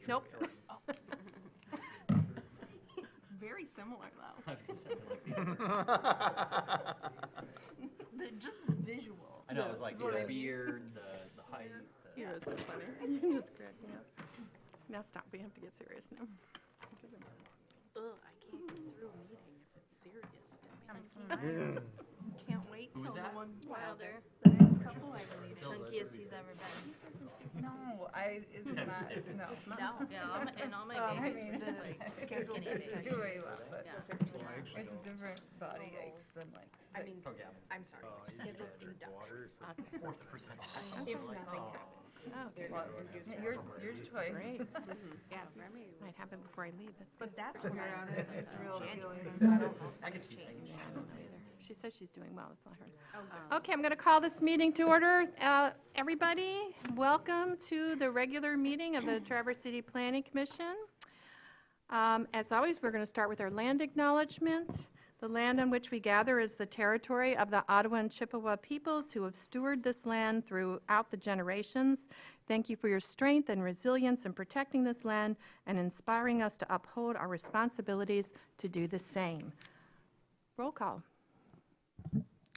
Nope. Very similar, though. I was gonna say, like, Just the visual. I know, it was like Is what I the mean. beard, the height. You know, it's so funny. You're just cracking up. Now stop, we have to get serious now. Ugh, I can't get through a meeting if it's serious to me. Can't wait Who till was the that? one, Wilder. the next couple I believe. Chunkiest he's ever been. No, it's not, no. No, yeah, and all my I babies mean, were just like scheduled skinny C-section. babies. Do what you want, but Yeah. it's a different body aches than like. I mean, Oh, yeah. I'm sorry, scheduled induction, Okay. Fourth percentile. if nothing happens. Oh, okay. Well, your choice. Great. Yeah, Remy. Might happen before I leave, that's But good. that's You're what I on heard it, it's a real January, feeling. so I don't know if I can that's see that. changed. I don't know either. She says she's doing well, that's not her. Oh, Okay, I'm going to call this meeting to order. Everybody, welcome to the regular meeting of the Traverse City Planning Commission. As always, we're going to start with our land acknowledgement. The land on which we gather is the territory of the Ottawa and Chippewa peoples who have stewarded this land throughout the generations. Thank you for your strength and resilience in protecting this land and inspiring us to uphold our responsibilities to do the same. Roll call.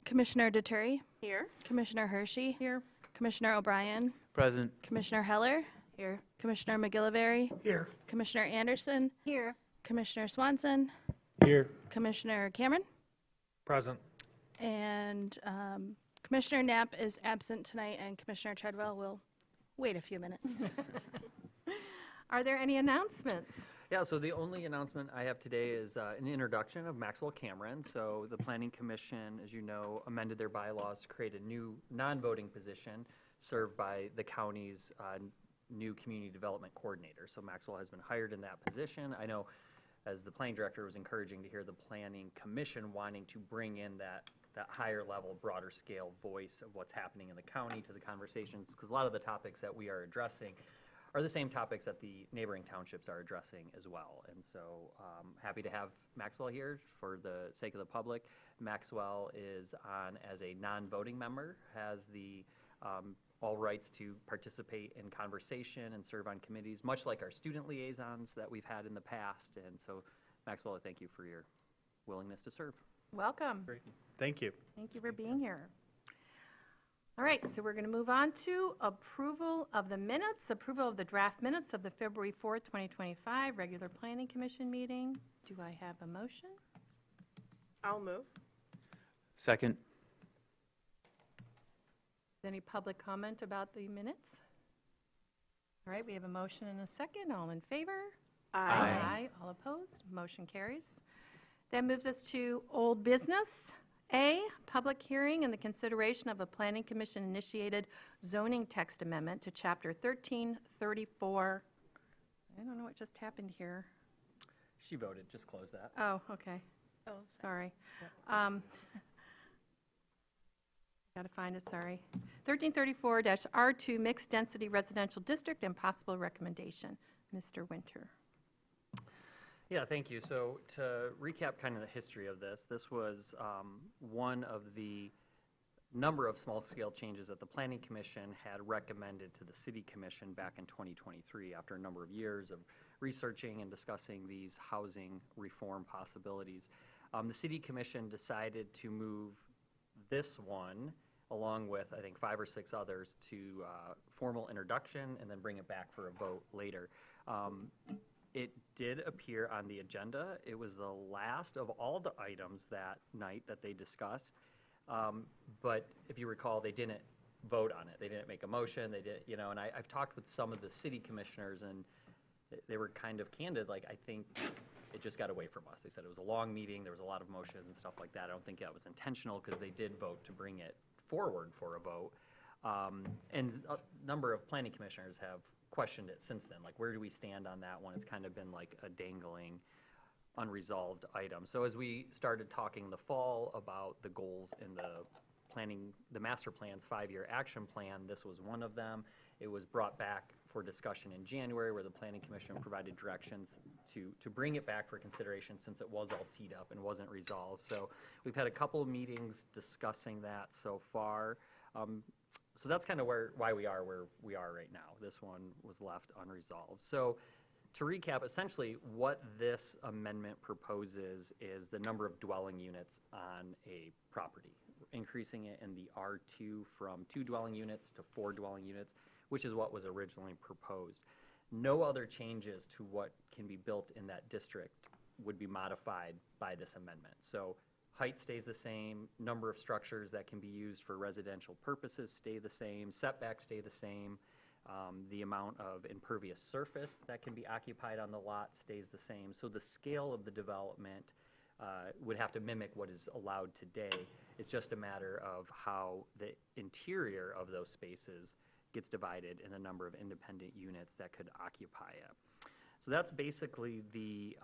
Commissioner Deturi, Here? Commissioner Hershey, Here. Commissioner O'Brien, Present. Commissioner Heller, Here. Commissioner McGillivary, Here. Commissioner Anderson, Here. Commissioner Swanson, Here. Commissioner Cameron, Present. and Commissioner Knapp is absent tonight, and Commissioner Treadwell will wait a few minutes. Are there any announcements? Yeah, so the only announcement I have today is an introduction of Maxwell Cameron. So the Planning Commission, as you know, amended their bylaws to create a new non-voting position served by the county's new community development coordinator. So Maxwell has been hired in that position. I know as the planning director, it was encouraging to hear the Planning Commission wanting to bring in that higher level, broader scale voice of what's happening in the county to the conversations, because a lot of the topics that we are addressing are the same topics that the neighboring townships are addressing as well. And so happy to have Maxwell here for the sake of the public. Maxwell is on as a non-voting member, has the all rights to participate in conversation and serve on committees, much like our student liaisons that we've had in the past. And so Maxwell, I thank you for your willingness to serve. Welcome. Great. Thank you. Thank you for being here. All right, so we're going to move on to approval of the minutes, approval of the draft minutes of the February 4th, 2025 regular Planning Commission meeting. Do I have a motion? I'll move. Second. Any public comment about the minutes? All right, we have a motion and a second. All in favor? Aye. All opposed? Motion carries. That moves us to old business. A, public hearing and the consideration of a Planning Commission initiated zoning text amendment to Chapter 1334. I don't know what just happened here. She voted, just close that. Oh, okay. Oh, Sorry. Got to find it, sorry. 1334-R2 Mixed Density Residential District and possible recommendation. Mr. Winter. Yeah, thank you. So to recap kind of the history of this, this was one of the number of small-scale changes that the Planning Commission had recommended to the City Commission back in 2023 after a number of years of researching and discussing these housing reform possibilities. The City Commission decided to move this one along with, I think, 5 or 6 others to formal introduction and then bring it back for a vote later. It did appear on the agenda. It was the last of all the items that night that they discussed. But if you recall, they didn't vote on it. They didn't make a motion. They did, you know, and I've talked with some of the city commissioners and they were kind of candid. Like, I think it just got away from us. They said it was a long meeting. There was a lot of motions and stuff like that. I don't think that was intentional because they did vote to bring it forward for a vote. And a number of planning commissioners have questioned it since then. Like, where do we stand on that one? It's kind of been like a dangling, unresolved item. So as we started talking in the fall about the goals in the planning, the master plan's 5-year action plan, this was one of them. It was brought back for discussion in January where the Planning Commission provided directions to bring it back for consideration since it was all teed up and wasn't resolved. So we've had a couple of meetings discussing that so far. So that's kind of why we are where we are right now. This one was left unresolved. So to recap, essentially what this amendment proposes is the number of dwelling units on a property, increasing it in the R2 from 2 dwelling units to 4 dwelling units, which is what was originally proposed. No other changes to what can be built in that district would be modified by this amendment. So height stays the same, number of structures that can be used for residential purposes stay the same, setbacks stay the same, the amount of impervious surface that can be occupied on the lot stays the same. So the scale of the development would have to mimic what is allowed today. It's just a matter of how the interior of those spaces gets divided in the number of independent units that could occupy it. So that's basically the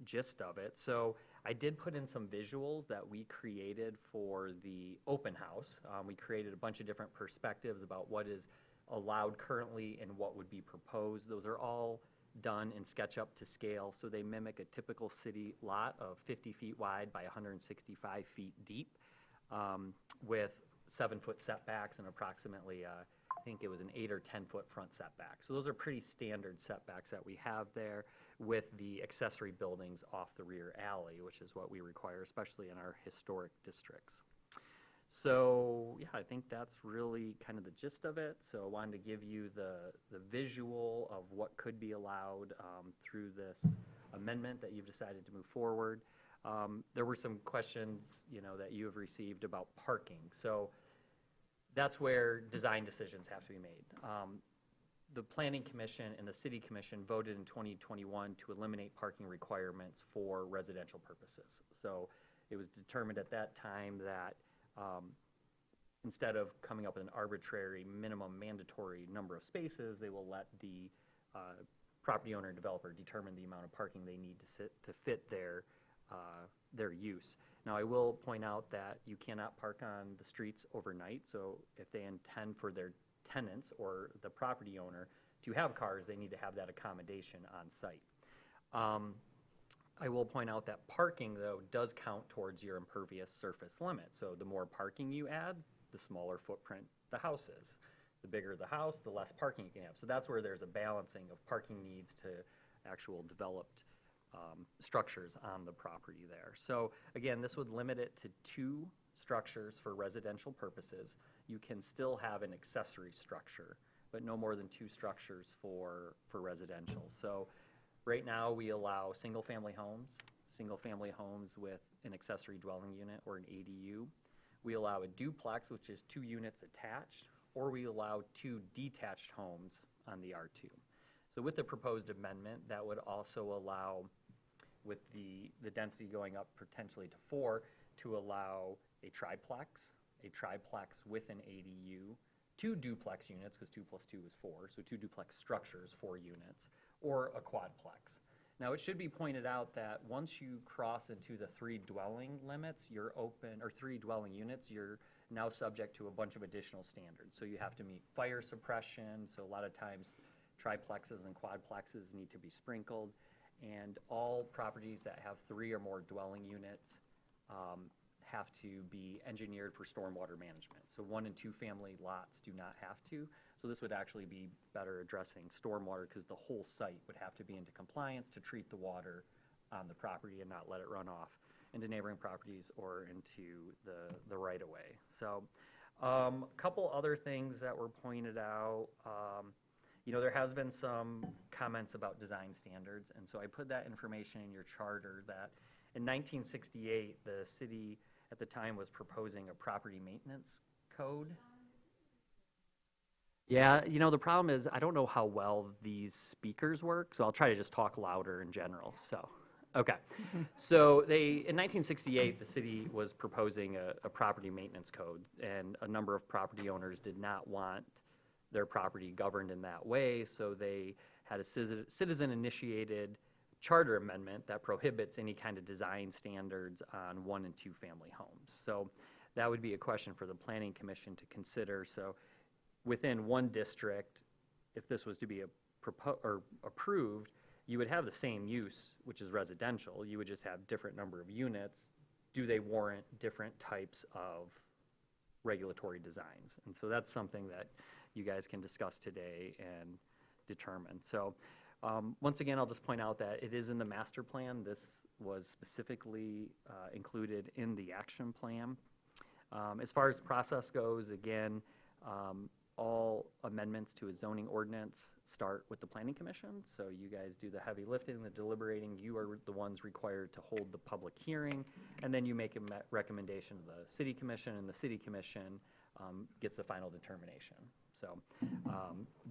gist of it. So I did put in some visuals that we created for the open house. We created a bunch of different perspectives about what is allowed currently and what would be proposed. Those are all done in SketchUp to scale, so they mimic a typical city lot of 50 feet wide by 165 feet deep, with 7-foot setbacks and approximately, I think it was an 8 or 10-foot front setback. So those are pretty standard setbacks that we have there, with the accessory buildings off the rear alley, which is what we require, especially in our historic districts. So yeah, I think that's really kind of the gist of it. So I wanted to give you the visual of what could be allowed through this amendment that you've decided to move forward. There were some questions, that you have received about parking. So that's where design decisions have to be made. The Planning Commission and the City Commission voted in 2021 to eliminate parking requirements for residential purposes. So it was determined at that time that instead of coming up with an arbitrary minimum mandatory number of spaces, they will let the property owner and developer determine the amount of parking they need to fit their use. Now, I will point out that you cannot park on the streets overnight, so if they intend for their tenants or the property owner to have cars, they need to have that accommodation on site. I will point out that parking, though, does count towards your impervious surface limit. So the more parking you add, the smaller footprint the house is. The bigger the house, the less parking you can have. So that's where there's a balancing of parking needs to actual developed structures on the property there. So again, this would limit it to 2 structures for residential purposes. You can still have an accessory structure, but no more than 2 structures for residential. So right now, we allow single-family homes with an accessory dwelling unit or an ADU. We allow a duplex, which is 2 units attached, or we allow 2 detached homes on the R2. So with the proposed amendment, that would also allow, with the density going up potentially to 4, to allow a triplex with an ADU, 2 duplex units, because 2 plus 2 is 4, so 2 duplex structures, 4 units, or a quadplex. Now, it should be pointed out that once you cross into the 3 dwelling limits, you're open, or 3 dwelling units, you're now subject to a bunch of additional standards. So you have to meet fire suppression, so a lot of times triplexes and quadplexes need to be sprinkled, and all properties that have 3 or more dwelling units have to be engineered for stormwater management. So 1 and 2 family lots do not have to. So this would actually be better addressing stormwater, because the whole site would have to be into compliance to treat the water on the property and not let it run off into neighboring properties or into the right-of-way. So a couple other things that were pointed out. There has been some comments about design standards, and so I put that information in your charter that in 1968, the city at the time was proposing a property maintenance code. Yeah, the problem is I don't know how well these speakers work, so I'll try to just talk louder in general. So, okay. So in 1968, the city was proposing a property maintenance code, and a number of property owners did not want their property governed in that way, so they had a citizen-initiated charter amendment that prohibits any kind of design standards on 1 and 2 family homes. So that would be a question for the Planning Commission to consider. So within one district, if this was to be approved, you would have the same use, which is residential. You would just have different number of units. Do they warrant different types of regulatory designs. And so that's something that you guys can discuss today and determine. So once again, I'll just point out that it is in the master plan. This was specifically included in the action plan. As far as process goes, again, all amendments to a zoning ordinance start with the Planning Commission. So you guys do the heavy lifting, the deliberating. You are the ones required to hold the public hearing, and then you make a recommendation to the City Commission, and the City Commission gets the final determination. So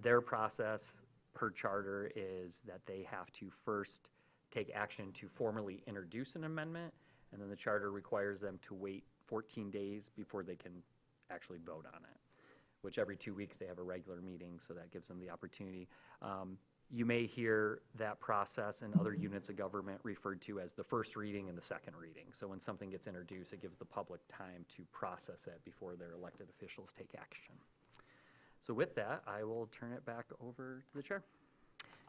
their process per charter is that they have to first take action to formally introduce an amendment, and then the charter requires them to wait 14 days before they can actually vote on it, which every 2 weeks they have a regular meeting, so that gives them the opportunity. You may hear that process in other units of government referred to as the first reading and the second reading. So when something gets introduced, it gives the public time to process it before their elected officials take action. So with that, I will turn it back over to the chair.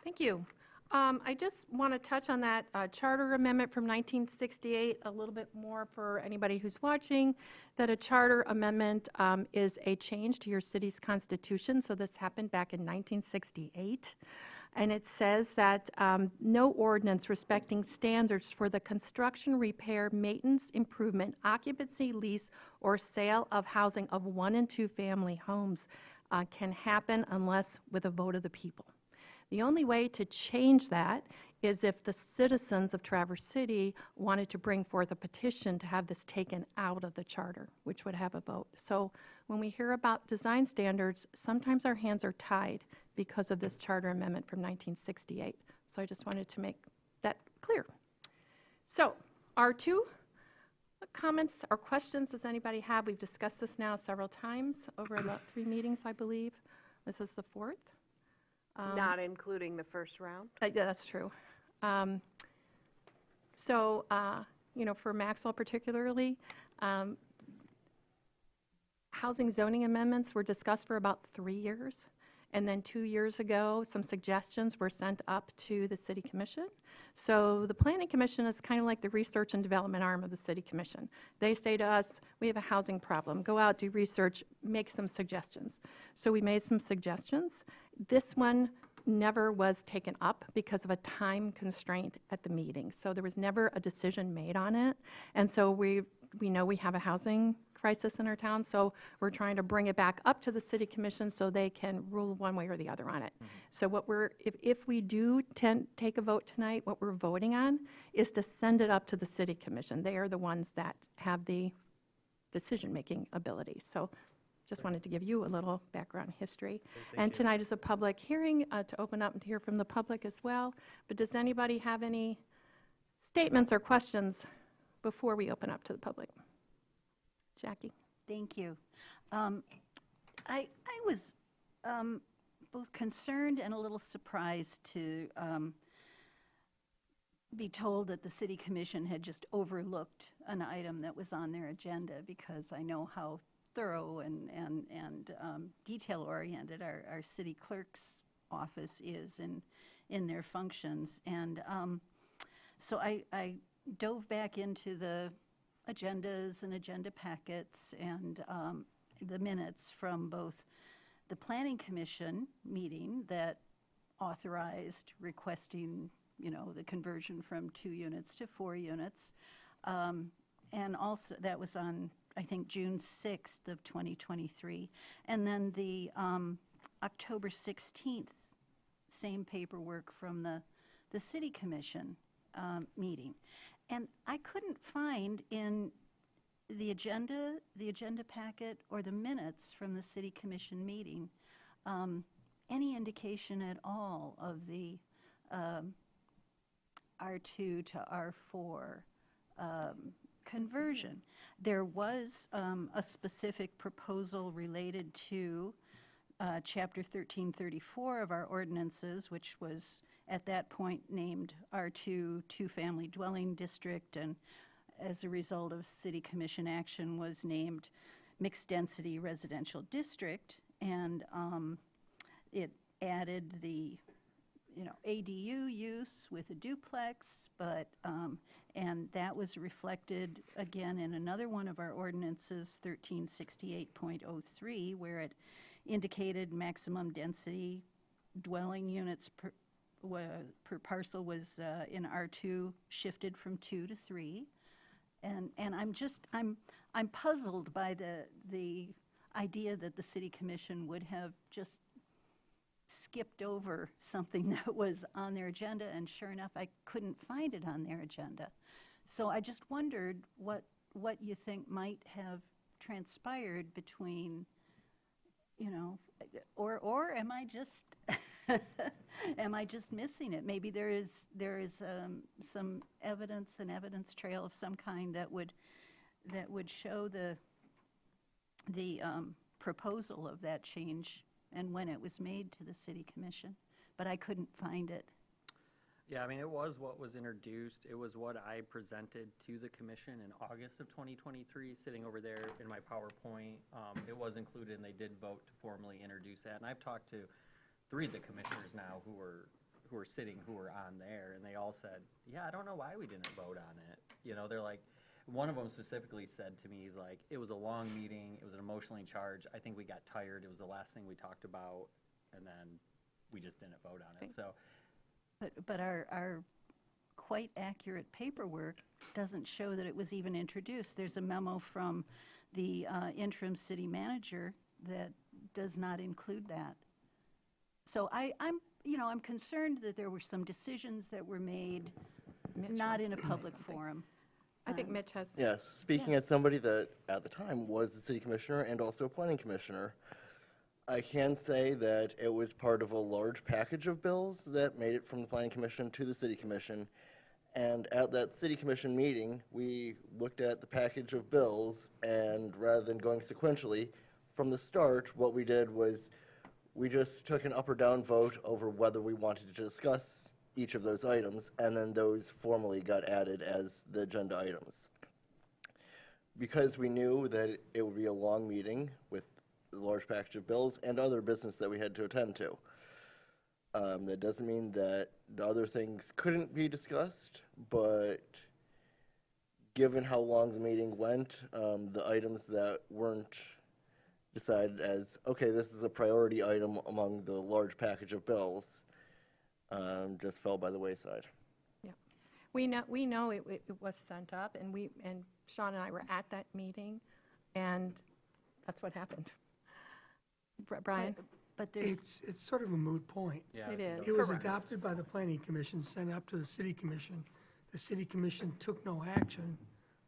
Thank you. I just want to touch on that charter amendment from 1968 a little bit more for anybody who's watching, that a charter amendment is a change to your city's constitution. So this happened back in 1968. And it says that no ordinance respecting standards for the construction, repair, maintenance, improvement, occupancy, lease, or sale of housing of 1 and 2 family homes can happen unless with a vote of the people. The only way to change that is if the citizens of Traverse City wanted to bring forth a petition to have this taken out of the charter, which would have a vote. So when we hear about design standards, sometimes our hands are tied because of this charter amendment from 1968. So I just wanted to make that clear. So our 2 comments or questions does anybody have? We've discussed this now several times over the 3 meetings, I believe. This is the 4th. Not including the first round? Yeah, that's true. You know, for Maxwell particularly, housing zoning amendments were discussed for about 3 years. And then 2 years ago, some suggestions were sent up to the City Commission. So the Planning Commission is kind of like the research and development arm of the City Commission. They say to us, we have a housing problem. Go out, do research, make some suggestions. So we made some suggestions. This one never was taken up because of a time constraint at the meeting. So there was never a decision made on it. And so we know we have a housing crisis in our town, so we're trying to bring it back up to the City Commission so they can rule one way or the other on it. So what if we do take a vote tonight, what we're voting on is to send it up to the City Commission. They are the ones that have the decision-making ability. So just wanted to give you a little background history. And tonight is a public hearing to open up and to hear from the public as well. But does anybody have any statements or questions before we open up to the public? Jackie? Thank you. I was both concerned and a little surprised to be told that the City Commission had just overlooked an item that was on their agenda, because I know how thorough and detail-oriented our city clerk's office is in their functions. And so I dove back into the agendas and agenda packets and the minutes from both the Planning Commission meeting that authorized requesting, you know, the conversion from 2 units to 4 units. And also that was on, I think, June 6th of 2023. And then the October 16th, same paperwork from the City Commission meeting. And I couldn't find in the agenda packet or the minutes from the City Commission meeting any indication at all of the R2 to R4 conversion. There was a specific proposal related to Chapter 1334 of our ordinances, which was at that point named R2 Two-Family Dwelling District, and as a result of City Commission action was named Mixed Density Residential District, and it added the ADU use with a duplex, but, and that was reflected again in another one of our ordinances, 1368.03, where it indicated maximum density dwelling units per parcel was in R2 shifted from 2 to 3. And I'm puzzled by the idea that the city commission would have just skipped over something that was on their agenda, and sure enough, I couldn't find it on their agenda. So I just wondered what you think might have transpired between, or am I just am I just missing it? Maybe there is some evidence, an evidence trail of some kind that would show the proposal of that change and when it was made to the city commission, but I couldn't find it. Yeah, I mean, it was what was introduced. It was what I presented to the commission in August of 2023, sitting over there in my PowerPoint. It was included, and they did vote to formally introduce that. And I've talked to 3 of the commissioners now who were on there, and they all said, yeah, I don't know why we didn't vote on it. They're like, one of them specifically said to me, he's like, it was a long meeting, it was an emotionally charged, I think we got tired, it was the last thing we talked about, and then we just didn't vote on it, so. But our quite accurate paperwork doesn't show that it was even introduced. There's a memo from the interim city manager that does not include that. So I'm concerned that there were some decisions that were made Mitch not wants in a to say public something. forum. I think Mitch has. Yes, speaking as somebody that at the time was the city commissioner and also a planning commissioner, I can say that it was part of a large package of bills that made it from the planning commission to the city commission. And at that city commission meeting, we looked at the package of bills, and rather than going sequentially, from the start, what we did was we just took an up or down vote over whether we wanted to discuss each of those items, and then those formally got added as the agenda items. Because we knew that it would be a long meeting with a large package of bills and other business that we had to attend to. That doesn't mean that the other things couldn't be discussed, but given how long the meeting went, the items that weren't decided as, okay, this is a priority item among the large package of bills, just fell by the wayside. Yeah. We know it was sent up, and Sean and I were at that meeting, and that's what happened. Brian? But there's, It's sort of a moot point. Yeah, It is. It was adopted by the planning commission, sent up to the city commission. The city commission took no action.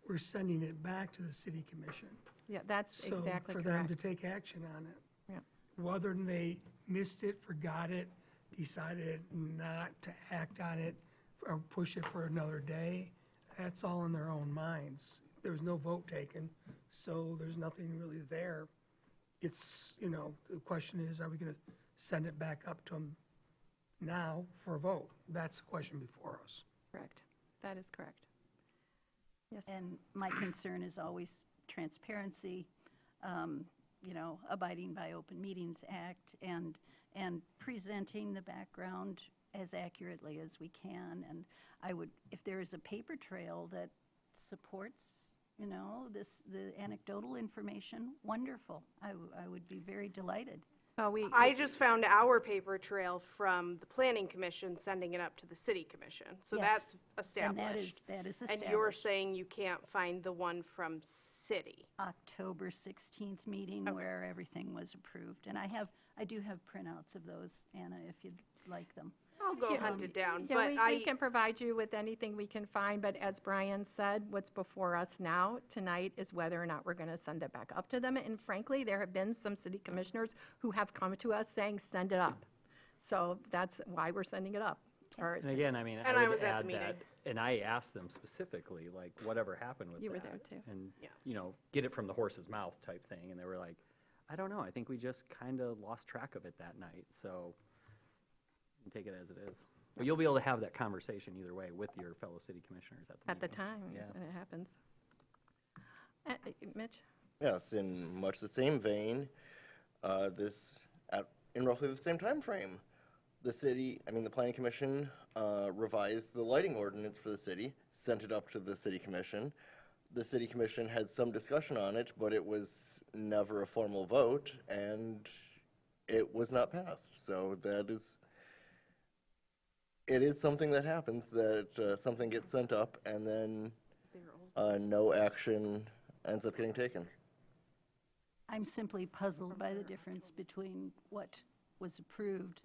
We're sending it back to the city commission. Yeah, that's exactly So for them correct. to take action on it. Yeah. Whether they missed it, forgot it, decided not to act on it, or push it for another day, that's all in their own minds. There was no vote taken, so there's nothing really there. It's, the question is, are we going to send it back up to them now for a vote? That's the question before us. Correct. That is correct. Yes. and my concern is always transparency, abiding by Open Meetings Act, and presenting the background as accurately as we can. And I would, if there is a paper trail that supports, the anecdotal information, wonderful. I would be very delighted. Well, I just found our paper trail from the planning commission sending it up to the city commission. So Yes. that's established. And that is established. And you're saying you can't find the one from city? October 16th meeting where everything was approved. And I do have printouts of those, Anna, if you'd like them. I'll go hunt it down, Yeah, but we can provide you with anything we can find, but as Brian said, what's before us now, tonight, is whether or not we're going to send it back up to them. And frankly, there have been some city commissioners who have come to us saying, send it up. So that's why we're sending it up. Or And again, I mean, And I I would was at the add meeting. that, and I asked them specifically, like, whatever happened with that? You were there, too. And, Yes. get it from the horse's mouth type thing, and they were like, I don't know, I think we just kind of lost track of it that night, so you can take it as it is. But you'll be able to have that conversation either way with your fellow city commissioners at the meeting. time Yeah. when it happens. Mitch? Yes, in much the same vein, in roughly the same time frame, the planning commission revised the lighting ordinance for the city, sent it up to the city commission. The city commission had some discussion on it, but it was never a formal vote, and it was not passed. So it is something that happens, that something gets sent up and then no action ends up getting taken. I'm simply puzzled by the difference between what was approved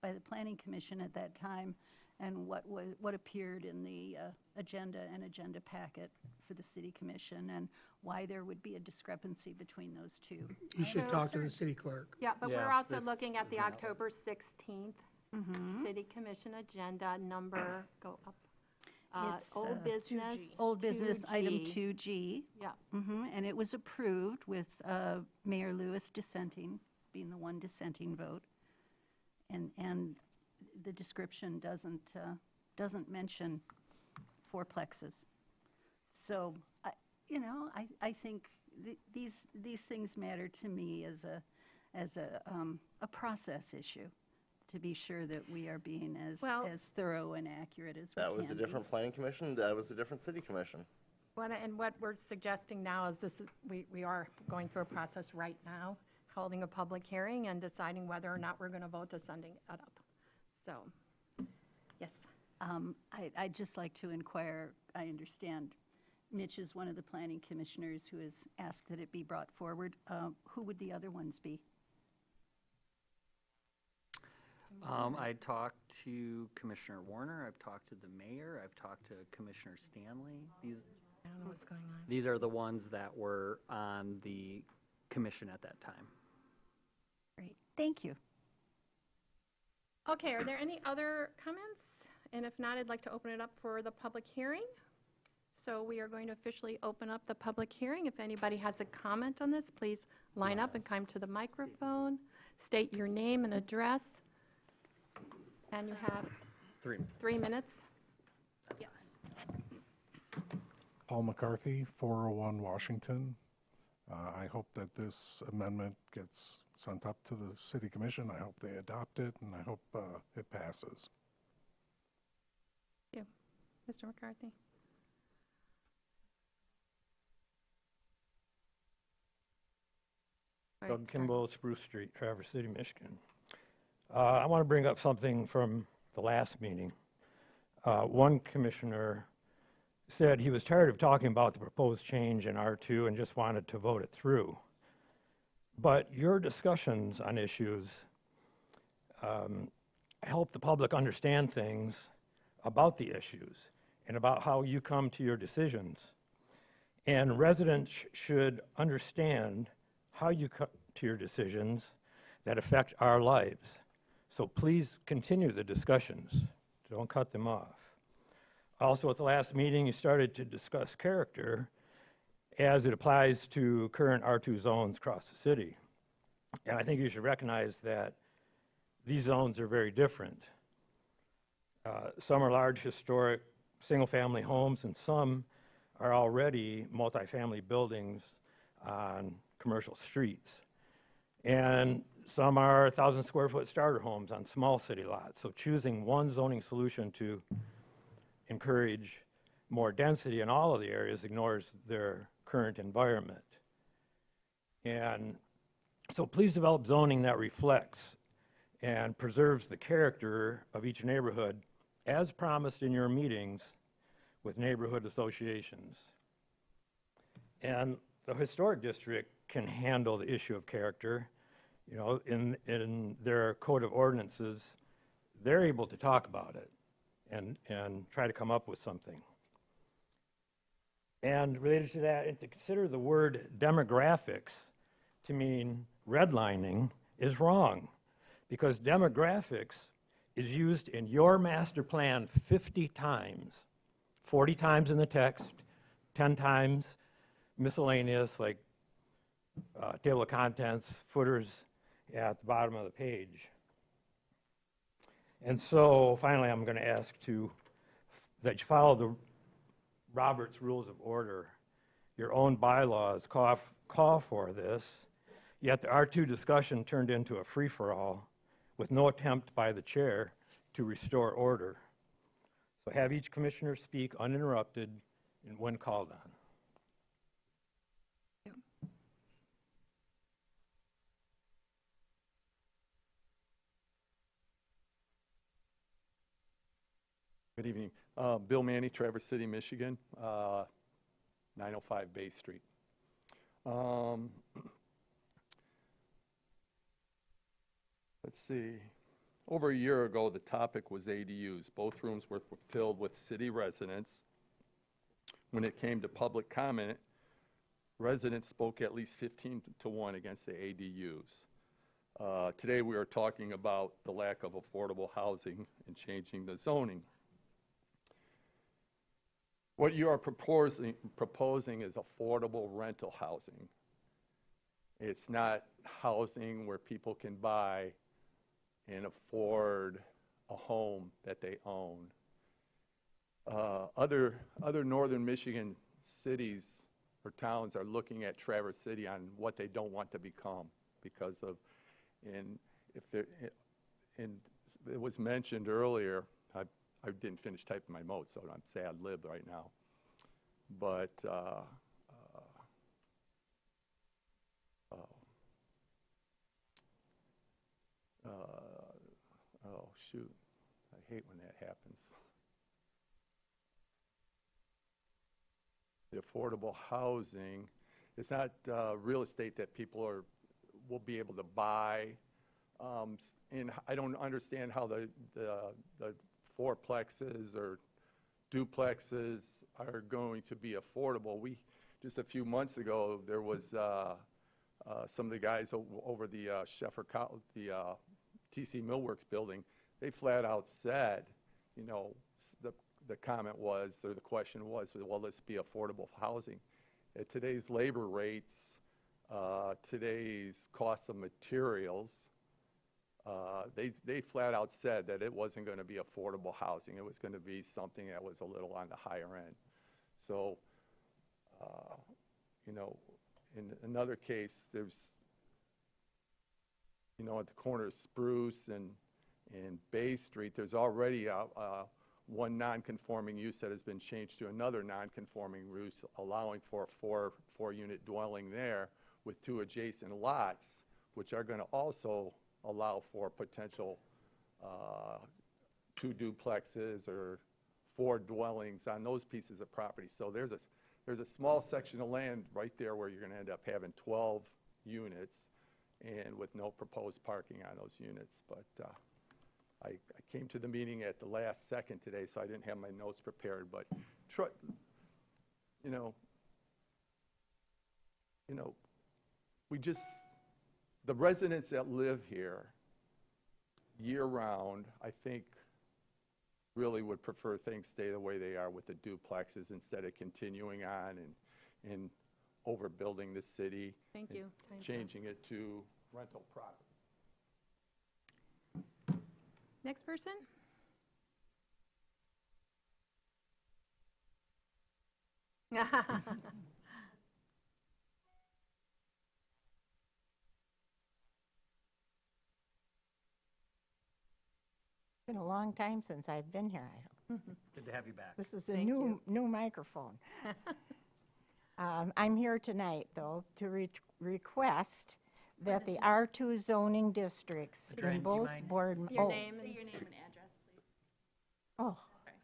by the planning commission at that time and what appeared in the agenda and agenda packet for the city commission, and why there would be a discrepancy between those two. You should So, talk to sir- the city clerk. Yeah, but we're Yeah, also this looking at the is not- October 16th City Commission agenda number, go up. It's, Old business. Old business, item 2G. 2G. Yeah. And it was approved with Mayor Lewis dissenting, being the one dissenting vote. And the description doesn't mention fourplexes. So, I think these things matter to me as a process issue, to be sure that we are being Well- as thorough and accurate as we That can was a be. different planning commission, that was a different city commission. And what we're suggesting now is we are going through a process right now, holding a public hearing and deciding whether or not we're going to vote to sending it up. So, yes. I'd just like to inquire, I understand Mitch is one of the planning commissioners who has asked that it be brought forward. Who would the other ones be? I talked to Commissioner Warner, I've talked to the mayor, I've talked to Commissioner Stanley. I don't know what's going on. These are the ones that were on the commission at that time. Great, thank you. Okay, are there any other comments? And if not, I'd like to open it up for the public hearing. So we are going to officially open up the public hearing. If anybody has a comment on this, please line up and come to the microphone. State your name and address. And you have 3 minutes. Yes. Paul McCarthy, 401 Washington. I hope that this amendment gets sent up to the city commission. I hope they adopt it, and I hope it passes. Thank you. Mr. McCarthy. All right, Doug sorry. Kimball, Spruce Street, Traverse City, Michigan. I want to bring up something from the last meeting. One commissioner said he was tired of talking about the proposed change in R2 and just wanted to vote it through. But your discussions on issues help the public understand things about the issues and about how you come to your decisions. And residents should understand how you come to your decisions that affect our lives. So please continue the discussions. Don't cut them off. Also, at the last meeting, you started to discuss character as it applies to current R2 zones across the city. And I think you should recognize that these zones are very different. Some are large, historic, single-family homes, and some are already multifamily buildings on commercial streets. And some are 1,000-square-foot starter homes on small city lots. So choosing one zoning solution to encourage more density in all of the areas ignores their current environment. And so please develop zoning that reflects and preserves the character of each neighborhood as promised in your meetings with neighborhood associations. And the historic district can handle the issue of character. You know, in their code of ordinances, they're able to talk about it and try to come up with something. And related to that, and to consider the word demographics to mean redlining is wrong, because demographics is used in your master plan 50 times, 40 times in the text, 10 times miscellaneous, like table of contents, footers at the bottom of the page. And so finally, I'm going to ask that you follow the Robert's Rules of Order. Your own bylaws call for this, yet the R2 discussion turned into a free-for-all with no attempt by the chair to restore order. So have each commissioner speak uninterrupted and when called on. Good evening. Bill Manny, Traverse City, Michigan, 905 Bay Street. Let's see. Over a year ago, the topic was ADUs. Both rooms were filled with city residents. When it came to public comment, residents spoke at least 15 to 1 against the ADUs. Today, we are talking about the lack of affordable housing and changing the zoning. What you are proposing is affordable rental housing. It's not housing where people can buy and afford a home that they own. Other northern Michigan cities or towns are looking at Traverse City on what they don't want to become because of, and it was mentioned earlier, I didn't finish typing my notes, so I'm sad lib right now. But oh shoot, I hate when that happens. The affordable housing, it's not real estate that people will be able to buy. And I don't understand how the fourplexes or duplexes are going to be affordable. Just a few months ago, there was some of the guys over the the TC Millworks building, they flat out said, you know, the comment was, or the question was, well, let's be affordable housing. At today's labor rates, today's cost of materials, they flat out said that it wasn't going to be affordable housing. It was going to be something that was a little on the higher end. So, you know, in another case, there's, you know, at the corner of Spruce and Bay Street, there's already one non-conforming use that has been changed to another non-conforming use, allowing for a four-unit dwelling there with 2 adjacent lots, which are going to also allow for potential 2 duplexes or 4 dwellings on those pieces of property. So there's a small section of land right there where you're going to end up having 12 units and with no proposed parking on those units. But I came to the meeting at the last second today, so I didn't have my notes prepared. But you know, the residents that live here year-round, I think, really would prefer things stay the way they are with the duplexes instead of continuing on and overbuilding the city. Thank you. Changing it to rental property. Next person? Been a long time since I've been here. Good to have you back. This is a new microphone. I'm here tonight, though, to request that the R2 zoning districts Adrienne, in do you both mind? board... Your name and Your name and address, please. Oh.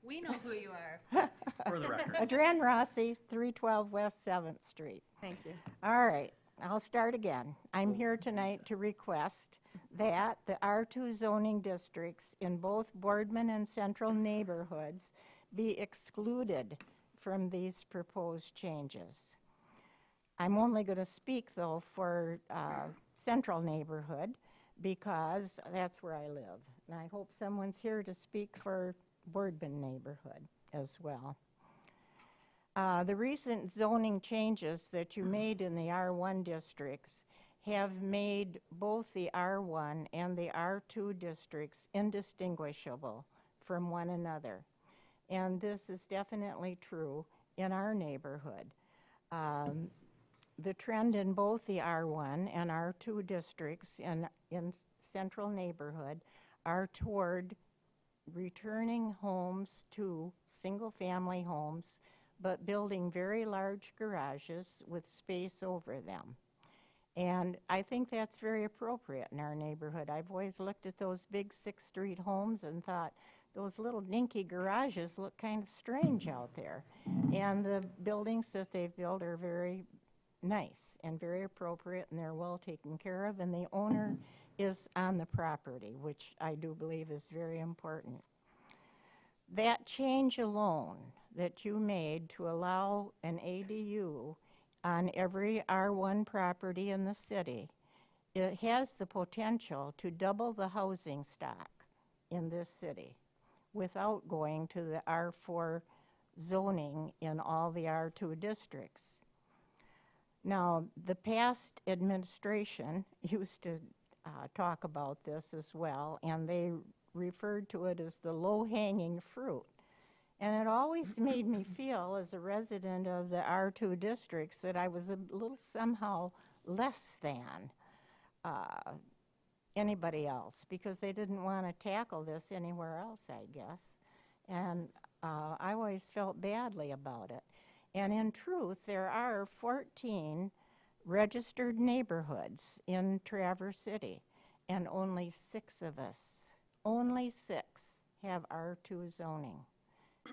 We know who you are. For the record. Adrienne Rossi, 312 West 7th Street. Thank you. All right, I'll start again. I'm here tonight to request that the R2 zoning districts in both Boardman and Central neighborhoods be excluded from these proposed changes. I'm only going to speak, though, for Central neighborhood because that's where I live. And I hope someone's here to speak for Boardman neighborhood as well. The recent zoning changes that you made in the R1 districts have made both the R1 and the R2 districts indistinguishable from one another. And this is definitely true in our neighborhood. The trend in both the R1 and R2 districts in central neighborhood are toward returning homes to single-family homes, but building very large garages with space over them. And I think that's very appropriate in our neighborhood. I've always looked at those big 6th Street homes and thought, those little dinky garages look kind of strange out there. And the buildings that they've built are very nice and very appropriate, and they're well taken care of, and the owner is on the property, which I do believe is very important. That change alone that you made to allow an ADU on every R1 property in the city, it has the potential to double the housing stock in this city without going to the R4 zoning in all the R2 districts. Now, the past administration used to talk about this as well, and they referred to it as the low-hanging fruit. And it always made me feel, as a resident of the R2 districts, that I was a little somehow less than anybody else, because they didn't want to tackle this anywhere else, I guess. And I always felt badly about it. And in truth, there are 14 registered neighborhoods in Traverse City, and only 6 of us, only 6, have R2 zoning.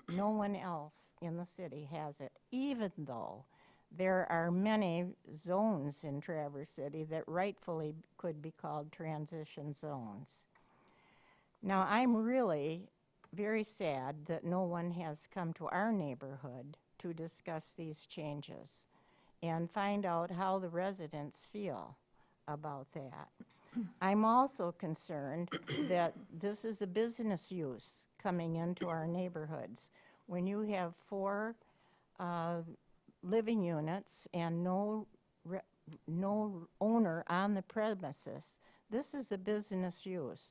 No one else in the city has it, even though there are many zones in Traverse City that rightfully could be called transition zones. Now, I'm really very sad that no one has come to our neighborhood to discuss these changes and find out how the residents feel about that. I'm also concerned that this is a business use coming into our neighborhoods. When you have 4 living units and no owner on the premises, this is a business use.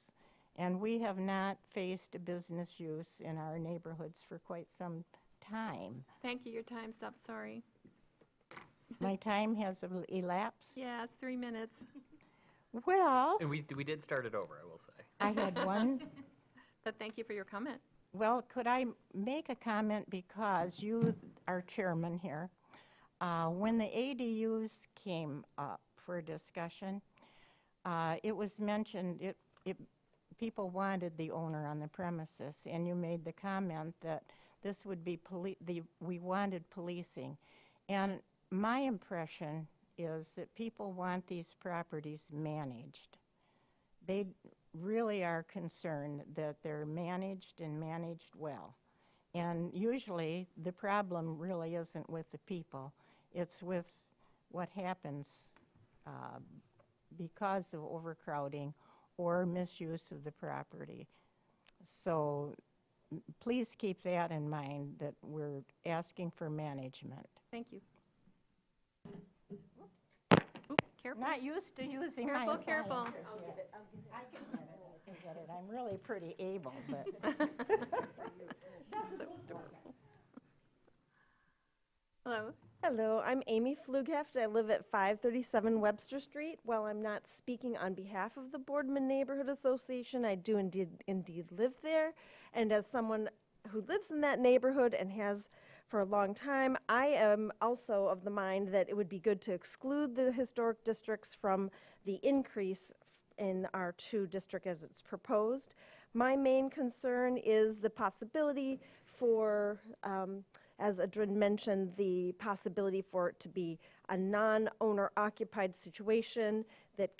And we have not faced a business use in our neighborhoods for quite some time. Thank you, your time's up, sorry. My time has elapsed? Yeah, it's 3 minutes. Well, And we did start it over, I will say. I had one. But thank you for your comment. Well, could I make a comment, because you are chairman here? When the ADUs came up for discussion, it was mentioned, people wanted the owner on the premises, and you made the comment that this would be, we wanted policing. And my impression is that people want these properties managed. They really are concerned that they're managed and managed well. And usually the problem really isn't with the people, it's with what happens because of overcrowding or misuse of the property. So please keep that in mind, that we're asking for management. Thank you. Oop, careful. Not used to using Careful, my careful. appliances yet. I can get it. I'm really pretty able, but. She's so adorable. Hello. Hello, I'm Amy Pflugheft. I live at 537 Webster Street. While I'm not speaking on behalf of the Boardman Neighborhood Association, I do indeed live there. And as someone who lives in that neighborhood and has for a long time, I am also of the mind that it would be good to exclude the historic districts from the increase in our 2 district as it's proposed. My main concern is the possibility for, as Adrin mentioned, the possibility for it to be a non-owner occupied situation that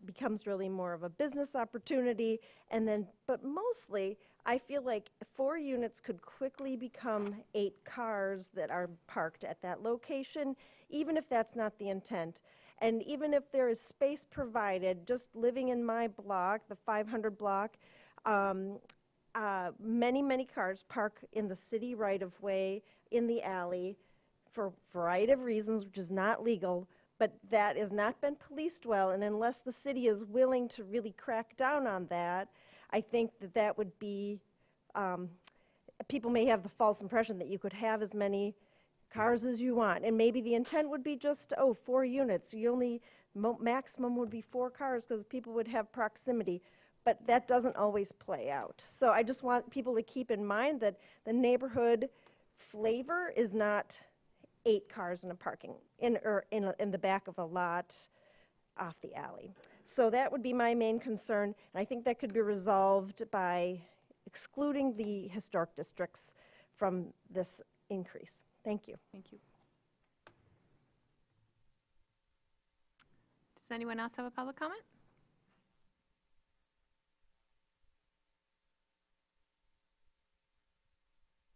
becomes really more of a business opportunity. And then, but mostly, I feel like 4 units could quickly become 8 cars that are parked at that location, even if that's not the intent. And even if there is space provided, just living in my block, the 500 block, many cars park in the city right-of-way, in the alley, for a variety of reasons, which is not legal, but that has not been policed well, and unless the city is willing to really crack down on that, I think that would be, people may have the false impression that you could have as many cars as you want, and maybe the intent would be just, 4 units. maximum would be 4 cars because people would have proximity, but that doesn't always play out. So I just want people to keep in mind that the neighborhood flavor is not 8 cars in a parking, in the back of a lot off the alley. So that would be my main concern, and I think that could be resolved by excluding the historic districts from this increase. Thank you. Thank you. Does anyone else have a public comment?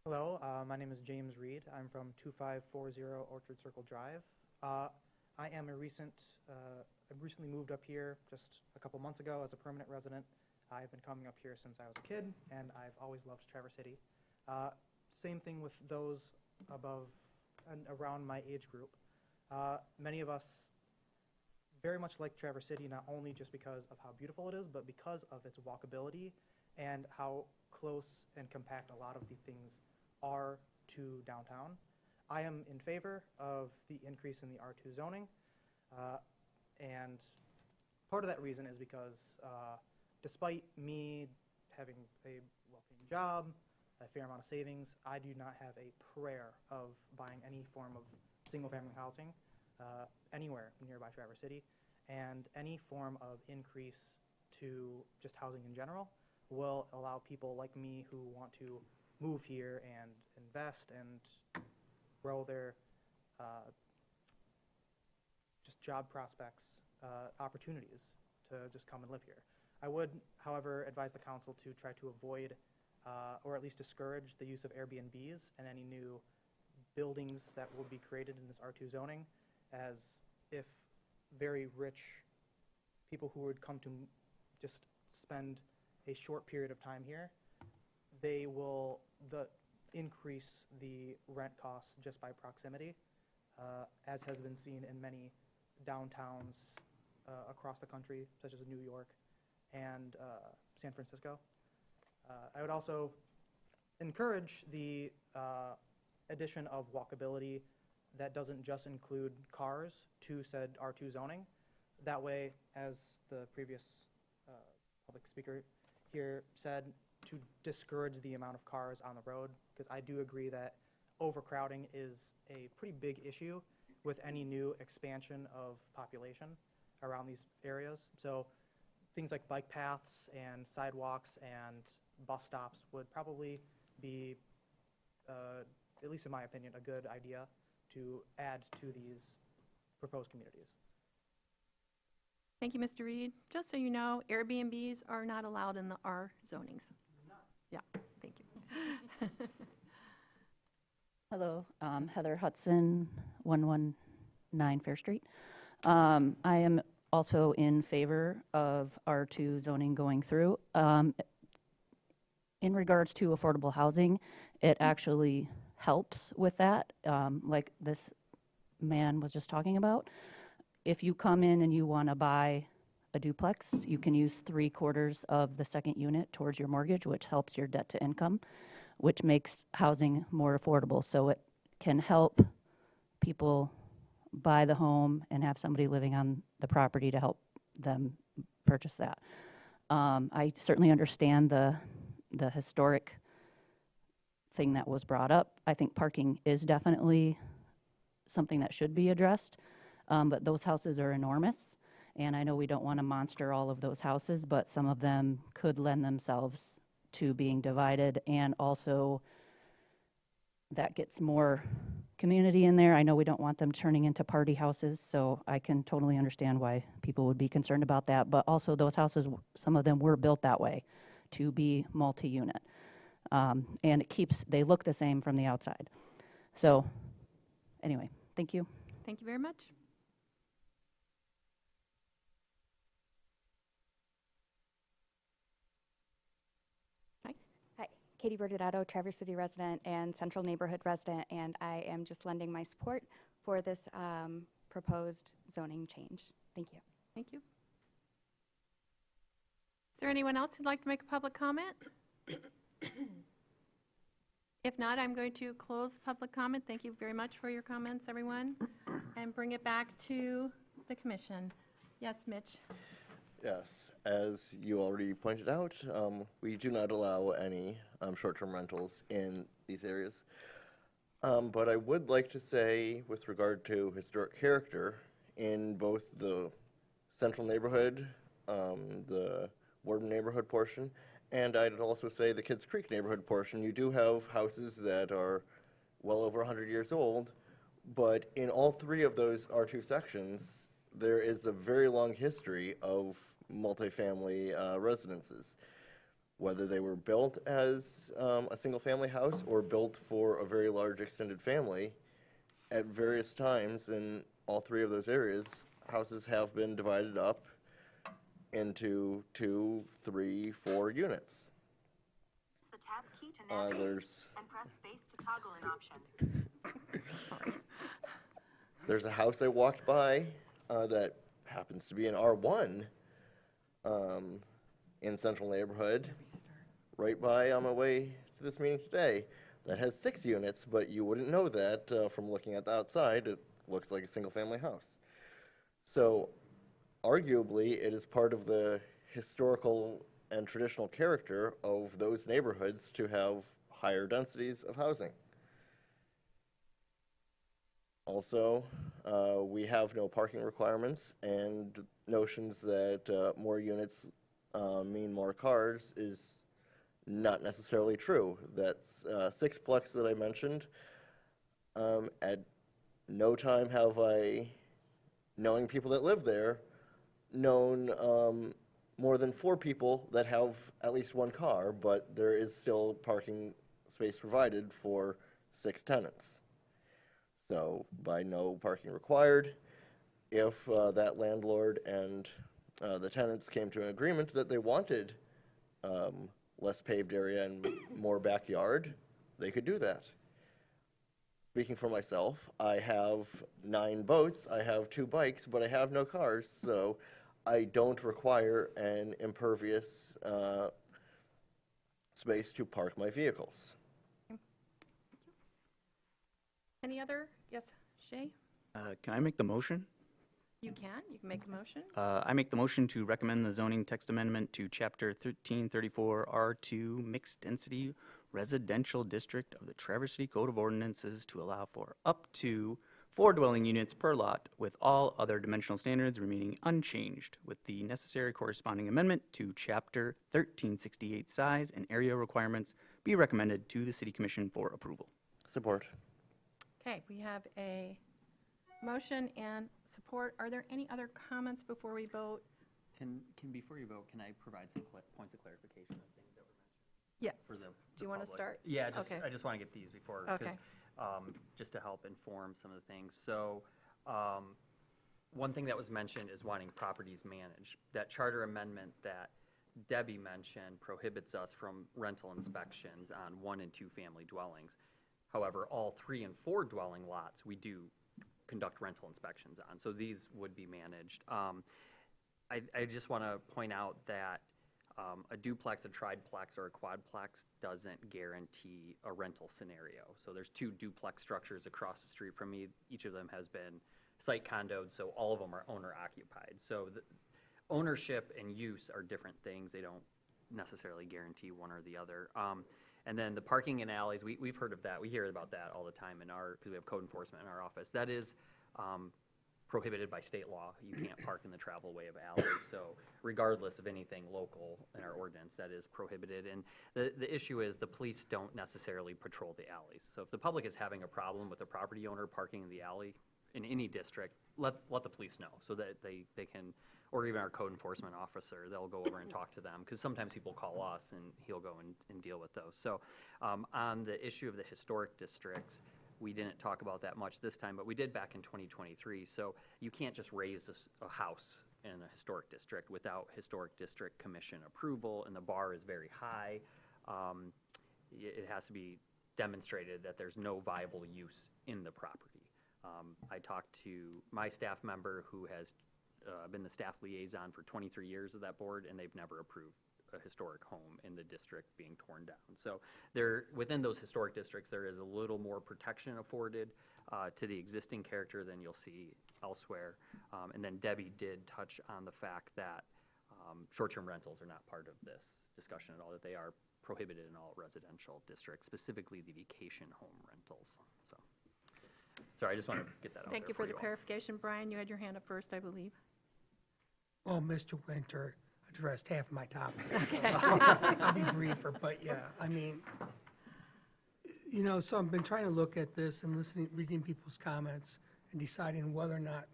Hello, my name is James Reed. I'm from 2540 Orchard Circle Drive. I am a I've recently moved up here just a couple months ago as a permanent resident. I've been coming up here since I was a kid, and I've always loved Traverse City. Same thing with those above and around my age group. Many of us very much like Traverse City, not only just because of how beautiful it is, but because of its walkability and how close and compact a lot of the things are to downtown. I am in favor of the increase in the R2 zoning, and part of that reason is because despite me having a well-paying job, a fair amount of savings, I do not have a prayer of buying any form of single-family housing anywhere nearby Traverse City, and any form of increase to just housing in general will allow people like me who want to move here and invest and grow their just job prospects, opportunities to just come and live here. I would, however, advise the council to try to avoid or at least discourage the use of Airbnbs and any new buildings that will be created in this R2 zoning, as if very rich people who would come to just spend a short period of time here, they will increase the rent costs just by proximity, as has been seen in many downtowns across the country, such as New York and San Francisco. I would also encourage the addition of walkability that doesn't just include cars to said R2 zoning. That way, as the previous public speaker here said, to discourage the amount of cars on the road, because I do agree that overcrowding is a pretty big issue with any new expansion of population around these areas. So things like bike paths and sidewalks and bus stops would probably be, at least in my opinion, a good idea to add to these proposed communities. Thank you, Mr. Reed. Just so you know, Airbnbs are not allowed in the R zonings. Yeah, thank you. Hello, Heather Hudson, 119 Fair Street. I am also in favor of R2 zoning going through. In regards to affordable housing, it actually helps with that, like this man was just talking about. If you come in and you want to buy a duplex, you can use 3/4 of the second unit towards your mortgage, which helps your debt to income, which makes housing more affordable. So it can help people buy the home and have somebody living on the property to help them purchase that. I certainly understand the historic thing that was brought up. I think parking is definitely something that should be addressed, but those houses are enormous, and I know we don't want to monster all of those houses, but some of them could lend themselves to being divided, and also that gets more community in there. I know we don't want them turning into party houses, so I can totally understand why people would be concerned about that, but also those houses, some of them were built that way to be multi-unit. And they look the same from the outside. So anyway, thank you. Thank you very much. Hi, Katie Bertodato, Traverse City resident and Central Neighborhood resident, and I am just lending my support for this proposed zoning change. Thank you. Thank you. Is there anyone else who'd like to make a public comment? If not, I'm going to close public comment. Thank you very much for your comments, everyone, and bring it back to the commission. Yes, Mitch? Yes, as you already pointed out, we do not allow any short-term rentals in these areas. But I would like to say, with regard to historic character, in both the central neighborhood, the Warden neighborhood portion, and I'd also say the Kids Creek neighborhood portion, you do have houses that are well over 100 years old, but in all three of those R2 sections, there is a very long history of multifamily residences. Whether they were built as a single-family house or built for a very large extended family, at various times in all three of those areas, houses have been divided up into 2, 3, 4 units. The tab key to navigate There's and press space to toggle an option. There's a house I walked by that happens to be an R1 in central neighborhood, right by on my way to this meeting today, that has 6 units, but you wouldn't know that from looking at the outside. It looks like a single-family house. So arguably, it is part of the historical and traditional character of those neighborhoods to have higher densities of housing. Also, we have no parking requirements, and notions that more units mean more cars is not necessarily true. That's 6plex that I mentioned. At no time have I, knowing people that live there, known more than 4 people that have at least 1 car, but there is still parking space provided for 6 tenants. So by no parking required, if that landlord and the tenants came to an agreement that they wanted less paved area and more backyard, they could do that. Speaking for myself, I have 9 boats, I have 2 bikes, but I have no cars, so I don't require an impervious space to park my vehicles. Any other? Yes, Shay? Can I make the motion? You can make a motion. I make the motion to recommend the zoning text amendment to Chapter 1334 R2 Mixed Density Residential District of the Traverse City Code of Ordinances to allow for up to 4 dwelling units per lot, with all other dimensional standards remaining unchanged, with the necessary corresponding amendment to Chapter 1368 size and area requirements be recommended to the City Commission for approval. Support. Okay, we have a motion and support. Are there any other comments before we vote? Can before you vote, can I provide some points of clarification of things that were mentioned? Yes. For the Do you want to public? start? Yeah, Okay. I just want to get these before, Okay. just to help inform some of the things. So, one thing that was mentioned is wanting properties managed. That charter amendment that Debbie mentioned prohibits us from rental inspections on 1 and 2 family dwellings. However, all 3 and 4 dwelling lots, we do conduct rental inspections on, so these would be managed. I just want to point out that a duplex, a triplex, or a quadplex doesn't guarantee a rental scenario. So there's 2 duplex structures across the street from me. Each of them has been site condoed, so all of them are owner occupied. So the ownership and use are different things. They don't necessarily guarantee one or the other. And then the parking in alleys, we've heard of that. We hear about that all the time because we have code enforcement in our office. That is prohibited by state law. You can't park in the travel way of alleys. So regardless of anything local in our ordinance, that is prohibited. And the issue is the police don't necessarily patrol the alleys. So if the public is having a problem with a property owner parking in the alley in any district, let the police know so that they can, or even our code enforcement officer, they'll go over and talk to them, because sometimes people call us and he'll go and deal with those. So on the issue of the historic districts, we didn't talk about that much this time, but we did back in 2023. So you can't just raise a house in a historic district without Historic District Commission approval, and the bar is very high. It has to be demonstrated that there's no viable use in the property. I talked to my staff member who has been the staff liaison for 23 years of that board, and they've never approved a historic home in the district being torn down. So there, within those historic districts, there is a little more protection afforded to the existing character than you'll see elsewhere. And then Debbie did touch on the fact that short-term rentals are not part of this discussion at all, that they are prohibited in all residential districts, specifically the vacation home rentals. So, sorry, I just want to get that out there Thank you for the all. clarification. Brian, you had your hand up first, I believe. Well, Mr. Winter addressed half of my topic. Okay. I'll be briefer, but yeah, I mean, you know, so I've been trying to look at this and reading people's comments and deciding whether or not,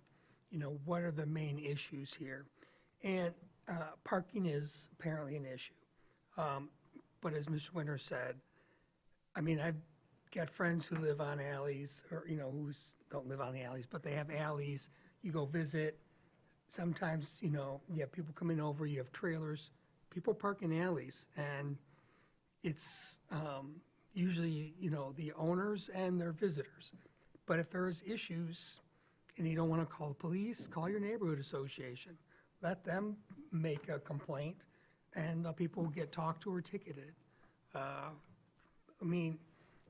you know, what are the main issues here. And parking is apparently an issue. But as Mr. Winter said, I mean, I've got friends who live on alleys, or, you know, don't live on the alleys, but they have alleys. You go visit. Sometimes, you know, you have people coming over, you have trailers. People park in alleys, and it's usually, you know, the owners and their visitors. But if there's issues and you don't want to call the police, call your neighborhood association. Let them make a complaint, and people get talked to or ticketed. I mean,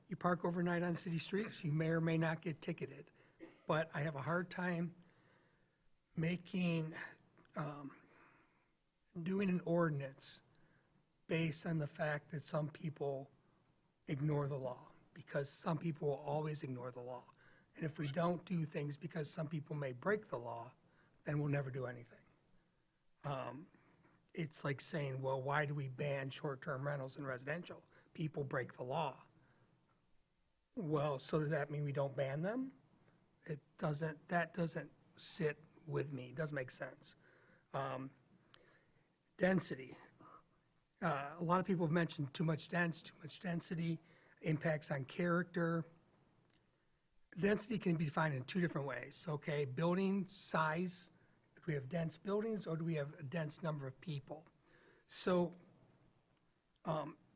you park overnight on city streets, you may or may not get ticketed. But I have a hard time doing an ordinance based on the fact that some people ignore the law, because some people will always ignore the law. And if we don't do things because some people may break the law, then we'll never do anything. It's like saying, well, why do we ban short-term rentals in residential? People break the law. Well, so does that mean we don't ban them? That doesn't sit with me. It doesn't make sense. Density. A lot of people have mentioned too much density, impacts on character. Density can be defined in two different ways. Okay, building size. Do we have dense buildings, or do we have a dense number of people? So,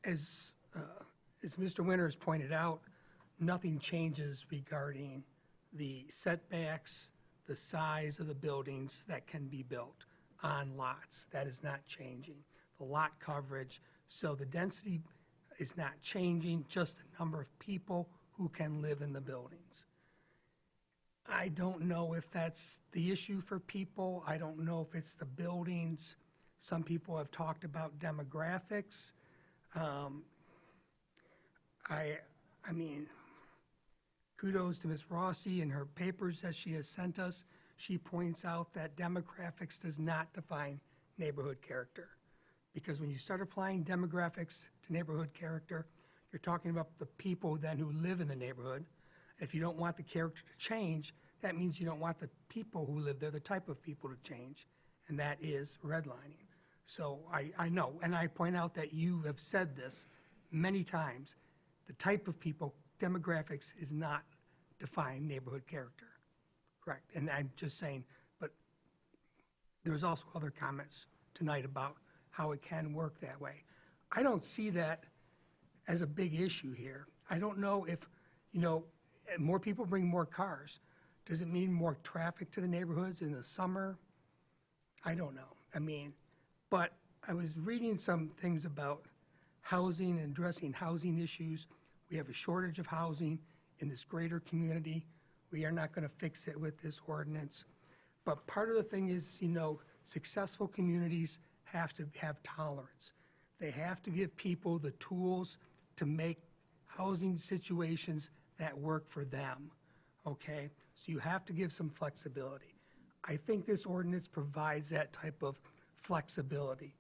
as Mr. Winters pointed out, nothing changes regarding the setbacks, the size of the buildings that can be built on lots. That is not changing. The lot coverage, so the density is not changing, just the number of people who can live in the buildings. I don't know if that's the issue for people. I don't know if it's the buildings. Some people have talked about demographics. I mean, kudos to Ms. Rossi and her papers that she has sent us. She points out that demographics does not define neighborhood character. Because when you start applying demographics to neighborhood character, you're talking about the people then who live in the neighborhood. If you don't want the character to change, that means you don't want the people who live there, the type of people, to change, and that is redlining. So I know, and I point out that you have said this many times, the type of people, demographics is not defined neighborhood character, correct? And I'm just saying, but there's also other comments tonight about how it can work that way. I don't see that as a big issue here. I don't know if, you know, more people bring more cars. Does it mean more traffic to the neighborhoods in the summer? I don't know. I mean, but I was reading some things about housing and addressing housing issues. We have a shortage of housing in this greater community. We are not going to fix it with this ordinance. But part of the thing is, you know, successful communities have to have tolerance. They have to give people the tools to make housing situations that work for them, okay? So you have to give some flexibility. I think this ordinance provides that type of flexibility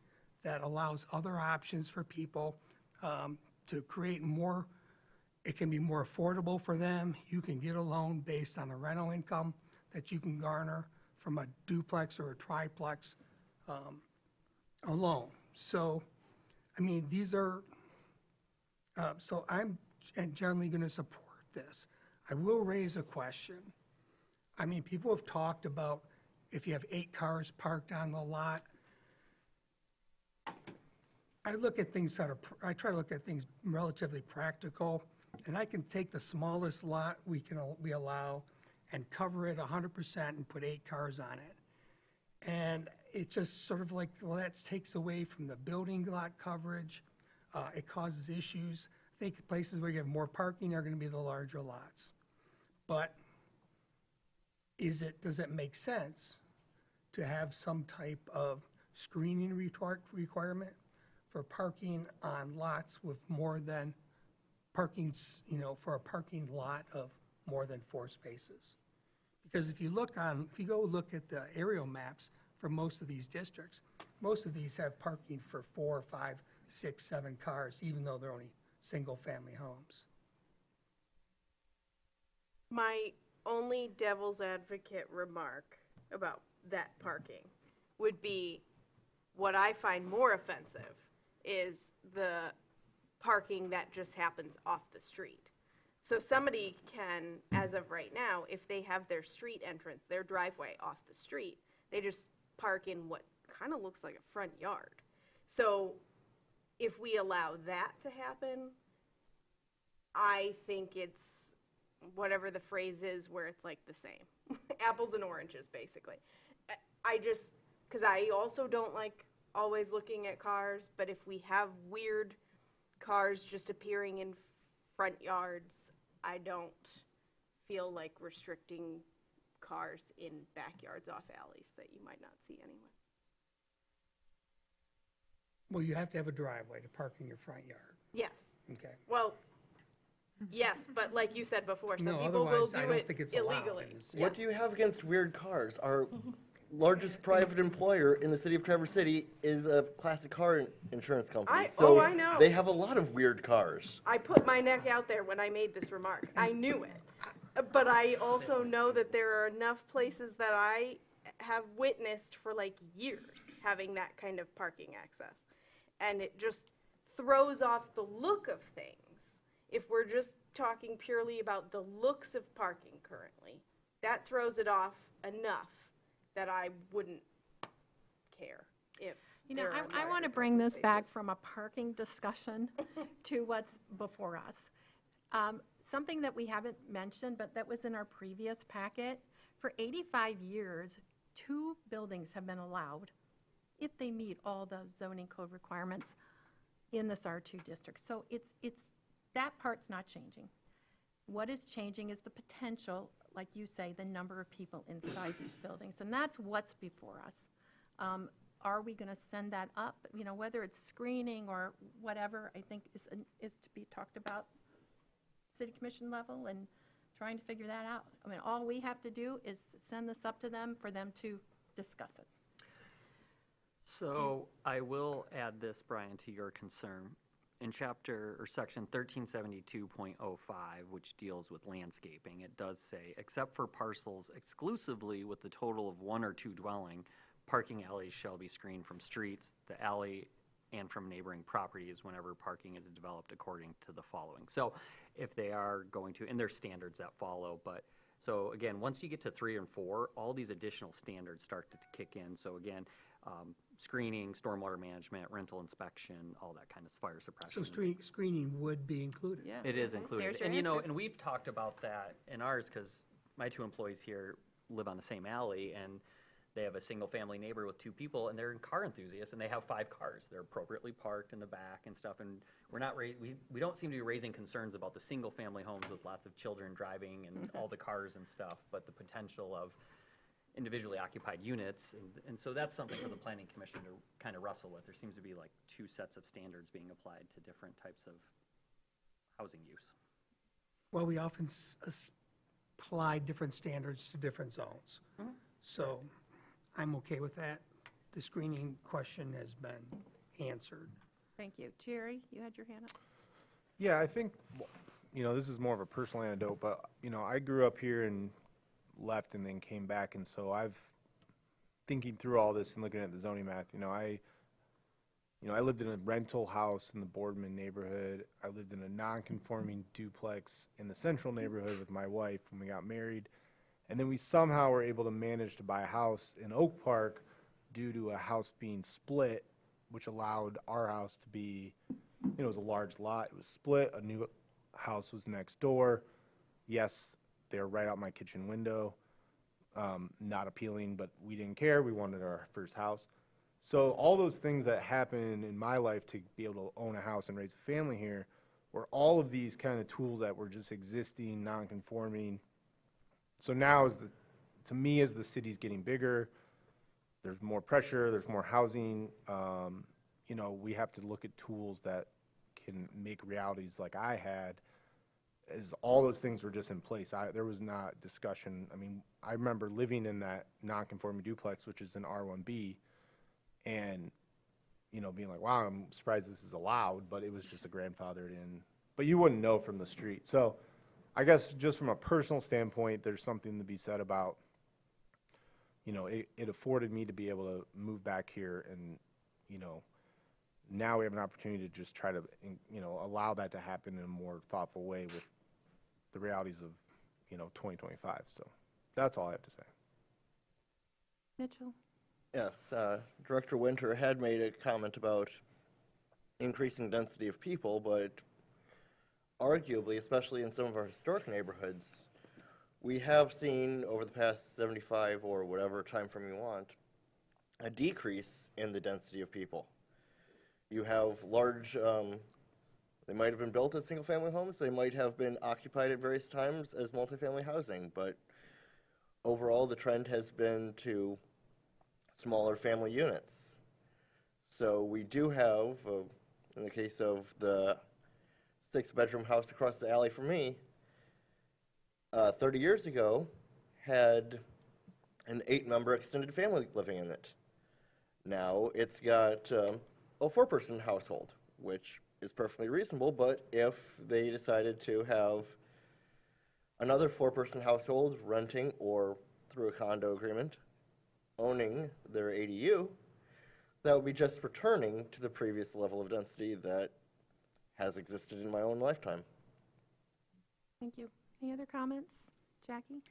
that allows other options for people to create more. It can be more affordable for them. You can get a loan based on the rental income that you can garner from a duplex or a triplex alone. So, I mean, these are, so I'm generally going to support this. I will raise a question. I mean, people have talked about if you have 8 cars parked on the lot. I look at things I try to look at things relatively practical, and I can take the smallest lot we allow and cover it 100% and put 8 cars on it. And it just sort of like, well, that takes away from the building lot coverage. It causes issues. I think places where you have more parking are going to be the larger lots. But does it make sense to have some type of screening requirement for parking on lots with more than for a parking lot of more than 4 spaces? Because if you go look at the aerial maps for most of these districts, most of these have parking for 4, 5, 6, 7 cars, even though they're only single-family homes. My only devil's advocate remark about that parking would be, what I find more offensive is the parking that just happens off the street. So somebody can, as of right now, if they have their street entrance, their driveway off the street, they just park in what kind of looks like a front yard. So if we allow that to happen, I think it's whatever the phrase is where it's like the same. Apples and oranges, basically. Because I also don't like always looking at cars, but if we have weird cars just appearing in front yards, I don't feel like restricting cars in backyards off alleys that you might not see anyway. Well, you have to have a driveway to park in your front yard. Yes. Okay. Well, yes, but like you said before, some No, people will otherwise, do I don't it think it's allowed illegally. in the city. What do you have against weird cars? Our largest private employer in the city of Traverse City is a classic car insurance company. I know. They have a lot of weird cars. I put my neck out there when I made this remark. I knew it. But I also know that there are enough places that I have witnessed for like years having that kind of parking access. And it just throws off the look of things. If we're just talking purely about the looks of parking currently, that throws it off enough that I wouldn't care if You know, I want to bring this back from a parking discussion to what's before us. Something that we haven't mentioned, but that was in our previous packet. For 85 years, 2 buildings have been allowed if they meet all the zoning code requirements in this R2 district. So that part's not changing. What is changing is the potential, like you say, the number of people inside these buildings, and that's what's before us. Are we going to send that up? You know, whether it's screening or whatever, I think is to be talked about city commission level and trying to figure that out. I mean, all we have to do is send this up to them for them to discuss it. So I will add this, Brian, to your concern. In section 1372.05, which deals with landscaping, it does say, except for parcels exclusively with the total of 1 or 2 dwelling, parking alleys shall be screened from streets, the alley, and from neighboring properties whenever parking is developed according to the following. So if they are going to, and there's standards that follow, but so again, once you get to 3 and 4, all these additional standards start to kick in. So again, screening, stormwater management, rental inspection, all that kind of fire suppression. So screening would be included? Yeah. It is included. There's your And you know, answer. and we've talked about that in ours because my 2 employees here live on the same alley and they have a single family neighbor with 2 people and they're car enthusiasts and they have 5 cars. They're appropriately parked in the back and stuff. And we're not, we don't seem to be raising concerns about the single family homes with lots of children driving and all the cars and stuff, but the potential of individually occupied units. And so that's something for the planning commission to kind of wrestle with. There seems to be like 2 sets of standards being applied to different types of housing use. Well, we often apply different standards to different zones. So I'm okay with that. The screening question has been answered. Thank you. Jerry, you had your hand up? Yeah, I think, you know, this is more of a personal anecdote, but, you know, I grew up here and left and then came back, and so I've, thinking through all this and looking at the zoning math, I lived in a rental house in the Boardman neighborhood. I lived in a non-conforming duplex in the central neighborhood with my wife when we got married. And then we somehow were able to manage to buy a house in Oak Park due to a house being split, which allowed our house to be, it was a large lot. It was split. A new house was next door. Yes, they were right out my kitchen window. not appealing, but we didn't care. We wanted our first house. So all those things that happen in my life to be able to own a house and raise a family here were all of these kind of tools that were just existing, non-conforming. So now, to me, as the city's getting bigger, there's more pressure, there's more housing. You know, we have to look at tools that can make realities like I had, as all those things were just in place. There was not discussion. I mean, I remember living in that non-conforming duplex, which is an R1B, and, you know, being like, wow, I'm surprised this is allowed, but it was just a grandfathered in. But you wouldn't know from the street. So I guess just from a personal standpoint, there's something to be said about, you know, it afforded me to be able to move back here, and, you know, now we have an opportunity to just try to, you know, allow that to happen in a more thoughtful way with the realities of, you know, 2025. So that's all I have to say. Mitchell? Yes, Director Winter had made a comment about increasing density of people, but arguably, especially in some of our historic neighborhoods, we have seen over the past 75 or whatever time frame you want, a decrease in the density of people. You have large, they might have been built as single-family homes, they might have been occupied at various times as multifamily housing, but overall the trend has been to smaller family units. So we do have, in the case of the 6-bedroom house across the alley from me, 30 years ago, had an 8-member extended family living in it. Now it's got a 4-person household, which is perfectly reasonable, but if they decided to have another 4-person household renting or through a condo agreement owning their ADU, that would be just returning to the previous level of density that has existed in my own lifetime. Thank you. Any other comments? Jackie?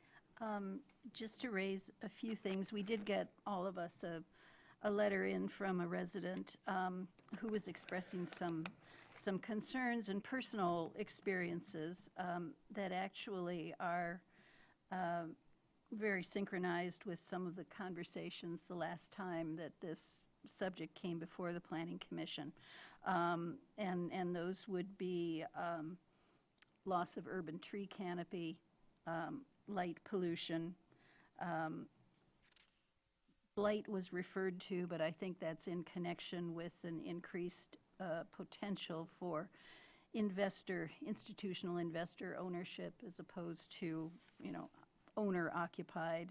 Just to raise a few things, we did get, all of us, a letter in from a resident who was expressing some concerns and personal experiences that actually are very synchronized with some of the conversations the last time that this subject came before the Planning Commission. And those would be loss of urban tree canopy, light pollution. Blight was referred to, but I think that's in connection with an increased potential for institutional investor ownership as opposed to, you know, owner occupied.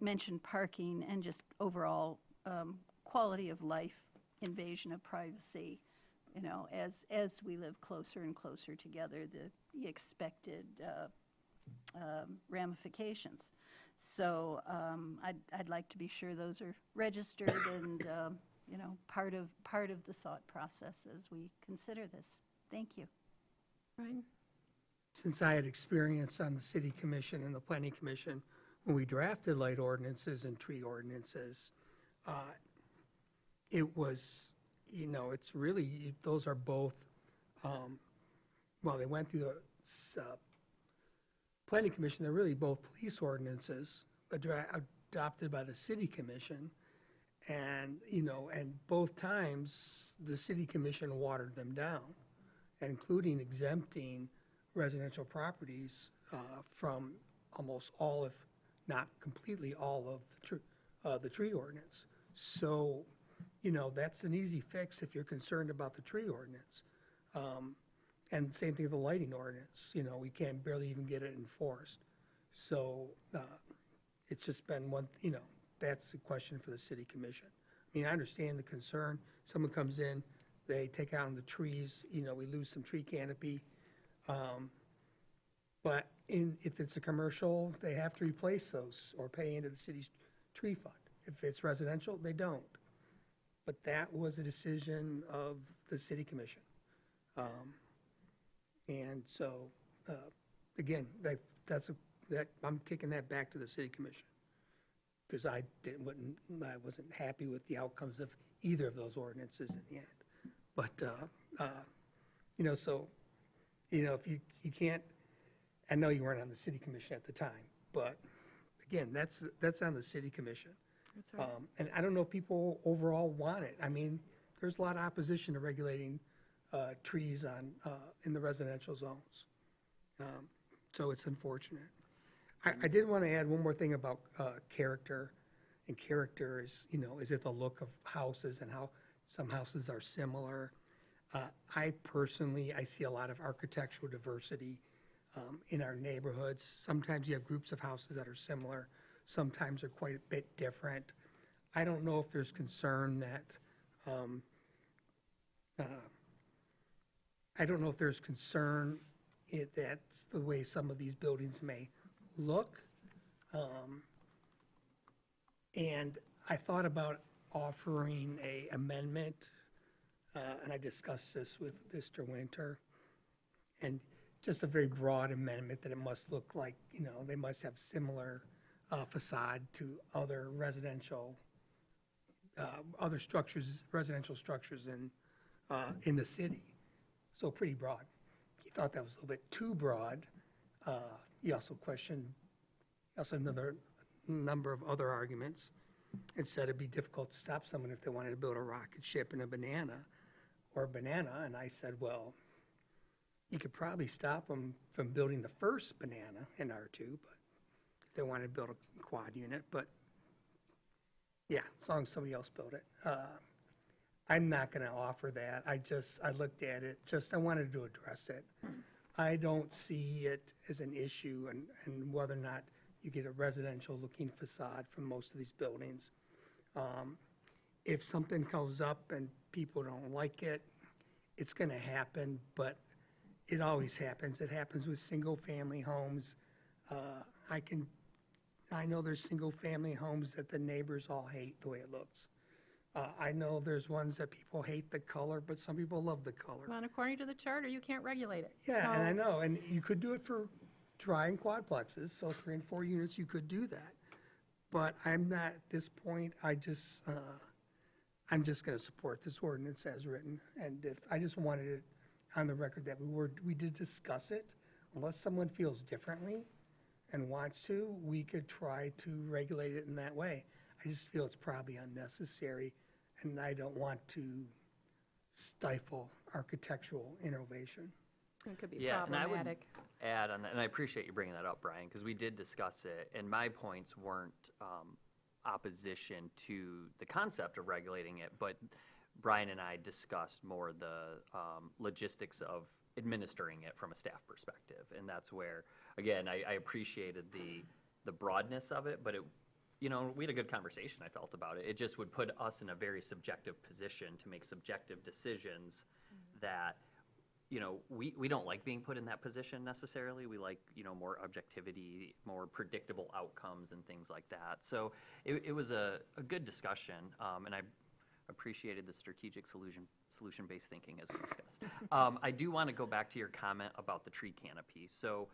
Mentioned parking and just overall quality of life, invasion of privacy, you know, as we live closer and closer together, the expected ramifications. So I'd like to be sure those are registered and you know, part of the thought process as we consider this. Thank you. Ryan? Since I had experience on the City Commission and the Planning Commission, when we drafted light ordinances and tree ordinances, it was, you know, it's really, those are both, well, they went through the Planning Commission, they're really both police ordinances adopted by the City Commission. And, you know, and both times the City Commission watered them down, including exempting residential properties from almost all, if not completely all, of the tree ordinance. So, you know, that's an easy fix if you're concerned about the tree ordinance. And same thing with the lighting ordinance. You know, we can't barely even get it enforced. So it's just been one, you know, that's a question for the City Commission. I mean, I understand the concern. Someone comes in, they take out the trees, you know, we lose some tree canopy. But if it's a commercial, they have to replace those or pay into the city's tree fund. If it's residential, they don't. But that was a decision of the City Commission. And so, again, I'm kicking that back to the City Commission because I wasn't happy with the outcomes of either of those ordinances in the end. But you know, so, you know, if you can't, I know you weren't on the City Commission at the time, but again, that's on the city commission. That's right. And I don't know if people overall want it. I mean, there's a lot of opposition to regulating trees in the residential zones. So it's unfortunate. I did want to add one more thing about character. And character is, is it the look of houses and how some houses are similar. I see a lot of architectural diversity in our neighborhoods. Sometimes you have groups of houses that are similar. Sometimes they're quite a bit different. I don't know if there's concern that, that's the way some of these buildings may look. And I thought about offering a amendment, and I discussed this with Mr. Winter, and just a very broad amendment that it must look like, they must have similar facade to other residential structures in the city. So pretty broad. He thought that was a little bit too broad. He also questioned, another number of other arguments, and said it'd be difficult to stop someone if they wanted to build a rocket ship and a banana. And I said, well, you could probably stop them from building the first banana in R2, but if they wanted to build a quad unit, but yeah, as long as somebody else built it. I'm not going to offer that. I looked at it, I wanted to address it. I don't see it as an issue and whether or not you get a residential looking facade from most of these buildings. If something comes up and people don't like it, it's going to happen, but it always happens. It happens with single-family homes. I know there's single-family homes that the neighbors all hate the way it looks. I know there's ones that people hate the color, but some people love the color. Well, and according to the charter, you can't regulate it. Yeah, and I So- know, and you could do it for tri and quadplexes, so 3 and 4 units, you could do that. But I'm not, at this point, I'm just going to support this ordinance as written. And I just wanted it on the record that we did discuss it. Unless someone feels differently and wants to, we could try to regulate it in that way. I just feel it's probably unnecessary, and I don't want to stifle architectural innovation. It could be Yeah, and I would problematic. add on that, and I appreciate you bringing that up, Brian, because we did discuss it, and my points weren't opposition to the concept of regulating it, but Brian and I discussed more the logistics of administering it from a staff perspective, and that's where, again, I appreciated the broadness of it, but it, we had a good conversation, I felt, about it. It just would put us in a very subjective position to make subjective decisions that, we don't like being put in that position necessarily. We like, more objectivity, more predictable outcomes and things like that. So it was a good discussion, and I appreciated the strategic solution-based thinking as we discussed. I do want to go back to your comment about the tree canopy. So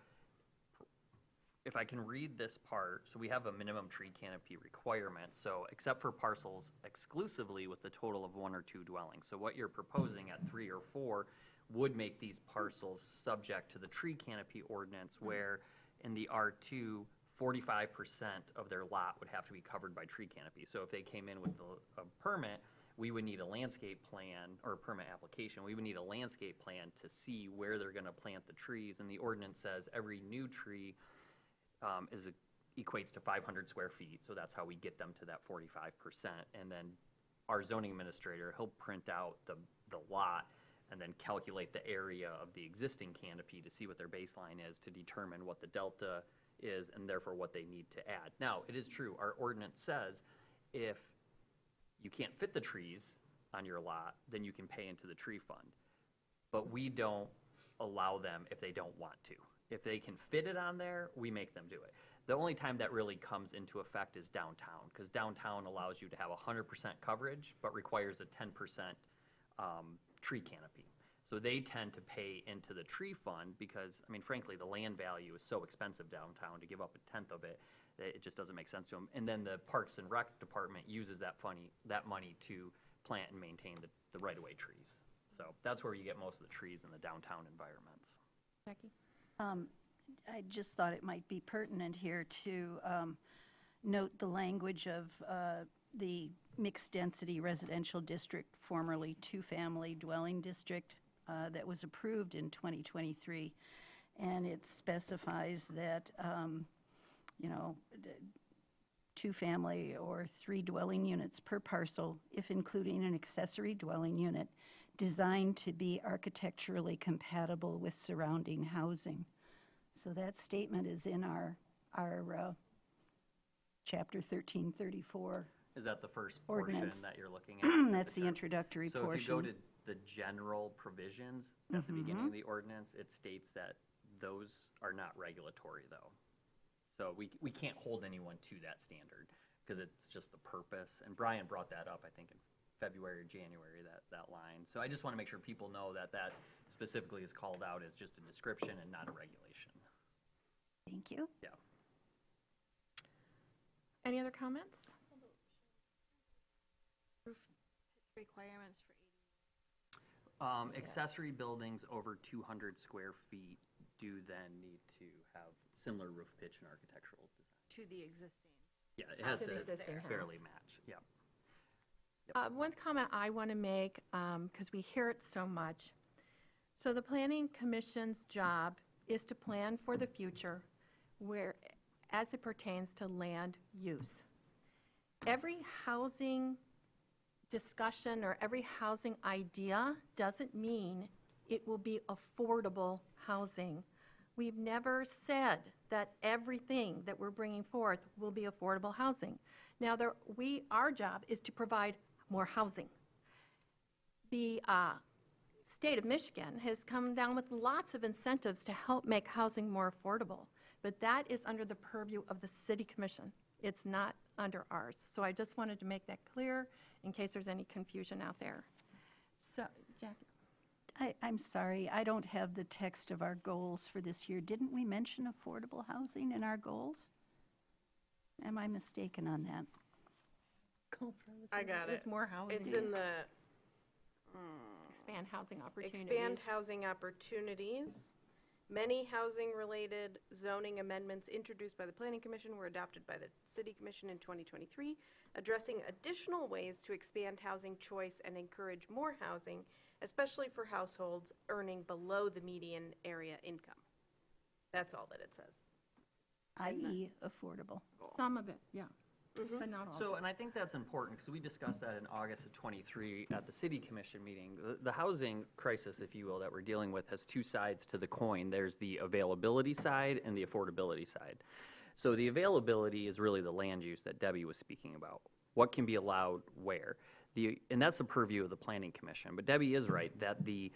if I can read this part, so we have a minimum tree canopy requirement, so except for parcels exclusively with a total of 1 or 2 dwellings. So what you're proposing at 3 or 4 would make these parcels subject to the tree canopy ordinance, where in the R2, 45% of their lot would have to be covered by tree canopy. So if they came in with a permit, we would need a landscape plan, or a permit application, we would need a landscape plan to see where they're gonna plant the trees, and the ordinance says every new tree equates to 500 square feet, so that's how we get them to that 45%. And then our zoning administrator, he'll print out the lot and then calculate the area of the existing canopy to see what their baseline is, to determine what the delta is, and therefore what they need to add. Now, it is true, our ordinance says if you can't fit the trees on your lot, then you can pay into the tree fund. But we don't allow them if they don't want to. If they can fit it on there, we make them do it. The only time that really comes into effect is downtown, because downtown allows you to have 100% coverage, but requires a 10% tree canopy. So they tend to pay into the tree fund because, frankly, the land value is so expensive downtown to give up 1/10 of it, that it just doesn't make sense to them. And then the Parks and Rec department uses that money to plant and maintain the right-of-way trees. So that's where you get most of the trees in the downtown environments. Jackie? I just thought it might be pertinent here to note the language of the mixed-density residential district, formerly two-family dwelling district, that was approved in 2023. And it specifies that, two-family or 3 dwelling units per parcel, if including an accessory dwelling unit, designed to be architecturally compatible with surrounding housing. So that statement is in our Chapter 1334. Is that the first portion Ordinance. that you're looking at? That's the introductory So portion. if you go to the general provisions at the beginning of the ordinance, it states that those are not regulatory, though. So we can't hold anyone to that standard because it's just the purpose. And Brian brought that up, I think, in February or January, that line. So I just want to make sure people know that that specifically is called out as just a description and not a regulation. Thank you. Yeah. Any other comments? Requirements for Accessory buildings over 200 square feet do then need to have similar roof pitch and architectural design. to the existing. Yeah, it has To the to existing fairly house. match, yeah. One comment I want to make, because we hear it so much. So the Planning Commission's job is to plan for the future where, as it pertains to land use. Every housing discussion or every housing idea doesn't mean it will be affordable housing. We've never said that everything that we're bringing forth will be affordable housing. Now, our job is to provide more housing. The state of Michigan has come down with lots of incentives to help make housing more affordable, but that is under the purview of the City Commission. It's not under ours. So I just wanted to make that clear in case there's any confusion out there. So, Jackie? I'm sorry, I don't have the text of our goals for this year. Didn't we mention affordable housing in our goals? Am I mistaken on that? I got it. There's more housing. It's in the Expand housing opportunities. expand housing opportunities. Many housing-related zoning amendments introduced by the Planning Commission were adopted by the City Commission in 2023, addressing additional ways to expand housing choice and encourage more housing, especially for households earning below the median area income. That's all that it says. I.e. affordable. Some of it, yeah, but not all. So, and I think that's important because we discussed that in August of '23 at the City Commission meeting. The housing crisis, if you will, that we're dealing with has two sides to the coin. There's the availability side and the affordability side. So the availability is really the land use that Debbie was speaking about. What can be allowed where? And that's the purview of the Planning Commission. But Debbie is right that the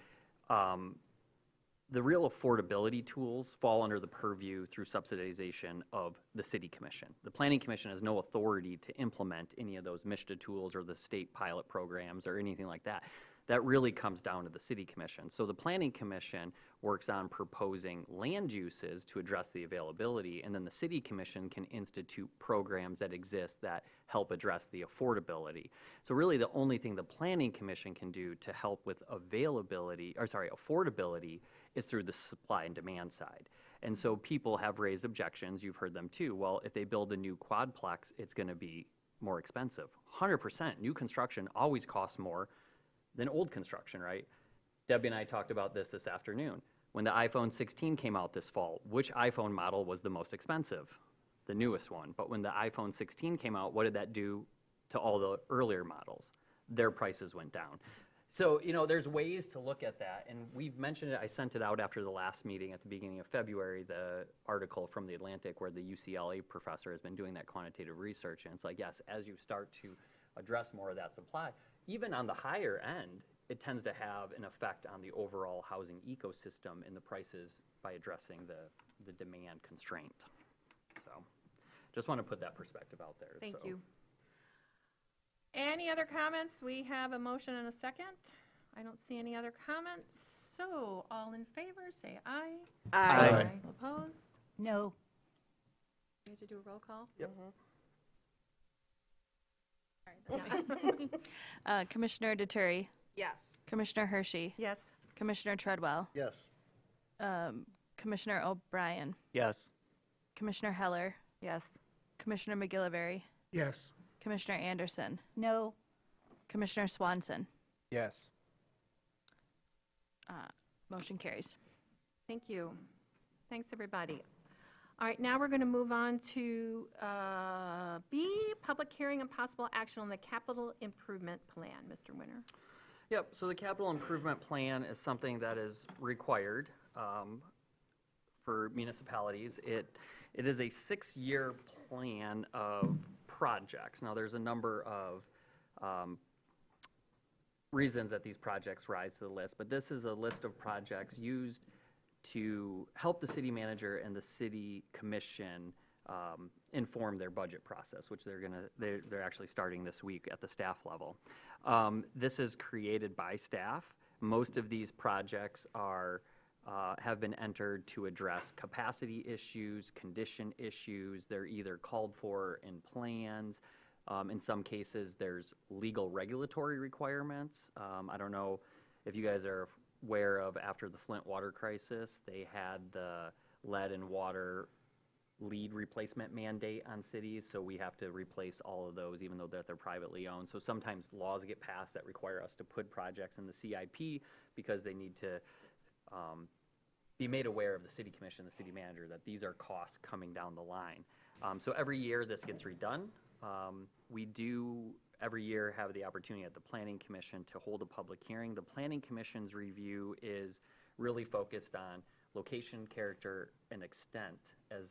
real affordability tools fall under the purview through subsidization of the City Commission. The Planning Commission has no authority to implement any of those MSHDA tools or the state pilot programs or anything like that. That really comes down to the City Commission. So the Planning Commission works on proposing land uses to address the availability, and then the City Commission can institute programs that exist that help address the affordability. So really the only thing the Planning Commission can do to help with affordability is through the supply and demand side. And so people have raised objections, you've heard them too. Well, if they build a new quadplex, it's going to be more expensive. 100%, new construction always costs more than old construction, right? Debbie and I talked about this afternoon. When the iPhone 16 came out this fall, which iPhone model was the most expensive? The newest one. But when the iPhone 16 came out, what did that do to all the earlier models? Their prices went down. So, there's ways to look at that, and we've mentioned it. I sent it out after the last meeting at the beginning of February, the article from The Atlantic where the UCLA professor has been doing that quantitative research, and it's like, yes, as you start to address more of that supply, even on the higher end, it tends to have an effect on the overall housing ecosystem and the prices by addressing the demand constraint. So, just want to put that perspective out there. Thank you. Any other comments? We have a motion and a second. I don't see any other comments. So, all in favor, say aye. Aye. Opposed? No. We have to do a roll call? Yep. Commissioner Deturi, Yes. Commissioner Hershey, Yes. Commissioner Treadwell, Yes. Commissioner O'Brien, Yes. Commissioner Heller, Yes. Commissioner McGillivray, Yes. Commissioner Anderson, No. Commissioner Swanson. Yes. Motion carries. Thank you. Thanks, everybody. All right, now we're going to move on to B, public hearing and possible action on the capital improvement plan. Mr. Winter. Yep, so the capital improvement plan is something that is required for municipalities. It is a 6-year plan of projects. Now, there's a number of reasons that these projects rise to the list, but this is a list of projects used to help the city manager and the city commission inform their budget process, which they're actually starting this week at the staff level. This is created by staff. Most of these projects have been entered to address capacity issues, condition issues. They're either called for in plans. In some cases, there's legal regulatory requirements. I don't know if you guys are aware of, after the Flint water crisis, they had the lead and water lead replacement mandate on cities, so we have to replace all of those even though that they're privately owned. So sometimes laws get passed that require us to put projects in the CIP because they need to be made aware of the city commission, the city manager, that these are costs coming down the line. So every year this gets redone. We do every year have the opportunity at the Planning Commission to hold a public hearing. The Planning Commission's review is really focused on location, character, and extent as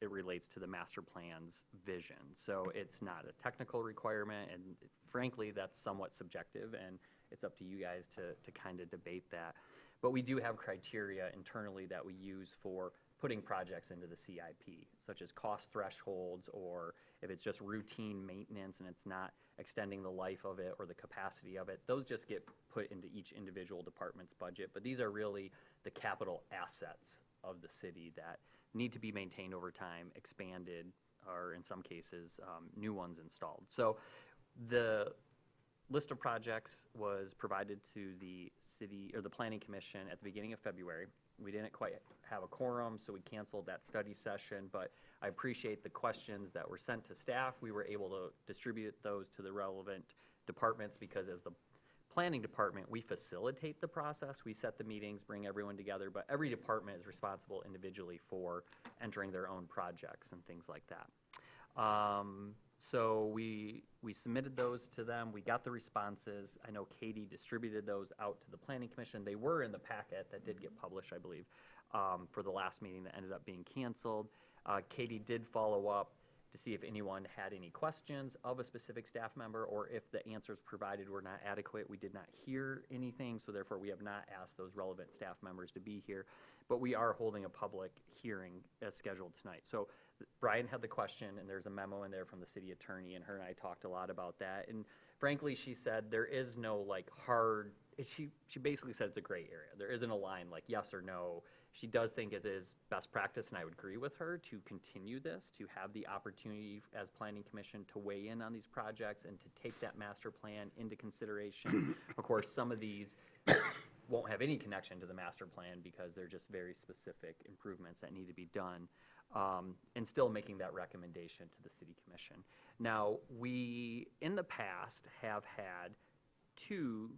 it relates to the master plan's vision. So it's not a technical requirement, and frankly, that's somewhat subjective, and it's up to you guys to kind of debate that. But we do have criteria internally that we use for putting projects into the CIP, such as cost thresholds, or if it's just routine maintenance and it's not extending the life of it or the capacity of it. Those just get put into each individual department's budget. But these are really the capital assets of the city that need to be maintained over time, expanded, or in some cases, new ones installed. So the list of projects was provided to the city, or the Planning Commission, at the beginning of February. We didn't quite have a quorum, so we canceled that study session, but I appreciate the questions that were sent to staff. We were able to distribute those to the relevant departments because as the planning department, we facilitate the process. We set the meetings, bring everyone together, but every department is responsible individually for entering their own projects and things like that. So we submitted those to them. We got the responses. I know Katie distributed those out to the Planning Commission. They were in the packet that did get published, I believe, for the last meeting that ended up being canceled. Katie did follow up to see if anyone had any questions of a specific staff member or if the answers provided were not adequate. We did not hear anything, so therefore we have not asked those relevant staff members to be here. But we are holding a public hearing as scheduled tonight. So Brian had the question, and there's a memo in there from the city attorney, and her and I talked a lot about that. And frankly, she said there is no like hard, she basically said it's a gray area. There isn't a line like yes or no. She does think it is best practice, and I would agree with her, to continue this, to have the opportunity as Planning Commission to weigh in on these projects and to take that master plan into consideration. Of course, some of these won't have any connection to the master plan because they're just very specific improvements that need to be done, and still making that recommendation to the City Commission. Now, we, in the past, have had 2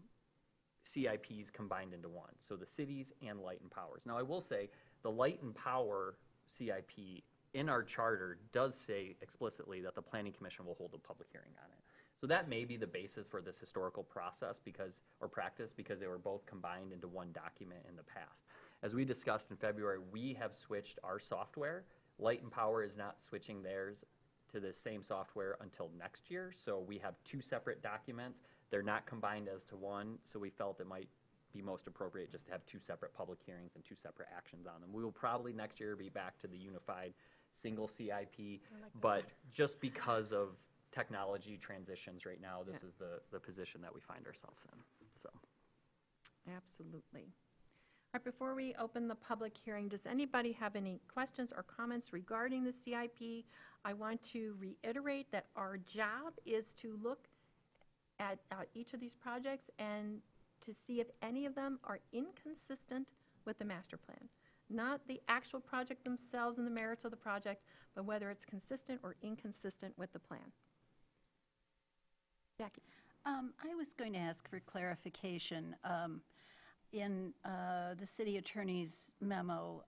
CIPs combined into one, so the cities and Light and Powers. Now, I will say the Light and Power CIP in our charter does say explicitly that the Planning Commission will hold a public hearing on it. So that may be the basis for this historical process or practice because they were both combined into one document in the past. As we discussed in February, we have switched our software. Light and Power is not switching theirs to the same software until next year, so we have 2 separate documents. They're not combined as to one, so we felt it might be most appropriate just to have 2 separate public hearings and 2 separate actions on them. We will probably next year be back to the unified single CIP, but just because of technology transitions right now, this is the position that we find ourselves in. So, Absolutely. All right, before we open the public hearing, does anybody have any questions or comments regarding the CIP? I want to reiterate that our job is to look at each of these projects and to see if any of them are inconsistent with the master plan. not the actual project themselves and the merits of the project, but whether it's consistent or inconsistent with the plan. Jackie? I was going to ask for clarification. In the city attorney's memo,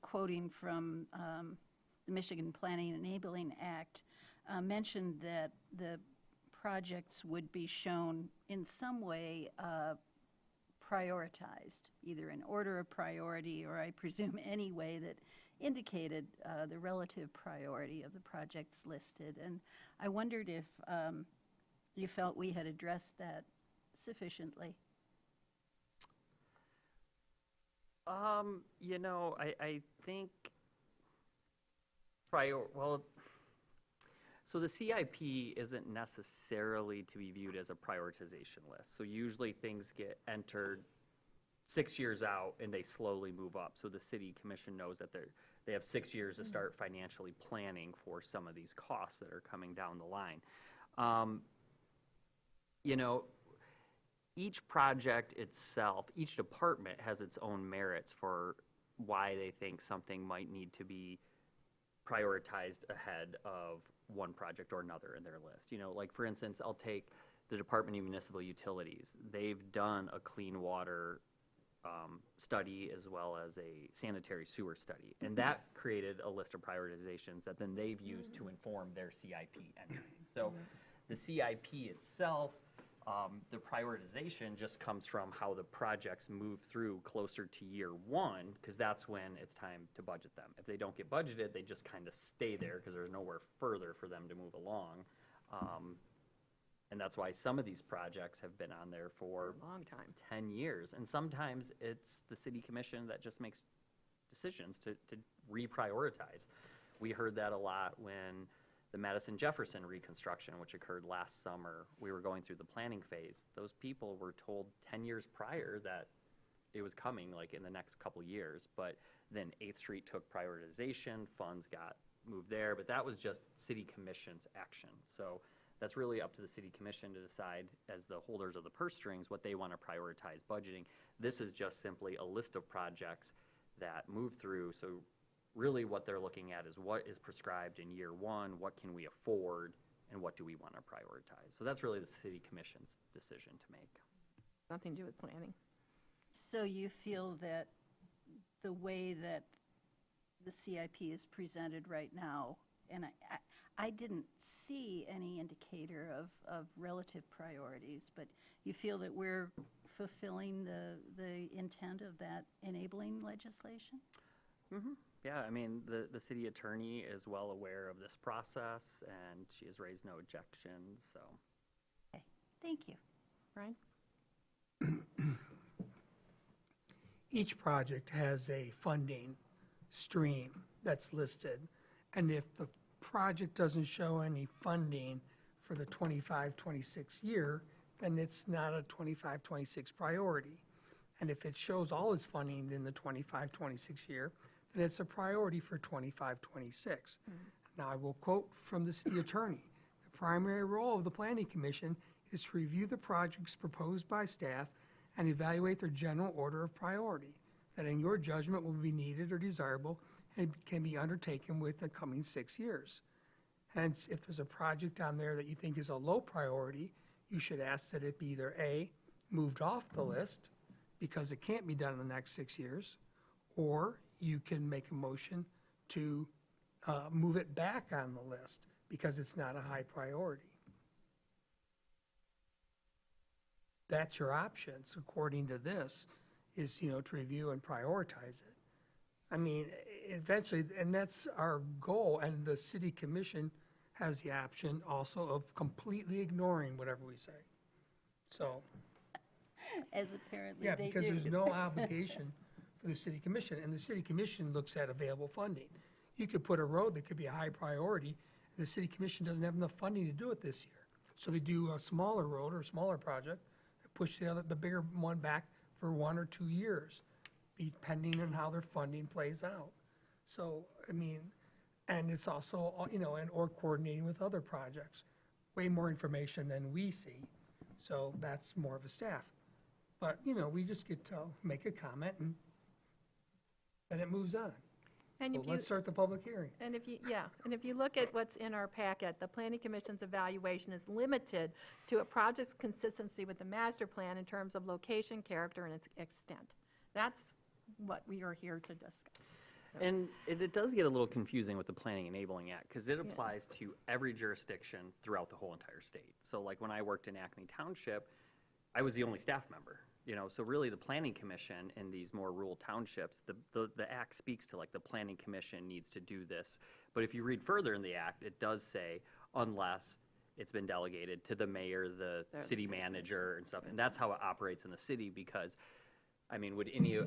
quoting from the Michigan Planning and Enabling Act, mentioned that the projects would be shown in some way prioritized, either in order of priority or I presume any way that indicated the relative priority of the projects listed. And I wondered if you felt we had addressed that sufficiently. You know, I think so the CIP isn't necessarily to be viewed as a prioritization list. So usually things get entered 6 years out and they slowly move up. So the city commission knows that they have 6 years to start financially planning for some of these costs that are coming down the line. You know, each project itself, each department has its own merits for why they think something might need to be prioritized ahead of one project or another in their list. You know, like for instance, I'll take the Department of Municipal Utilities. They've done a clean water study as well as a sanitary sewer study, and that created a list of prioritizations that then they've used to inform their CIP entries. So the CIP itself, the prioritization just comes from how the projects move through closer to year one, because that's when it's time to budget them. If they don't get budgeted, they just kind of stay there because there's nowhere further for them to move along. And that's why some of these projects have been on there for a long time, 10 years. And sometimes it's the city commission that just makes decisions to reprioritize. We heard that a lot when the Madison Jefferson reconstruction, which occurred last summer, we were going through the planning phase. Those people were told 10 years prior that it was coming, like in the next couple years. But then 8th Street took prioritization, funds got moved there, but that was just city commission's action. So that's really up to the city commission to decide, as the holders of the purse strings, what they want to prioritize budgeting. This is just simply a list of projects that move through. So really what they're looking at is what is prescribed in year one, what can we afford, and what do we want to prioritize. So that's really the city commission's decision to make. Nothing to do with planning. So you feel that the way that the CIP is presented right now, and I didn't see any indicator of relative priorities, but you feel that we're fulfilling the intent of that enabling legislation? Mm-hmm. Yeah, I mean, the city attorney is well aware of this process, and she has raised no objections, so. Okay, thank you. Brian? Each project has a funding stream that's listed, and if the project doesn't show any funding for the 25-26 year, then it's not a 25-26 priority. And if it shows all its funding in the 25-26 year, then it's a priority for 25-26. Now, I will quote from the city attorney. The primary role of the Planning Commission is to review the projects proposed by staff and evaluate their general order of priority, that in your judgment will be needed or desirable and can be undertaken with the coming 6 years. Hence, if there's a project on there that you think is a low priority, you should ask that it be either A, moved off the list because it can't be done in the next 6 years, or you can make a motion to move it back on the list because it's not a high priority. That's your options, according to this, is, to review and prioritize it. I mean, eventually, and that's our goal, and the city commission has the option also of completely ignoring whatever we say. So. As apparently Yeah, they because do. there's no obligation for the city commission, and the city commission looks at available funding. You could put a road that could be a high priority, and the city commission doesn't have enough funding to do it this year. So they do a smaller road or a smaller project, and push the bigger one back for 1 or 2 years, depending on how their funding plays out. So, I mean, and it's also, or coordinating with other projects. Way more information than we see, so that's more of a staff. But, we just get to make a comment and then it moves on. And So if you, let's start the public hearing. and if you, yeah, and if you look at what's in our packet, the planning commission's evaluation is limited to a project's consistency with the master plan in terms of location, character, and its extent. That's what we are here to discuss. So- And it does get a little confusing with the Planning Enabling Act, because it applies to every jurisdiction throughout the whole entire state. So like when I worked in Acme Township, I was the only staff member, you know, so really the Planning Commission in these more rural townships, the act speaks to like the Planning Commission needs to do this. But if you read further in the act, it does say unless it's been delegated to the mayor, the city manager and stuff. And that's how it operates in the city because, I mean,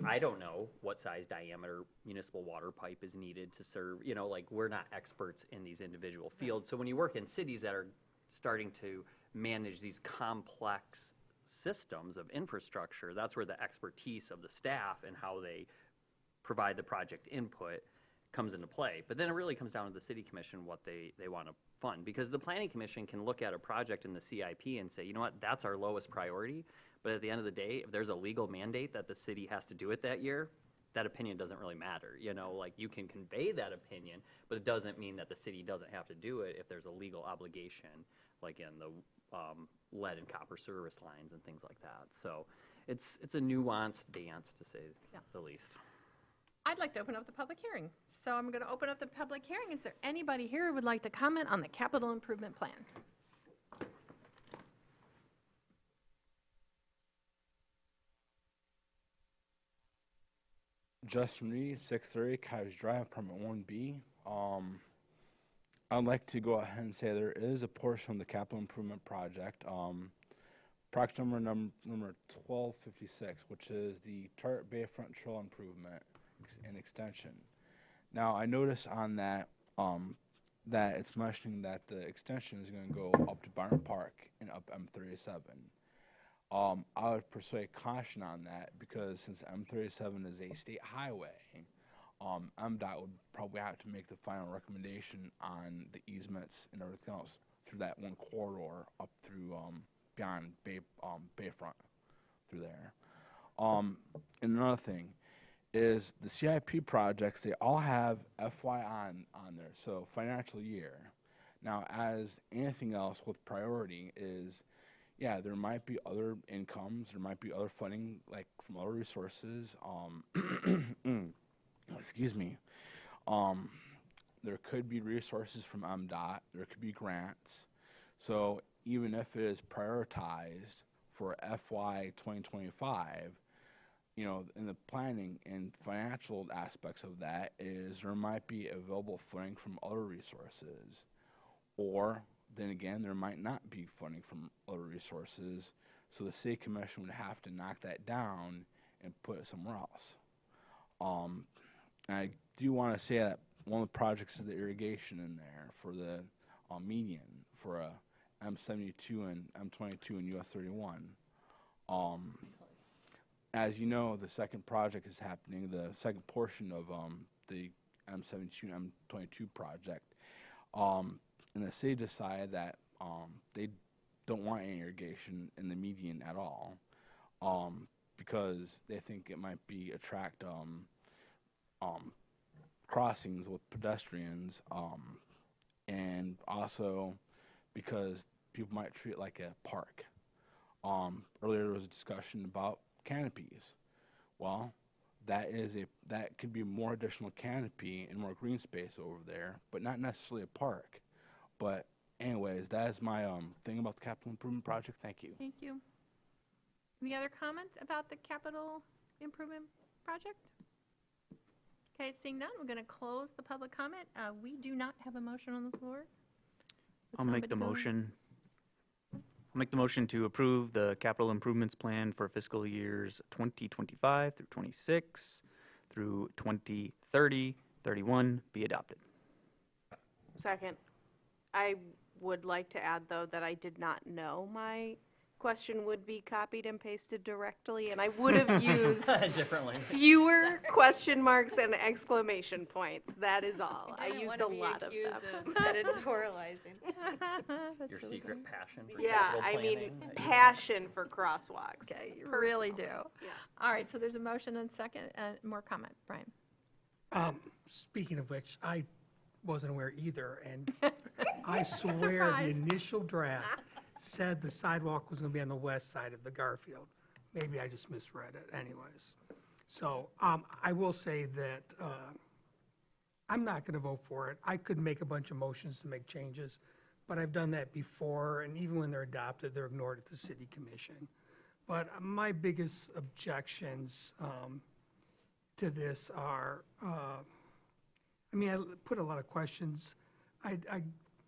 I don't know what size diameter municipal water pipe is needed to serve, you know, like we're not experts in these individual fields. So when you work in cities that are starting to manage these complex systems of infrastructure, that's where the expertise of the staff and how they provide the project input comes into play. But then it really comes down to the city commission what they want to fund, because the planning commission can look at a project in the CIP and say, you know what, that's our lowest priority. But at the end of the day, if there's a legal mandate that the city has to do it that year, that opinion doesn't really matter. You know, like you can convey that opinion, but it doesn't mean that the city doesn't have to do it if there's a legal obligation, like in the lead and copper service lines and things like that. So it's a nuanced dance, to say the least. I'd like to open up the public hearing. So I'm going to open up the public hearing. Is there anybody here who would like to comment on the capital improvement plan? Justin Reed, 630 Cottage Drive, Apartment 1B. I'd like to go ahead and say there is a portion of the capital improvement project, project number 1256, which is the Tartt Bayfront Trail improvement and extension. Now, I noticed on that that it's mentioning that the extension is going to go up to Barton Park and up M37. I would persuade caution on that because since M37 is a state highway, MDOT would probably have to make the final recommendation on the easements and everything else through that one corridor up through beyond Bayfront through there. And another thing is the CIP projects, they all have FY on there, so financial year. Now, as anything else with priority is, yeah, there might be other incomes, there might be other funding, like from other resources. Excuse me. There could be resources from MDOT, there could be grants. So even if it is prioritized for FY 2025, you know, in the planning and financial aspects of that is there might be available funding from other resources, or then again, there might not be funding from other resources, so the city commission would have to knock that down and put it somewhere else. And I do want to say that one of the projects is the irrigation in there for the median for M72 and M22 and US 31. As you know, the second project is happening, the second portion of the M72 and M22 project. And the city decided that they don't want any irrigation in the median at all because they think it might be attract crossings with pedestrians and also because people might treat it like a park. Earlier there was a discussion about canopies. Well, that could be more additional canopy and more green space over there, but not necessarily a park. But anyways, that is my thing about the capital improvement project. Thank you. Thank you. Any other comments about the capital improvement project? Okay, seeing none, we're going to close the public comment. We do not have a motion on the floor. Would I'll make somebody the go- motion. I'll make the motion to approve the capital improvements plan for fiscal years 2025 through 26 through 2030, 31 be adopted. Second. I would like to add, though, that I did not know my question would be copied and pasted directly, and I would have used Differently. fewer question marks and exclamation points. That is all. I used a lot of them. editorializing. Your secret passion for Yeah, capital I mean, planning that you have. passion for crosswalks. Okay, you really do. Personal. Yeah. All right, so there's a motion and second, more comment, Brian. Speaking of which, I wasn't aware either, and I swear the Surprise. initial draft said the sidewalk was gonna be on the west side of the Garfield. Maybe I just misread it anyways. So, I will say that, I'm not gonna vote for it. I could make a bunch of motions to make changes, but I've done that before, and even when they're adopted, they're ignored at the city commission. But my biggest objections, to this are, I mean, I put a lot of questions.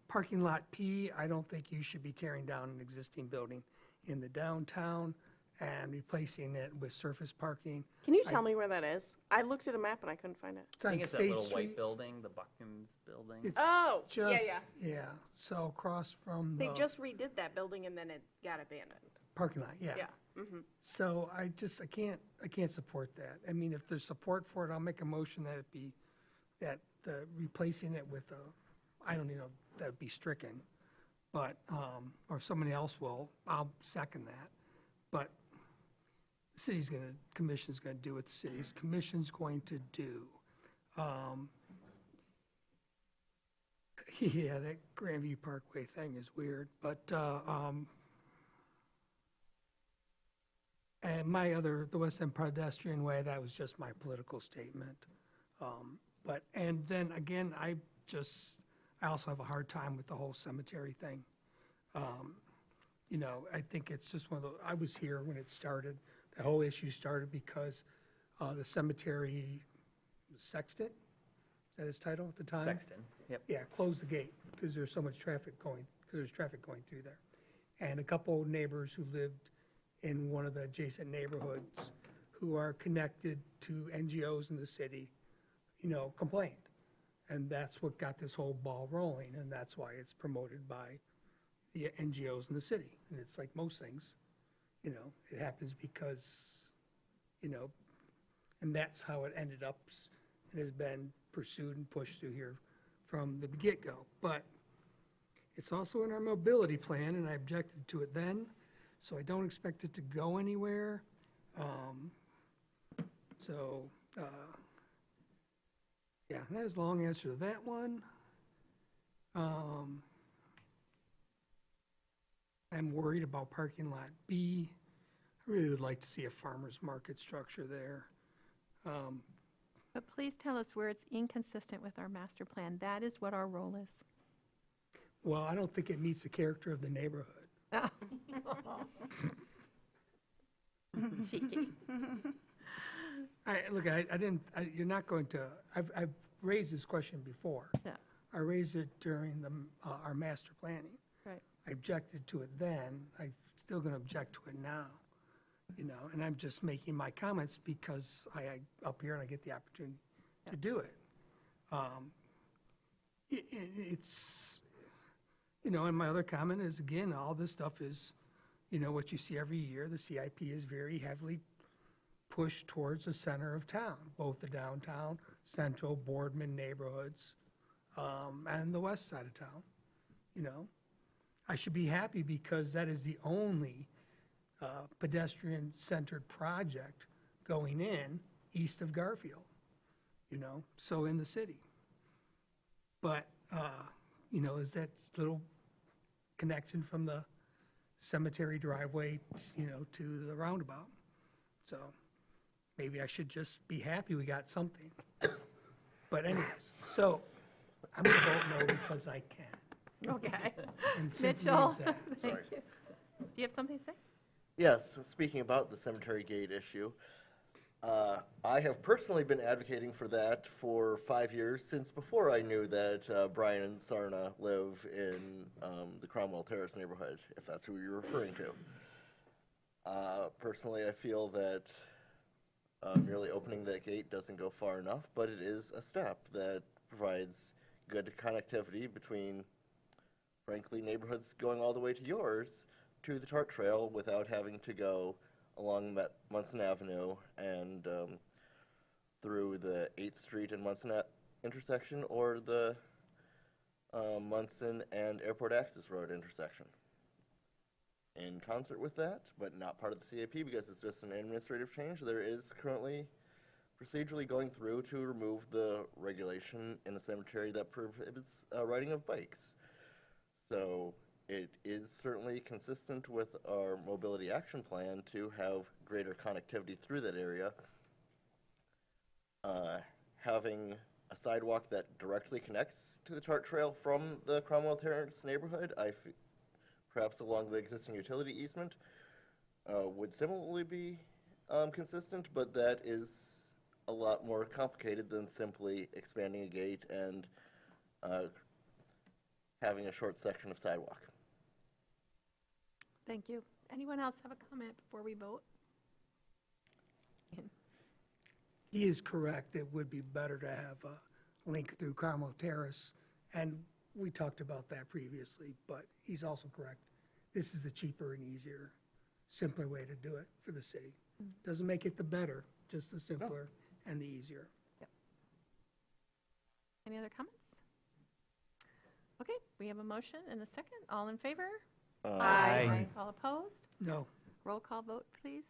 Parking lot P, I don't think you should be tearing down an existing building in the downtown and replacing it with surface parking. Can you tell me where that is? I looked at a map and I couldn't find it. It's I on think it's that State little Street. white building, the Buckins building. It's Oh, yeah, just- yeah. Yeah, so across from They the just redid that building and then it got abandoned. parking lot, yeah. Yeah. Mm-hmm. So I can't support that. I mean, if there's support for it, I'll make a motion that it be, that replacing it with I don't even know, that would be stricken. But, or if somebody else will, I'll second that. But the commission's gonna do what the city's commission's going to do. Yeah, that Grandview Parkway thing is weird, but, and the West End pedestrian way, that was just my political statement. But, and then again, I also have a hard time with the whole cemetery thing. You know, I think it's just one of I was here when it started. The whole issue started because the cemetery, Sexton, is that his title at the time? Sexton, yep. Yeah, closed the gate because there's so much traffic going, because there's traffic going through there. And a couple of neighbors who lived in one of the adjacent neighborhoods who are connected to NGOs in the city, you know, complained. And that's what got this whole ball rolling, and that's why it's promoted by the NGOs in the city. And it's like most things, you know, it happens because, you know, and that's how it ended up and has been pursued and pushed through here from the get-go. But it's also in our mobility plan, and I objected to it then, so I don't expect it to go anywhere. Yeah, that is a long answer to that one. I'm worried about parking lot B. I really would like to see a farmer's market structure there. But please tell us where it's inconsistent with our master plan. That is what our role is. Well, I don't think it meets the character of the neighborhood. Cheeky. You're not going to, I've raised this question before. Yeah. I raised it during our master planning. Right. I objected to it then. I'm still going to object to it now, you know, and I'm just making my comments because I up here and I get the opportunity to do it. It's, you know, and my other comment is, again, all this stuff is, you know, what you see every year. The CIP is very heavily pushed towards the center of town, both the downtown, central, Boardman neighborhoods, and the west side of town, you know. I should be happy because that is the only pedestrian-centered project going in east of Garfield, you know, so in the city. But, you know, is that little connection from the cemetery driveway, you know, to the roundabout. So maybe I should just be happy we got something. But anyways, so I'm going to vote no because I can. Okay. And simply Mitchell, as that. thank you. Do you have something to say? Yes, speaking about the cemetery gate issue, I have personally been advocating for that for 5 years, since before I knew that Brian and Sarna live in the Cromwell Terrace neighborhood, if that's who you're referring to. Personally, I feel that merely opening that gate doesn't go far enough, but it is a step that provides good connectivity between, frankly, neighborhoods going all the way to yours to the Tart Trail without having to go along Munson Avenue and through the 8th Street and Munson intersection or the Munson and Airport Access Road intersection. In concert with that, but not part of the CIP because it's just an administrative change, there is currently procedurally going through to remove the regulation in the cemetery that prohibits riding of bikes. So it is certainly consistent with our mobility action plan to have greater connectivity through that area. Having a sidewalk that directly connects to the Tart Trail from the Cromwell Terrace neighborhood, perhaps along the existing utility easement, would similarly be consistent, but that is a lot more complicated than simply expanding a gate and having a short section of sidewalk. Thank you. Anyone else have a comment before we vote? He is correct. It would be better to have a link through Carmel Terrace, and we talked about that previously, but he's also correct. This is the cheaper and easier, simpler way to do it for the city. Doesn't make it the better, just the simpler and the easier. Any other comments? Okay, we have a motion and a second. All in favor? Aye. All opposed? No. Roll call vote, please.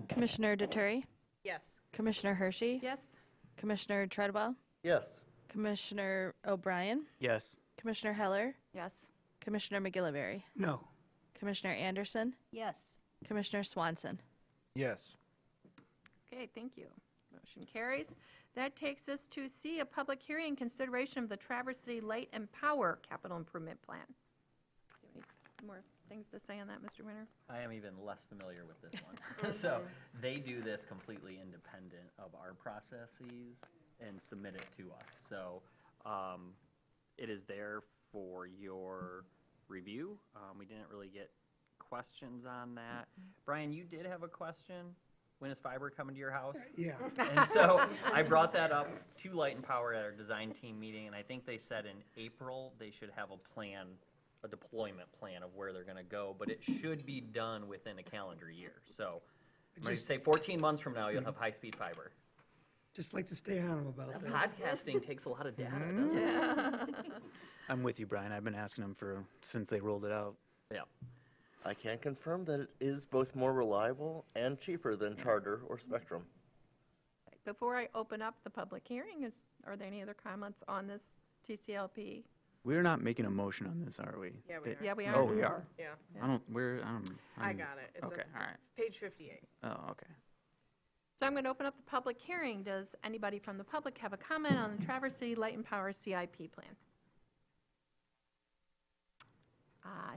Commissioner Deturi, Yes. Commissioner Hershey, Yes? Commissioner Treadwell, Yes. Commissioner O'Brien, Yes. Commissioner Heller, Yes. Commissioner McGillivray, No. Commissioner Anderson, Yes. Commissioner Swanson. Yes. Okay, thank you. Motion carries. That takes us to C, a public hearing consideration of the Traverse City Light and Power Capital Improvement Plan. Do you have any more things to say on that, Mr. Winter? I am even less familiar with this one. So they do this completely independent of our processes and submit it to us. So it is there for your review. We didn't really get questions on that. Brian, you did have a question. When is fiber coming to your house? Yeah. And so I brought that up to Light and Power at our design team meeting, and I think they said in April they should have a plan, a deployment plan of where they're going to go, but it should be done within a calendar year. So I'm going to say 14 months from now you'll have high-speed fiber. Just like to stay on him about that. Podcasting takes a lot of data, doesn't it? I'm with you, Brian. I've been asking them since they rolled it out. Yeah. I can confirm that it is both more reliable and cheaper than Charter or Spectrum. Before I open up the public hearing, are there any other comments on this TCLP? We're not making a motion on this, are we? Yeah, we are. Yeah, we are. Oh, we are? Yeah. I got it. It's okay, all right. Page 58. Oh, okay. So I'm going to open up the public hearing. Does anybody from the public have a comment on the Traverse City Light and Power CIP plan?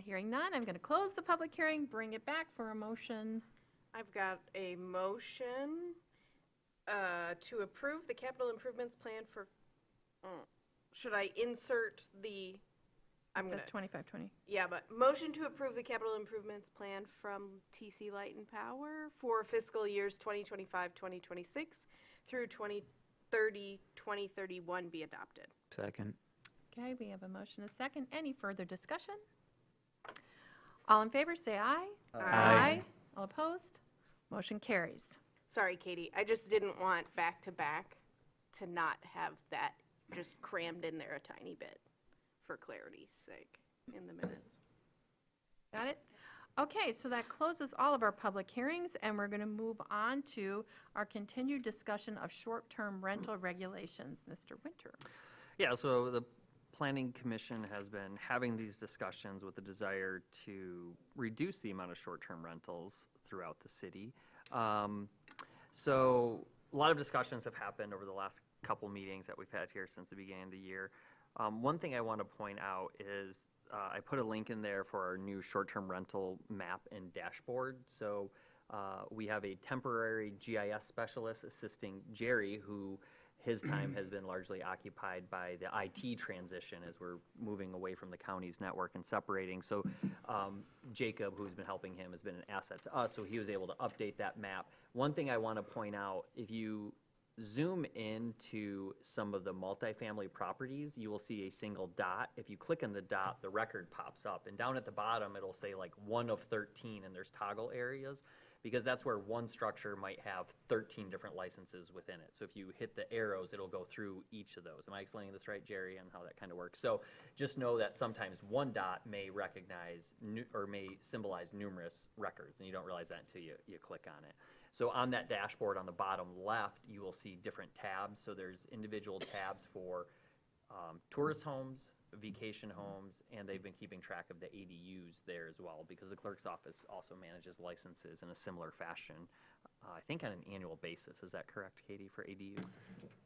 Hearing none, I'm going to close the public hearing, bring it back for a motion. I've got a motion to approve the capital improvements plan for, should I insert the, It says 2520. yeah, but motion to approve the capital improvements plan from TC Light and Power for fiscal years 2025, 2026 through 2030, 2031 be adopted. Second. Okay, we have a motion, a second. Any further discussion? All in favor, say aye. Aye. All opposed? Motion carries. Sorry, Katie, I just didn't want back-to-back to not have that just crammed in there a tiny bit for clarity's sake in the minutes. Got it? Okay, so that closes all of our public hearings, and we're going to move on to our continued discussion of short-term rental regulations. Mr. Winter. Yeah, so the Planning Commission has been having these discussions with the desire to reduce the amount of short-term rentals throughout the city. So a lot of discussions have happened over the last couple meetings that we've had here since the beginning of the year. One thing I want to point out is I put a link in there for our new short-term rental map and dashboard. So we have a temporary GIS specialist assisting Jerry, who his time has been largely occupied by the IT transition as we're moving away from the county's network and separating. So Jacob, who's been helping him, has been an asset to us, so he was able to update that map. One thing I want to point out, if you zoom into some of the multifamily properties, you will see a single dot. If you click on the dot, the record pops up, and down at the bottom it'll say like 1 of 13, and there's toggle areas, because that's where one structure might have 13 different licenses within it. So if you hit the arrows, it'll go through each of those. Am I explaining this right, Jerry, and how that kind of works? So just know that sometimes one dot may recognize or may symbolize numerous records, and you don't realize that until you click on it. So on that dashboard on the bottom left, you will see different tabs. So there's individual tabs for tourist homes, vacation homes, and they've been keeping track of the ADUs there as well, because the clerk's office also manages licenses in a similar fashion, I think on an annual basis. Is that correct, Katie, for ADUs?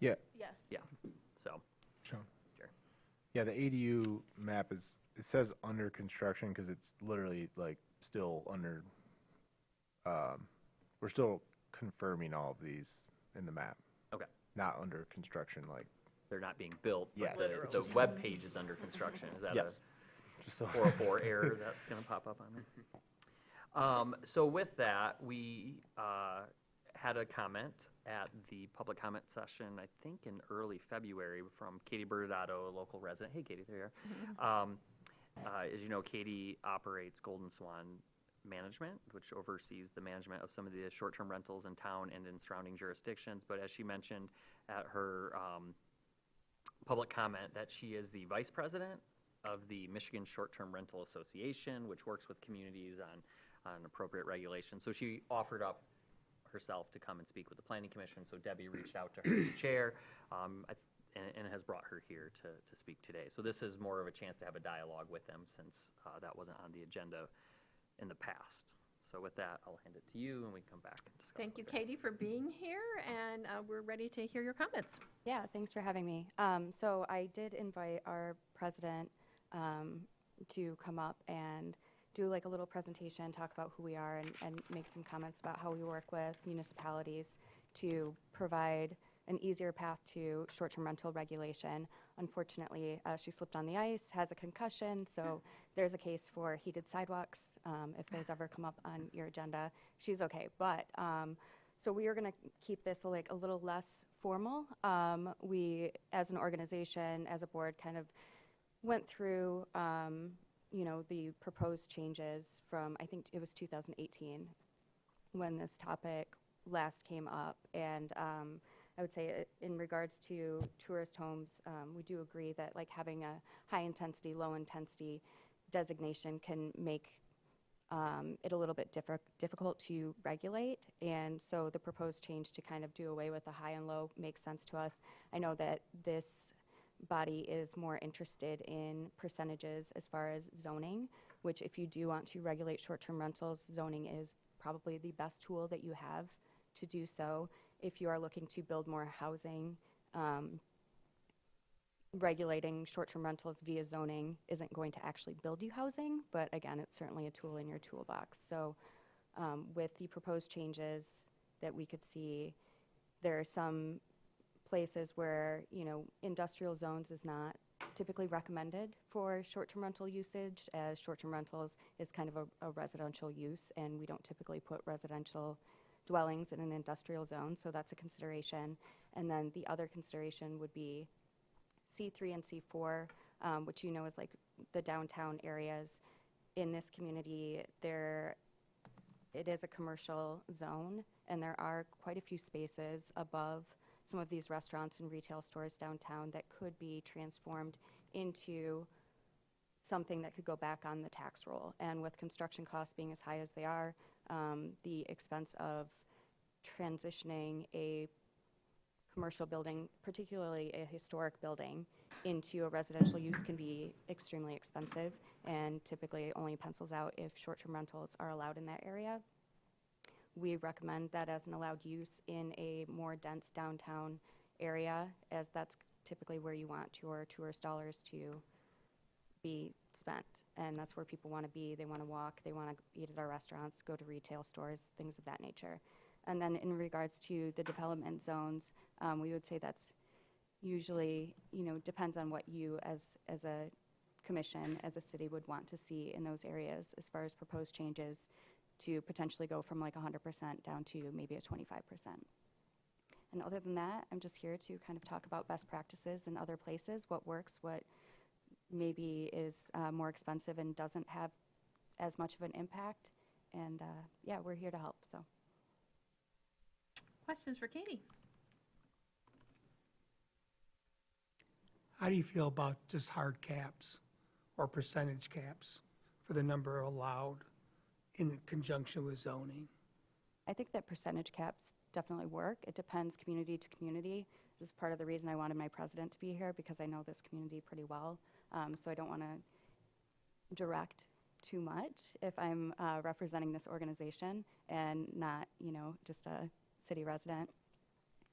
Yeah. Yeah. Yeah, so. Sean? Sure. Yeah, the ADU map is, it says under construction because it's literally like still under, we're still confirming all of these in the map. Okay. Not under construction, like. They're not being built, Yes. but the web page is under construction. Is that Yes. Just a so- 404 error that's going to pop up on me? So with that, we had a comment at the public comment session, I think in early February, from Katie Berdato, a local resident. Hey, Katie, there you are. As you know, Katie operates Golden Swan Management, which oversees the management of some of the short-term rentals in town and in surrounding jurisdictions. But as she mentioned at her public comment, that she is the vice president of the Michigan Short-Term Rental Association, which works with communities on appropriate regulation. So she offered up herself to come and speak with the Planning Commission. So Debbie reached out to her as chair and has brought her here to speak today. So this is more of a chance to have a dialogue with them, since that wasn't on the agenda in the past. So with that, I'll hand it to you, and we can come back and discuss. Thank you, Katie, for being here, and we're ready to hear your comments. Yeah, thanks for having me. So I did invite our president to come up and do like a little presentation, talk about who we are, and make some comments about how we work with municipalities to provide an easier path to short-term rental regulation. Unfortunately, she slipped on the ice, has a concussion, so there's a case for heated sidewalks, if those ever come up on your agenda. She's okay, but, so we are gonna keep this like a little less formal. We, as an organization, as a board, kind of went through, you know, the proposed changes from, I think it was 2018, when this topic last came up, and I would say in regards to tourist homes, we do agree that like having a high intensity, low intensity designation can make it a little bit difficult to regulate. And so the proposed change to kind of do away with the high and low makes sense to us. I know that this body is more interested in percentages as far as zoning, which if you do want to regulate short-term rentals, zoning is probably the best tool that you have to do so. If you are looking to build more housing, regulating short-term rentals via zoning isn't going to actually build you housing, but again, it's certainly a tool in your toolbox. So with the proposed changes that we could see, there are some places where, you know, industrial zones is not typically recommended for short-term rental usage, as short-term rentals is kind of a residential use, and we don't typically put residential dwellings in an industrial zone, so that's a consideration. And then the other consideration would be C3 and C4, which you know is like the downtown areas. In this community, it is a commercial zone, and there are quite a few spaces above some of these restaurants and retail stores downtown that could be transformed into something that could go back on the tax roll. And with construction costs being as high as they are, the expense of transitioning a commercial building, particularly a historic building, into a residential use can be extremely expensive, and typically only pencils out if short-term rentals are allowed in that area. We recommend that as an allowed use in a more dense downtown area, as that's typically where you want your tourist dollars to be spent. And that's where people want to be. They want to walk, they want to eat at our restaurants, go to retail stores, things of that nature. And then in regards to the development zones, we would say that's usually, you know, depends on what you as a commission, as a city would want to see in those areas as far as proposed changes to potentially go from like 100% down to maybe a 25%. And other than that, I'm just here to kind of talk about best practices in other places, what works, what maybe is more expensive and doesn't have as much of an impact. And yeah, we're here to help, so. Questions for Katie? How do you feel about just hard caps or percentage caps for the number allowed in conjunction with zoning? I think that percentage caps definitely work. It depends community to community. This is part of the reason I wanted my president to be here, because I know this community pretty well. So I don't want to direct too much if I'm representing this organization and not, just a city resident.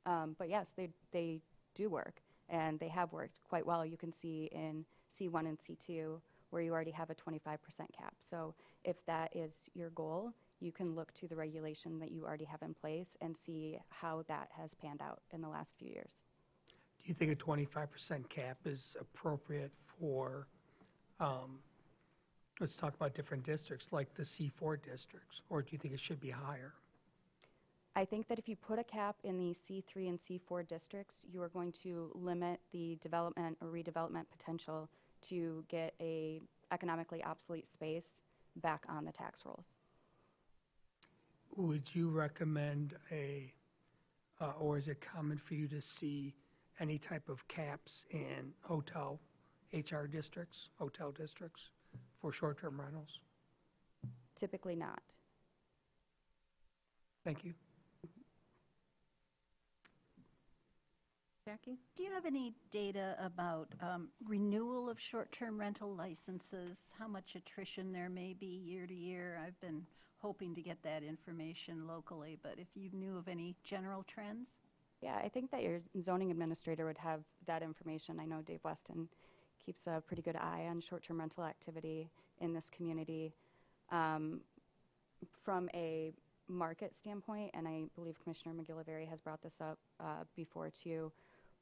But yes, they do work, and they have worked quite well. You can see in C1 and C2 where you already have a 25% cap. So if that is your goal, you can look to the regulation that you already have in place and see how that has panned out in the last few years. Do you think a 25% cap is appropriate for, let's talk about different districts, like the C4 districts, or do you think it should be higher? I think that if you put a cap in the C3 and C4 districts, you are going to limit the development or redevelopment potential to get a economically obsolete space back on the tax rolls. Would you recommend or is it common for you to see any type of caps in hotel districts for short-term rentals? Typically not. Thank you. Jackie? Do you have any data about renewal of short-term rental licenses? How much attrition there may be year to year? I've been hoping to get that information locally, but if you knew of any general trends? Yeah, I think that your zoning administrator would have that information. I know Dave Weston keeps a pretty good eye on short-term rental activity in this community. From a market standpoint, and I believe Commissioner McGillivray has brought this up before too,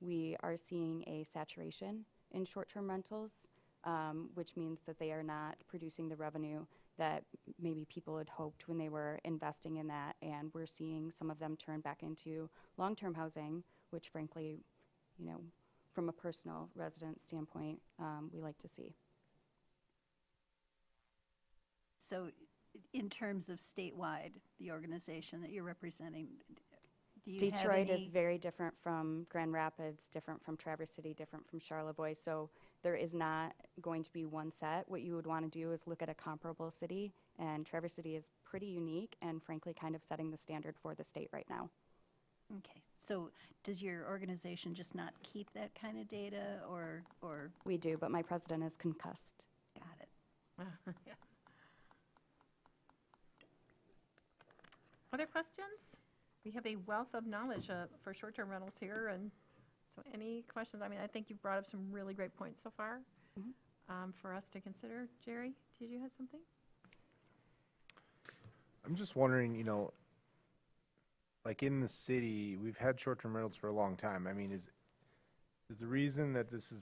we are seeing a saturation in short-term rentals, which means that they are not producing the revenue that maybe people had hoped when they were investing in that, and we're seeing some of them turn back into long-term housing, which frankly, from a personal resident standpoint, we like to see. So in terms of statewide, the organization that you're representing, do you Detroit have is very different from Grand Rapids, different from Traverse City, different from Charlevoix, so there is not going to be one set. What you would want to do is look at a comparable city, and Traverse City is pretty unique and frankly kind of setting the standard for the state right now. Okay, so does your organization just not keep that kind of data, or? We do, but my president is concussed. Got it. Yeah. Other questions? We have a wealth of knowledge for short-term rentals here, and so any questions? I mean, I think you've brought up some really great points so far for us to consider. Jerry, did you have something? I'm just wondering, like in the city, we've had short-term rentals for a long time. I mean, is the reason that this is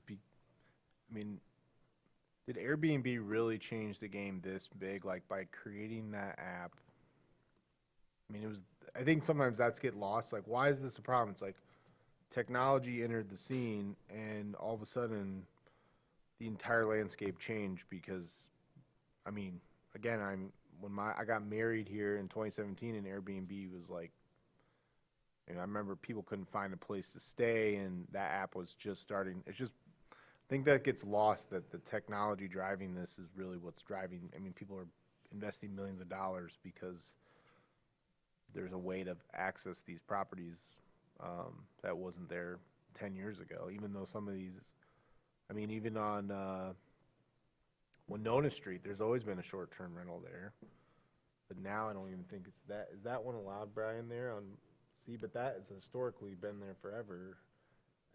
did Airbnb really change the game this big, like by creating that app? I mean, I think sometimes that's get lost. Like, why is this a problem? It's like technology entered the scene, and all of a sudden, the entire landscape changed because, again, I got married here in 2017, and Airbnb was like, I remember people couldn't find a place to stay, and that app was just starting. I think that gets lost, that the technology driving this is really what's driving. People are investing millions of dollars because there's a way to access these properties that wasn't there 10 years ago, even though some of these, even on Winona Street, there's always been a short-term rental there. But now I don't even think it's that. Is that one allowed, Brian, there? But that has historically been there forever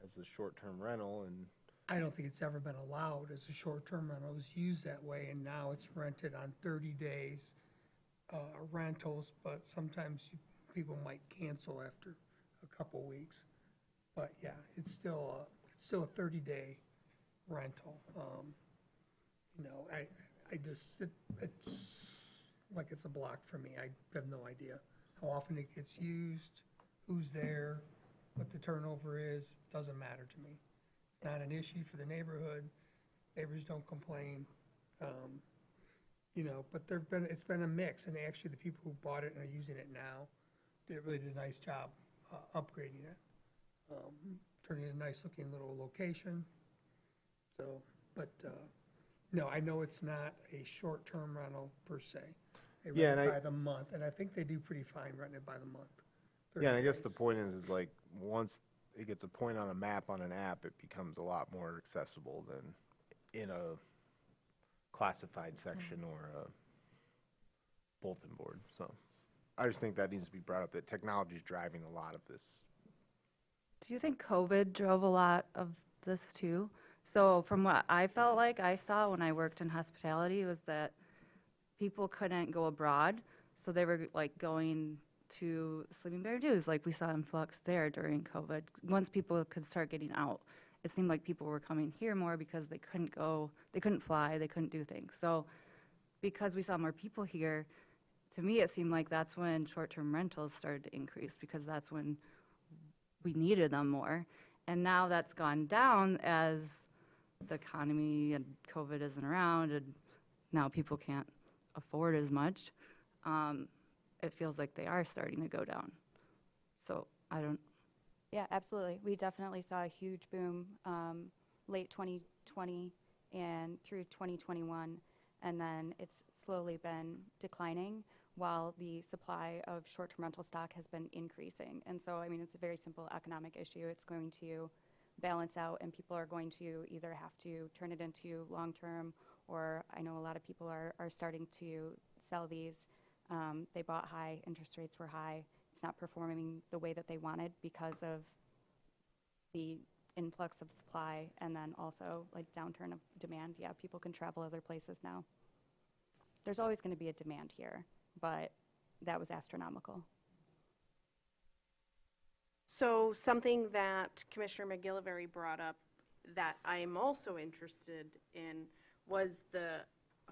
as a short-term rental. And I don't think it's ever been allowed as a short-term rental. It was used that way, and now it's rented on 30 days. Rentals, but sometimes people might cancel after a couple weeks. But yeah, it's still a 30-day rental. It's like it's a block for me. I have no idea how often it gets used, who's there, what the turnover is. Doesn't matter to me. It's not an issue for the neighborhood. Neighbors don't complain. But it's been a mix, and actually the people who bought it and are using it now really did a nice job upgrading it, turning it a nice looking little location. So, but no, I know it's not a short-term rental per se. They Yeah, run and it I- by the month, and I think they do pretty fine running it by the month. Yeah, and I 30 guess the days. point is like, once it gets a point on a map on an app, it becomes a lot more accessible than in a classified section or a bulletin board, so. I just think that needs to be brought up, that technology is driving a lot of this. Do you think COVID drove a lot of this too? So from what I felt like I saw when I worked in hospitality was that people couldn't go abroad, so they were like going to Sleeping Bear Dues, like we saw influx there during COVID. Once people could start getting out, it seemed like people were coming here more because they couldn't go, they couldn't fly, they couldn't do things. So because we saw more people here, to me it seemed like that's when short-term rentals started to increase, because that's when we needed them more. And now that's gone down as the economy and COVID isn't around, and now people can't afford as much. It feels like they are starting to go down. So I don't. Yeah, absolutely. We definitely saw a huge boom late 2020 and through 2021, and then it's slowly been declining while the supply of short-term rental stock has been increasing. And so, I mean, it's a very simple economic issue. It's going to balance out, and people are going to either have to turn it into long-term, or I know a lot of people are starting to sell these. They bought high, interest rates were high. It's not performing the way that they wanted because of the influx of supply, and then also like downturn of demand. Yeah, people can travel other places now. There's always going to be a demand here, but that was astronomical. So something that Commissioner McGillivray brought up that I'm also interested in was the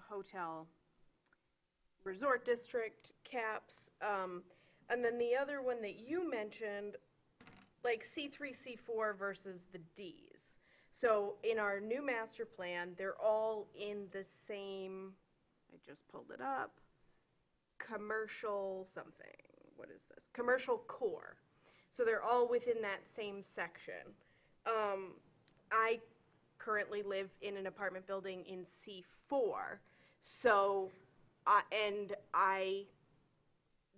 hotel resort district caps. And then the other one that you mentioned, like C3, C4 versus the Ds. So in our new master plan, they're all in the same, I just pulled it up, commercial something. What is this? Commercial core. So they're all within that same section. I currently live in an apartment building in C4. So,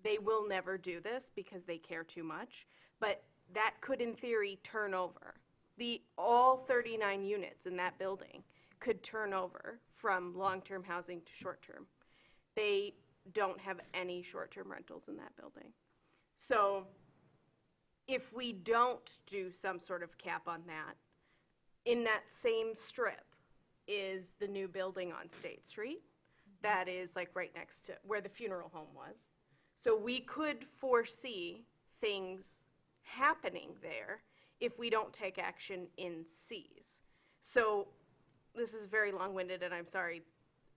they will never do this because they care too much, but that could in theory turn over. All 39 units in that building could turn over from long-term housing to short-term. They don't have any short-term rentals in that building. So if we don't do some sort of cap on that, in that same strip is the new building on State Street that is like right next to where the funeral home was. So we could foresee things happening there if we don't take action in Cs. So this is very long-winded, and I'm sorry,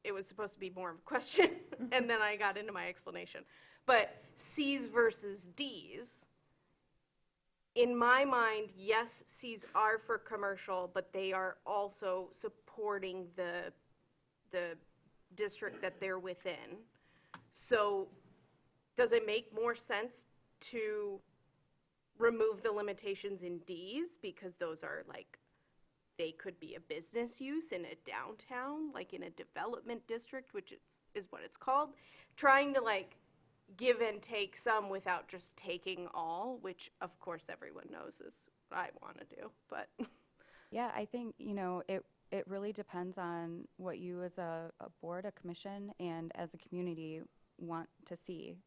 it was supposed to be more of a question, and then I got into my explanation. But Cs versus Ds, in my mind, yes, Cs are for commercial, but they are also supporting the district that they're within. So does it make more sense to remove the limitations in Ds, because those are like, they could be a business use in a downtown, like in a development district, which is what it's called, trying to like give and take some without just taking all, which of course everyone knows is what I want to do, but. Yeah, I think, it really depends on what you as a board, a commission, and as a community want to see.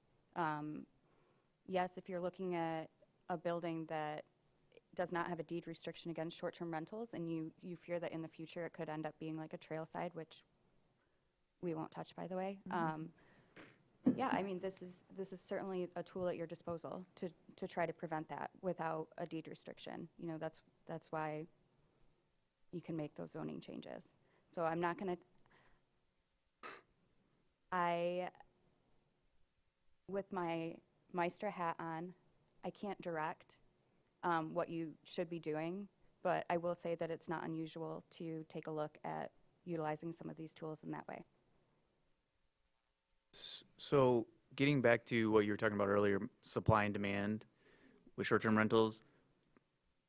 Yes, if you're looking at a building that does not have a deed restriction against short-term rentals, and you fear that in the future it could end up being like a trail side, which we won't touch, by the way. Yeah, I mean, this is certainly a tool at your disposal to try to prevent that without a deed restriction. That's why you can make those zoning changes. So I'm not going to, with my Meister hat on, I can't direct what you should be doing, but I will say that it's not unusual to take a look at utilizing some of these tools in that way. So getting back to what you were talking about earlier, supply and demand with short-term rentals,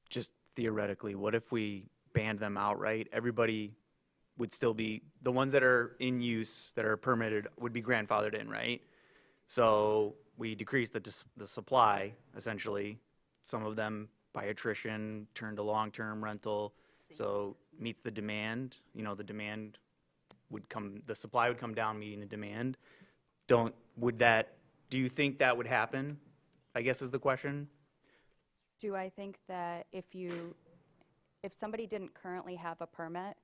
just theoretically, what if we banned them outright? Everybody would still be, the ones that are in use, that are permitted, would be grandfathered in, right? So we decrease the supply, essentially. Some of them by attrition turn to long-term rental, so meets the demand. You know, the demand would come, the supply would come down, meeting the demand. Do you think that would happen, I guess is the question? Do I think that if somebody didn't currently have a permit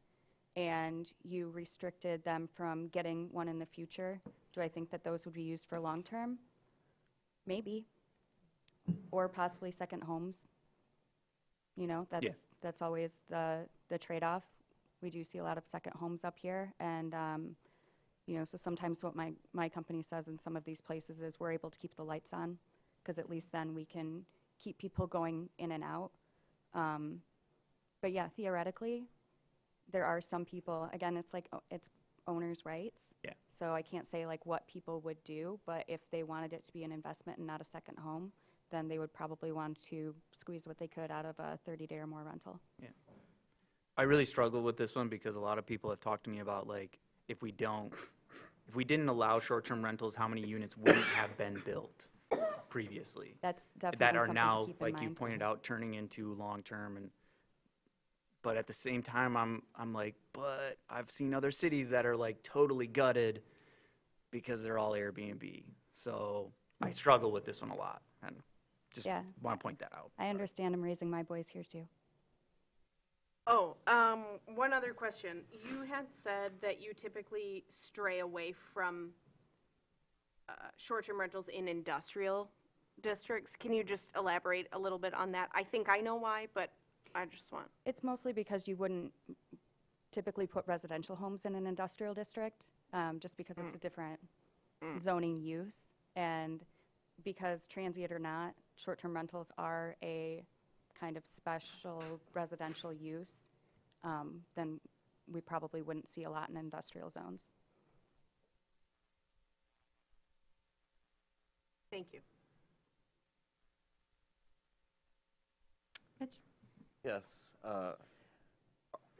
and you restricted them from getting one in the future, do I think that those would be used for long-term? Maybe. Or possibly second homes. You know, that's always the trade-off. We do see a lot of second homes up here, and you know, so sometimes what my company says in some of these places is we're able to keep the lights on, because at least then we can keep people going in and out. But yeah, theoretically, there are some people, again, it's like, it's owners' rights. Yeah. So I can't say like what people would do, but if they wanted it to be an investment and not a second home, then they would probably want to squeeze what they could out of a 30-day or more rental. Yeah. I really struggle with this one because a lot of people have talked to me about, like, if we didn't allow short-term rentals, how many units wouldn't have been built previously? That's definitely that are something now, to keep in like you mind. pointed out, turning into long-term. But at the same time, I'm like, but I've seen other cities that are like totally gutted because they're all Airbnb. So I struggle with this one a lot, and just Yeah. want to point that out. I understand. I'm raising my boys here too. Oh, one other question. You had said that you typically stray away from short-term rentals in industrial districts. Can you just elaborate a little bit on that? I think I know why, but I just want. It's mostly because you wouldn't typically put residential homes in an industrial district, just because it's a different zoning use. And because transient or not, short-term rentals are a kind of special residential use, then we probably wouldn't see a lot in industrial zones. Thank you. Mitch? Yes.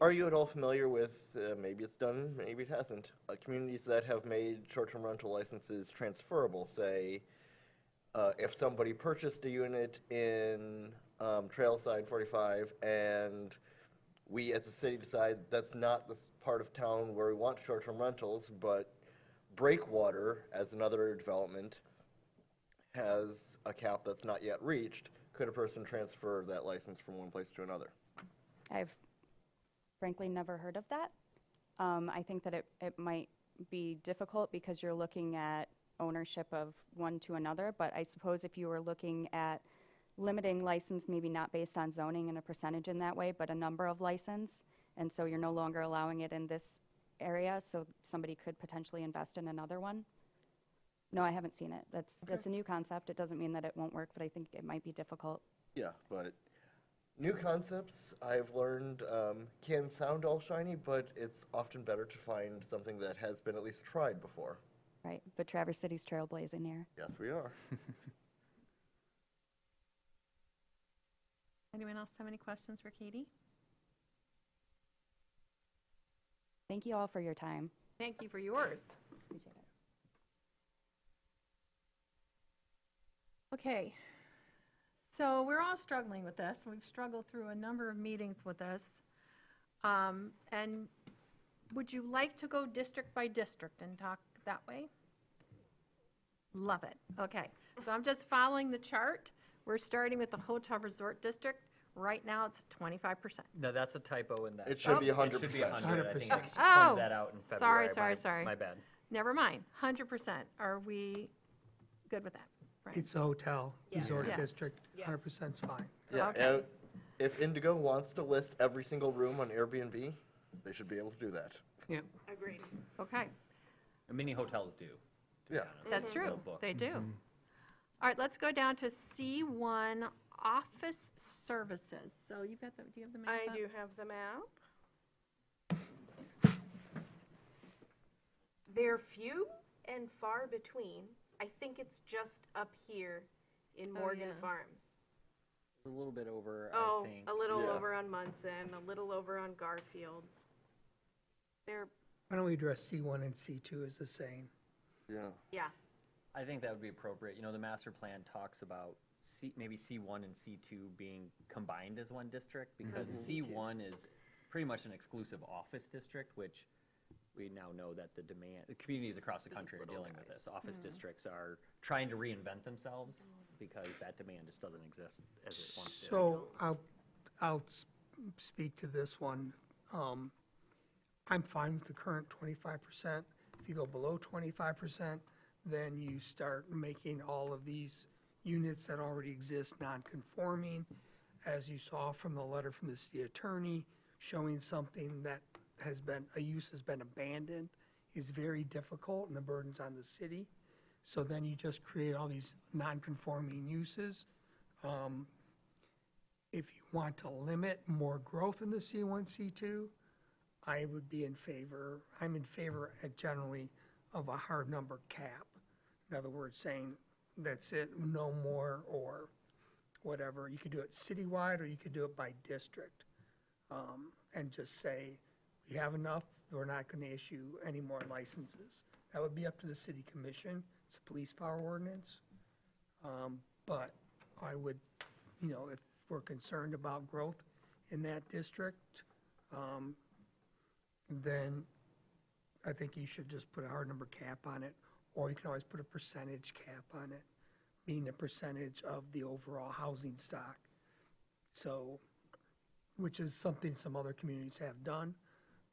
Are you at all familiar with, maybe it's done, maybe it hasn't, communities that have made short-term rental licenses transferable? Say, if somebody purchased a unit in Trailside 45 and we as a city decide that's not the part of town where we want short-term rentals, but Breakwater, as another development, has a cap that's not yet reached, could a person transfer that license from one place to another? I've frankly never heard of that. I think that it might be difficult because you're looking at ownership of one to another, but I suppose if you were looking at limiting license, maybe not based on zoning and a percentage in that way, but a number of license, and so you're no longer allowing it in this area, so somebody could potentially invest in another one. No, I haven't seen it. That's a new concept. It doesn't mean that it won't work, but I think it might be difficult. Yeah, but new concepts, I've learned, can sound all shiny, but it's often better to find something that has been at least tried before. Right, but Traverse City's trailblazing here. Yes, we are. Anyone else have any questions for Katie? Thank you all for your time. Thank you for yours. Appreciate it. Okay, so we're all struggling with this. We've struggled through a number of meetings with this. And would you like to go district by district and talk that way? Love it. Okay, so I'm just following the chart. We're starting with the Hotel Resort District. Right now, it's 25%. No, that's a typo in that. It should be 100%. It should be 100. I think I Oh, pointed that out in February. sorry. My bad. Never mind, 100%. Are we good with that? Right. It's a hotel, resort Yes. district, 100%'s fine. Yeah, Okay. and if Indigo wants to list every single room on Airbnb, they should be able to do that. Yeah. Agreed. Okay, Many hotels do. Yeah. that's true. They'll book. They do. All right, let's go down to C1, Office Services. So you've got the, do you have the map I up? do have the map. They're few and far between. I think it's just up here in Oh, Morgan yeah. Farms. A little bit over, Oh, I think. a little Yeah. over on Munson, a little over on Garfield. They're, Why don't we address C1 and C2 as the same? Yeah. yeah. I think that would be appropriate. You know, the master plan talks about maybe C1 and C2 being combined as one district, because C1 is pretty much an exclusive office district, which we now know that the communities across the country are dealing with this. Office districts are trying to reinvent themselves because that demand just doesn't exist as it once did. So I'll speak to this one. I'm fine with the current 25%. If you go below 25%, then you start making all of these units that already exist non-conforming. As you saw from the letter from the city attorney, showing something that a use has been abandoned is very difficult, and the burden's on the city. So then you just create all these non-conforming uses. If you want to limit more growth in the C1, C2, I would be in favor, I'm in favor generally of a hard number cap. In other words, saying that's it, no more, or whatever. You could do it citywide, or you could do it by district. And just say, we have enough, we're not going to issue any more licenses. That would be up to the city commission. It's a police power ordinance. But I would, if we're concerned about growth in that district, then I think you should just put a hard number cap on it, or you can always put a percentage cap on it, being a percentage of the overall housing stock. So, which is something some other communities have done.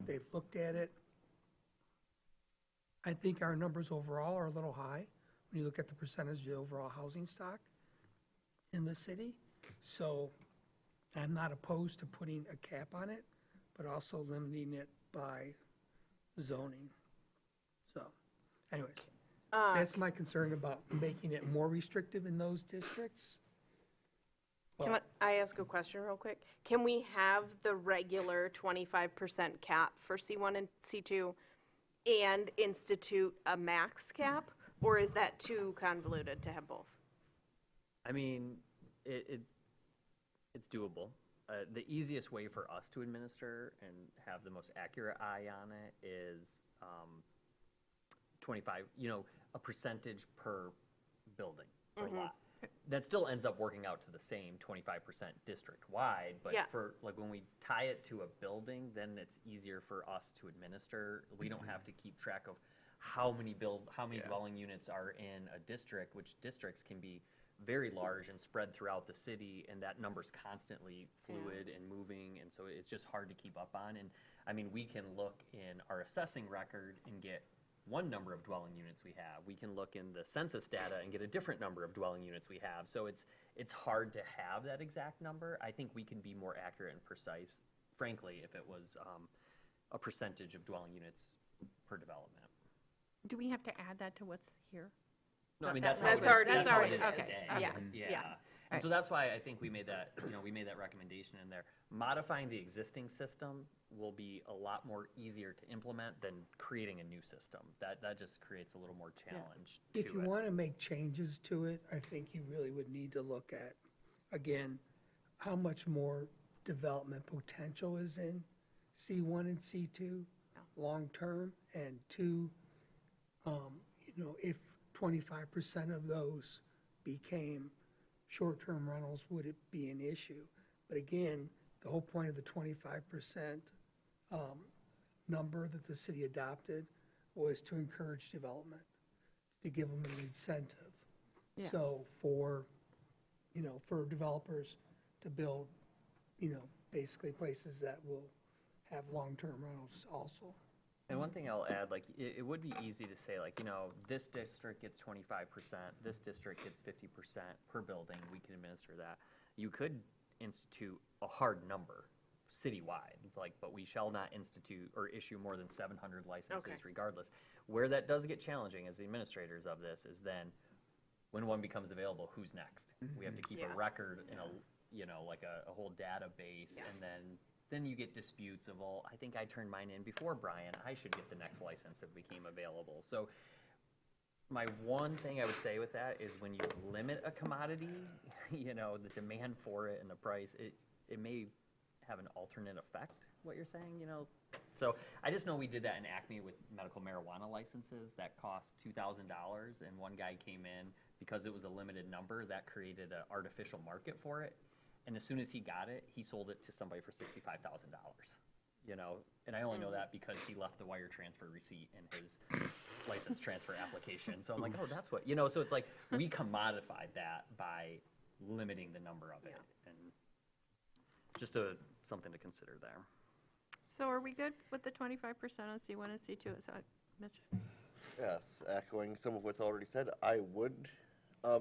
They've looked at it. I think our numbers overall are a little high when you look at the percentage of the overall housing stock in the city. So I'm not opposed to putting a cap on it, but also limiting it by zoning. So anyways, that's my concern about making it more restrictive in those districts. Can I ask a question real quick? Can we have the regular 25% cap for C1 and C2 and institute a max cap? Or is that too convoluted to have both? I mean, it's doable. The easiest way for us to administer and have the most accurate eye on it is 25, a percentage per building, per lot. That still ends up working out to the same 25% district-wide, but for, like, when we tie it to a building, then it's easier for us to administer. We don't have to keep track of how many dwelling units are in a district, which districts can be very large and spread throughout the city, and that number's constantly fluid and moving, and so it's just hard to keep up on. And I mean, we can look in our assessing record and get one number of dwelling units we have. We can look in the census data and get a different number of dwelling units we have. So it's hard to have that exact number. I think we can be more accurate and precise, frankly, if it was a percentage of dwelling units per development. Do we have to add that to what's here? No, I mean, That's how it is- already- that's how it okay, is okay, today. okay, Yeah. yeah. And so that's why I think we made that, we made that recommendation in there. Modifying the existing system will be a lot more easier to implement than creating a new system. That just creates a little more challenge to it. If you want to make changes to it, I think you really would need to look at, again, how much more development potential is in C1 and C2 long-term, and two, if 25% of those became short-term rentals, would it be an issue? But again, the whole point of the 25% number that the city adopted was to encourage development, to give them an incentive. Yeah. So for developers to build, basically places that will have long-term rentals also. And one thing I'll add, like, it would be easy to say, like, this district gets 25%, this district gets 50% per building, we can administer that. You could institute a hard number citywide, like, but we shall not institute or issue more than 700 licenses regardless. Where that does get challenging as the administrators of this is then, when one becomes available, who's next? We have to keep a record in a whole database, and then you get disputes of, well, I think I turned mine in before Brian, I should get the next license if it became available. So my one thing I would say with that is when you limit a commodity, the demand for it and the price, it may have an alternate effect what you're saying, you know? So I just know we did that in Acme with medical marijuana licenses that cost $2,000, and one guy came in, because it was a limited number, that created an artificial market for it. And as soon as he got it, he sold it to somebody for $65,000, you know? And I only know that because he left the wire transfer receipt in his license transfer application. So I'm like, oh, that's what, you know, so it's like we commodified that by limiting the number of it. And just something to consider there. So are we good with the 25% on C1 and C2? So, Mitch? Yes, echoing some of what's already said, I would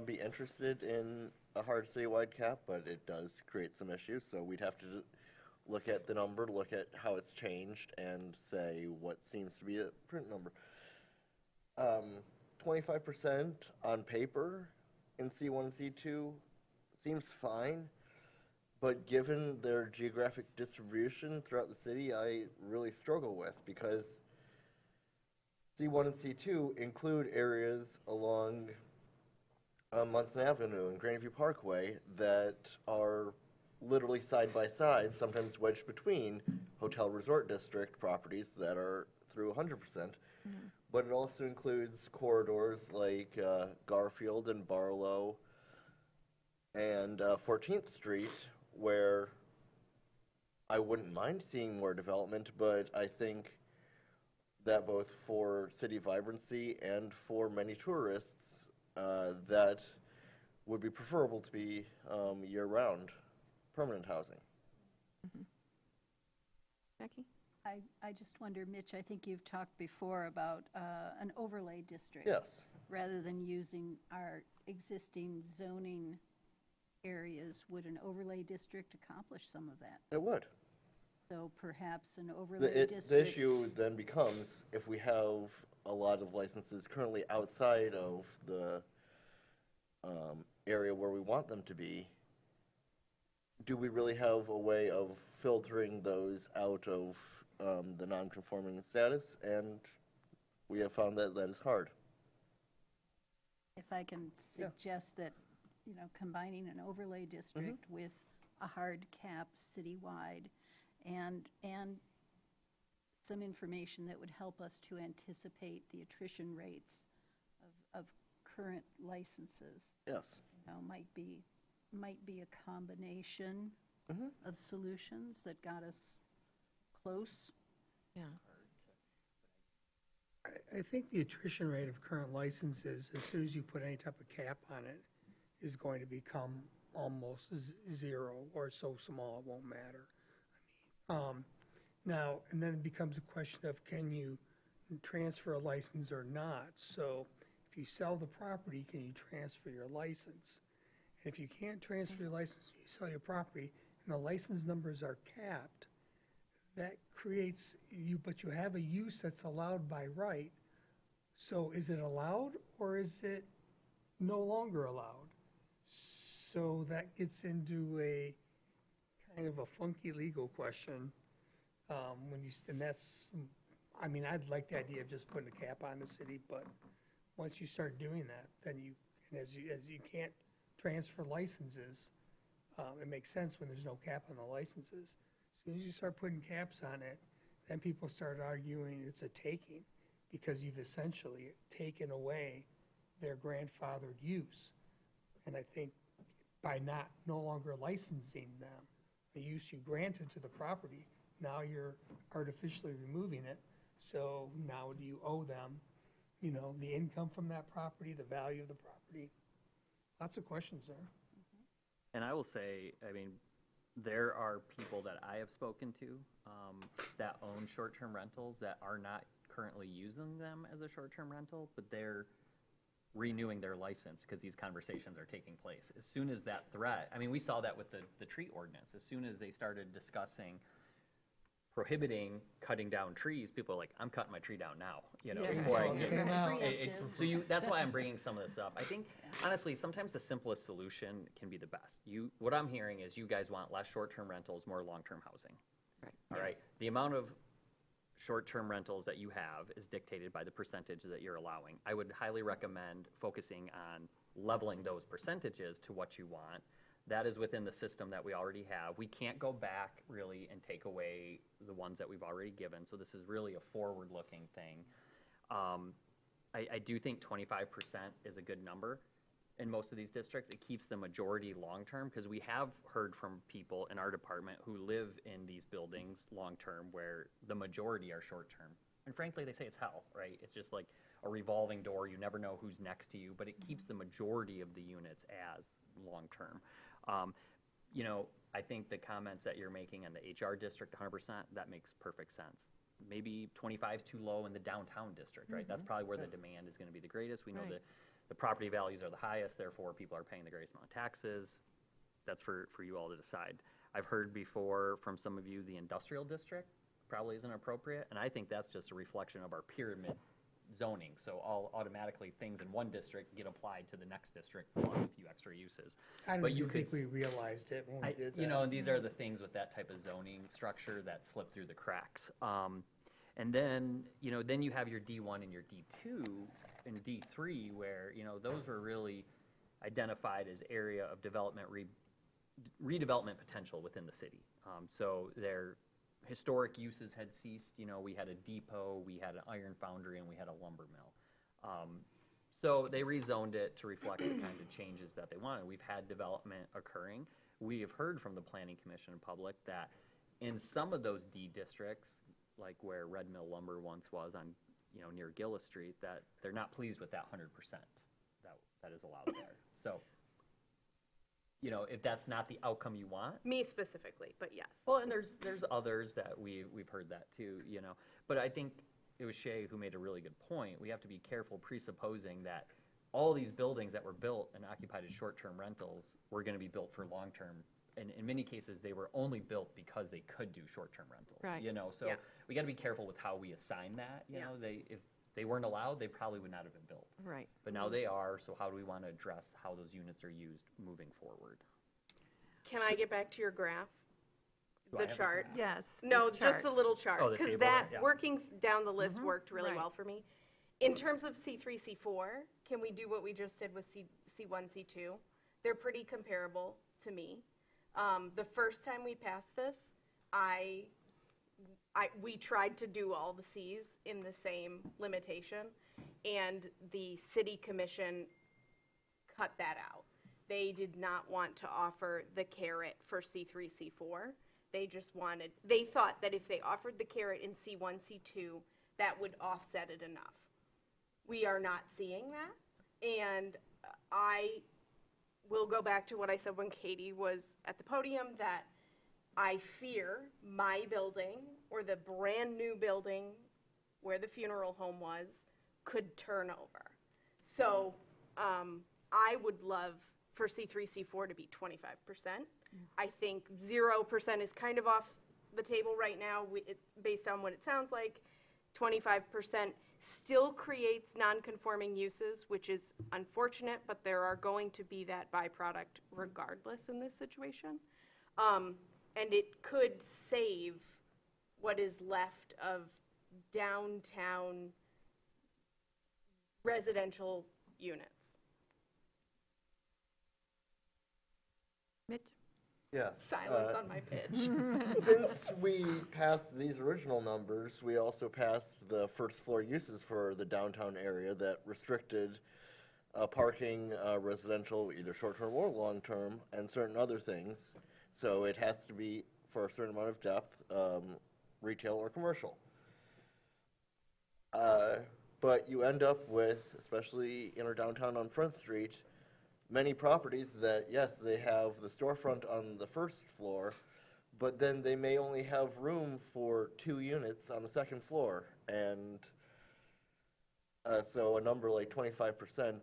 be interested in a hard citywide cap, but it does create some issues, so we'd have to look at the number, look at how it's changed, and say what seems to be a print number. 25% on paper in C1 and C2 seems fine, but given their geographic distribution throughout the city, I really struggle with, because C1 and C2 include areas along Munson Avenue and Grandview Parkway that are literally side by side, sometimes wedged between hotel resort district properties that are through 100%. But it also includes corridors like Garfield and Barlow and 14th Street, where I wouldn't mind seeing more development, but I think that both for city vibrancy and for many tourists, that would be preferable to be year-round permanent housing. Becky? I just wonder, Mitch, I think you've talked before about an overlay district. Yes. Rather than using our existing zoning areas, would an overlay district accomplish some of that? It would. So perhaps an overlay district. The issue then becomes, if we have a lot of licenses currently outside of the area where we want them to be, do we really have a way of filtering those out of the non-conforming status? And we have found that that is hard. If I can suggest that, you know, combining an overlay district with a hard cap citywide and some information that would help us to anticipate the attrition rates of current licenses. Yes. You know, might be a combination of solutions that got us close. Yeah. I think the attrition rate of current licenses, as soon as you put any type of cap on it, is going to become almost zero, or so small it won't matter. Now, and then it becomes a question of, can you transfer a license or not? So if you sell the property, can you transfer your license? And if you can't transfer your license, you sell your property, and the license numbers are capped, that creates but you have a use that's allowed by right. So is it allowed, or is it no longer allowed? So that gets into a kind of a funky legal question. And that's, I mean, I'd like the idea of just putting a cap on the city, but once you start doing that, then as you can't transfer licenses, it makes sense when there's no cap on the licenses. As soon as you start putting caps on it, then people start arguing it's a taking, because you've essentially taken away their grandfathered use. And I think by no longer licensing them, the use you granted to the property, now you're artificially removing it. So now do you owe them, you know, the income from that property, the value of the property? Lots of questions there. And I will say, I mean, there are people that I have spoken to that own short-term rentals that are not currently using them as a short-term rental, but they're renewing their license because these conversations are taking place. As soon as that threat, I mean, we saw that with the tree ordinance. As soon as they started discussing prohibiting cutting down trees, people are like, I'm cutting my tree down now, you know. Yeah, before I so it's get- came out. So that's why I'm bringing some of this up. I think, honestly, sometimes the simplest solution can be the best. What I'm hearing is you guys want less short-term rentals, more long-term housing. Right. All right. The amount of short-term rentals that you have is dictated by the percentage that you're allowing. I would highly recommend focusing on leveling those percentages to what you want. That is within the system that we already have. We can't go back really and take away the ones that we've already given, so this is really a forward-looking thing. I do think 25% is a good number in most of these districts. It keeps the majority long-term, because we have heard from people in our department who live in these buildings long-term where the majority are short-term. And frankly, they say it's hell, right? It's just like a revolving door. You never know who's next to you, but it keeps the majority of the units as long-term. You know, I think the comments that you're making in the HR district, 100%, that makes perfect sense. Maybe 25 is too low in the downtown district, right? That's probably where the demand is going to be the greatest. We know that the property values are the highest, therefore people are paying the greatest amount of taxes. That's for you all to decide. I've heard before from some of you the industrial district probably isn't appropriate, and I think that's just a reflection of our pyramid zoning. So all automatically things in one district get applied to the next district plus a few extra uses. I But don't you think could we realized it when we did that. You know, and these are the things with that type of zoning structure that slip through the cracks. And then, you know, then you have your D1 and your D2 and D3 where, you know, those were really identified as area of development, redevelopment potential within the city. So their historic uses had ceased. You know, we had a depot, we had an iron foundry, and we had a lumber mill. So they rezoned it to reflect the kind of changes that they wanted. We've had development occurring. We have heard from the Planning Commission and public that in some of those D districts, like where Red Mill Lumber once was on, you know, near Gillis Street, that they're not pleased with that 100% that is allowed there. So, you know, if that's not the outcome you want. Me specifically, but yes. Well, and there's others that we've heard that too, you know. But I think it was Shay who made a really good point. We have to be careful presupposing that all these buildings that were built and occupied as short-term rentals were going to be built for long-term. And in many cases, they were only built because they could do short-term rentals. Right. You know, so we got to be careful with how we assign that. You know, if they weren't allowed, they probably would not have been built. Right. But now they are. So how do we want to address how those units are used moving forward? Can I get back to your graph? Do I The have a chart? graph? Yes. No, this just chart. the little chart. Oh, the Because table that, there, yeah. working down the list worked really Right. well for me. In terms of C3, C4, can we do what we just did with C1, C2? They're pretty comparable to me. The first time we passed this, we tried to do all the Cs in the same limitation, and the city commission cut that out. They did not want to offer the carrot for C3, C4. They thought that if they offered the carrot in C1, C2, that would offset it enough. We are not seeing that, and I will go back to what I said when Katie was at the podium, that I fear my building or the brand-new building where the funeral home was could turn over. So I would love for C3, C4 to be 25%. I think 0% is kind of off the table right now, based on what it sounds like. 25% still creates non-conforming uses, which is unfortunate, but there are going to be that byproduct regardless in this situation. And it could save what is left of downtown residential units. Mitch? Yes. Silence on my pitch. Since we passed these original numbers, we also passed the first floor uses for the downtown area that restricted parking, residential, either short-term or long-term, and certain other things. So it has to be for a certain amount of depth, retail or commercial. But you end up with, especially in our downtown on Front Street, many properties that, yes, they have the storefront on the first floor, but then they may only have room for 2 units on the second floor. And so a number like 25%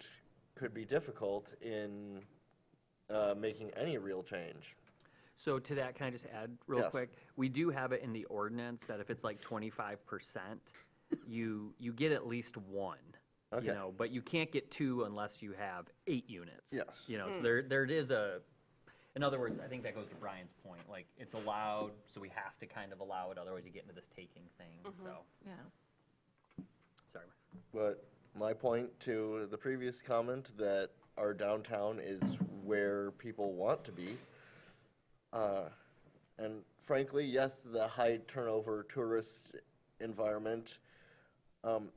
could be difficult in making any real change. So to that, can I just add real Yes. quick? We do have it in the ordinance that if it's like 25%, you get at least 1. Okay. You know, but you can't get 2 unless you have 8 units. Yes. You know, so there is in other words, I think that goes to Brian's point. Like, it's allowed, so we have to kind of allow it, otherwise you get into this taking thing. So, Yeah. sorry. But my point to the previous comment that our downtown is where people want to be. And frankly, yes, the high turnover tourist environment,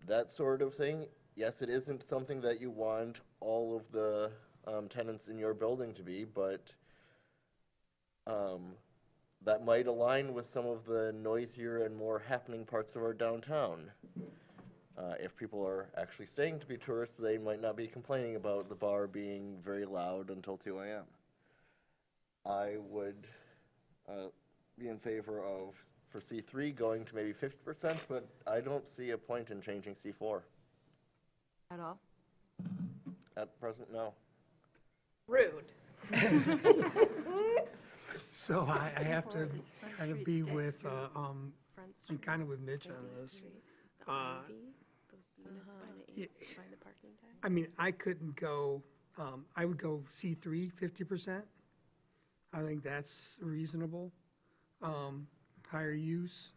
that sort of thing, yes, it isn't something that you want all of the tenants in your building to be, but that might align with some of the noisier and more happening parts of our downtown. If people are actually staying to be tourists, they might not be complaining about the bar being very loud until 2 a.m. I would be in favor of, for C3, going to maybe 50%, but I don't see a point in changing C4. At all? At present, no. Rude. So I have to kind of be with, I'm kind of with Mitch on this. Yeah, I mean, I couldn't go, I would go C3, 50%. I think that's reasonable. Higher use.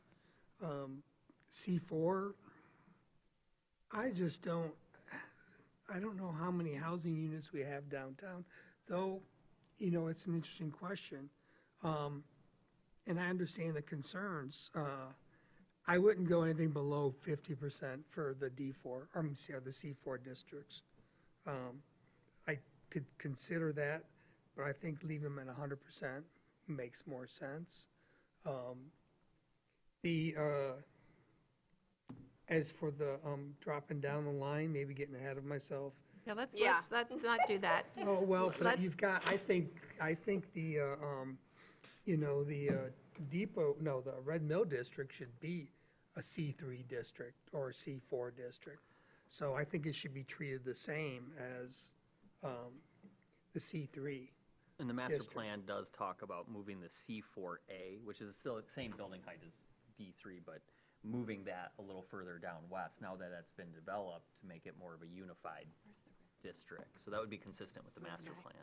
C4, I just don't, I don't know how many housing units we have downtown, though, you know, it's an interesting question. And I understand the concerns. I wouldn't go anything below 50% for the D4, or the C4 districts. I could consider that, but I think leave them at 100% makes more sense. As for the dropping down the line, maybe getting ahead of myself. Yeah, let's not do that. Oh, well, but Let's- you've got, I think the, you know, the the Red Mill district should be a C3 district or a C4 district. So I think it should be treated the same as the C3. And the master district. plan does talk about moving the C4A, which is still the same building height as D3, but moving that a little further down west, now that that's been developed, to make it more of a unified district. So that would be consistent with the master plan.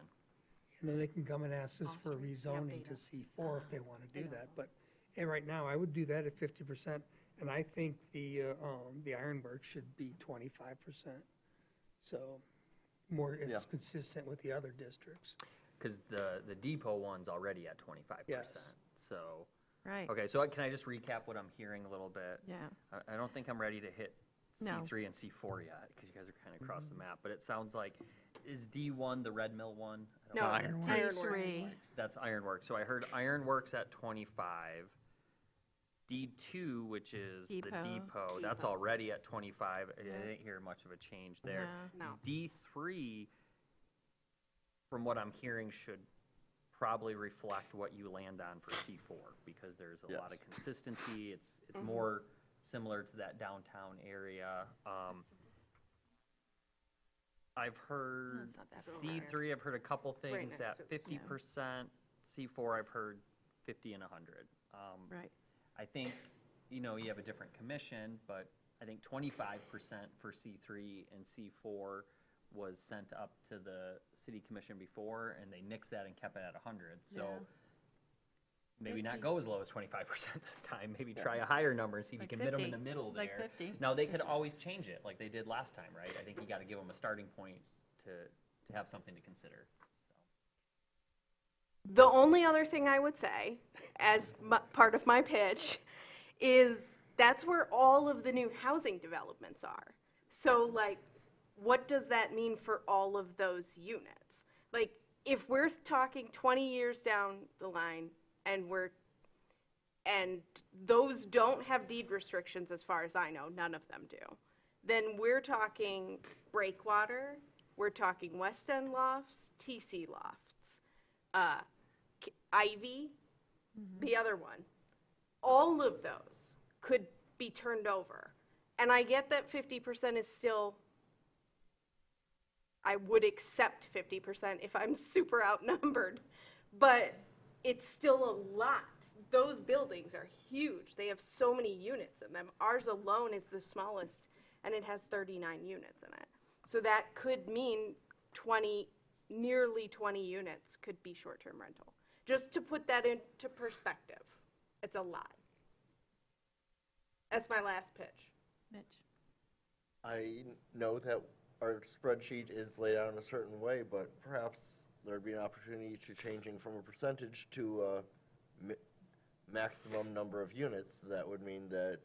And then they can come and ask us for rezoning to C4 if they want to do that. But right now, I would do that at 50%, and I think the ironwork should be 25%. So more, it's Yeah. consistent with the other districts. Because the depot one's already at 25%. Yes. So, Right. okay, so can I just recap what I'm hearing a little bit? Yeah. I don't think I'm ready to hit No. C3 and C4 yet, because you guys are kind of across the map. But it sounds like, is D1 the Red Mill one? I don't No, know. Ironworks. D3. That's Ironworks. So I heard Ironworks at 25. D2, which is the Depot. depot, that's already at 25. I didn't hear much of a change there. No. D3, from what I'm hearing, should probably reflect what you land on for C4, because there's a lot of consistency. It's more similar to that downtown area. I've heard It's not that C3, I've heard a couple right things next at to it. 50%. C4, I've heard 50 and 100. Right. I think, you know, you have a different commission, but I think 25% for C3 and C4 was sent up to the city commission before, and they nixed that and kept it at 100. So Yeah. maybe not 50. go as low as 25% this time. Maybe try a higher number and see if Like you can meet them in 50. the middle Like there. 50. Now, they could always change it like they did last time, right? I think you got to give them a starting point to have something to consider. The only other thing I would say, as part of my pitch, is that's where all of the new housing developments are. So, like, what does that mean for all of those units? Like, if we're talking 20 years down the line and those don't have deed restrictions, as far as I know, none of them do, then we're talking Breakwater, we're talking West End Lofts, TC Lofts, Ivy, the other one. All of those could be turned over. And I get that 50% is still, I would accept 50% if I'm super outnumbered, but it's still a lot. Those buildings are huge. They have so many units in them. Ours alone is the smallest, and it has 39 units in it. So that could mean nearly 20 units could be short-term rental. Just to put that into perspective, it's a lot. That's my last pitch. Mitch. I know that our spreadsheet is laid out in a certain way, but perhaps there'd be an opportunity to changing from a percentage to a maximum number of units. That would mean that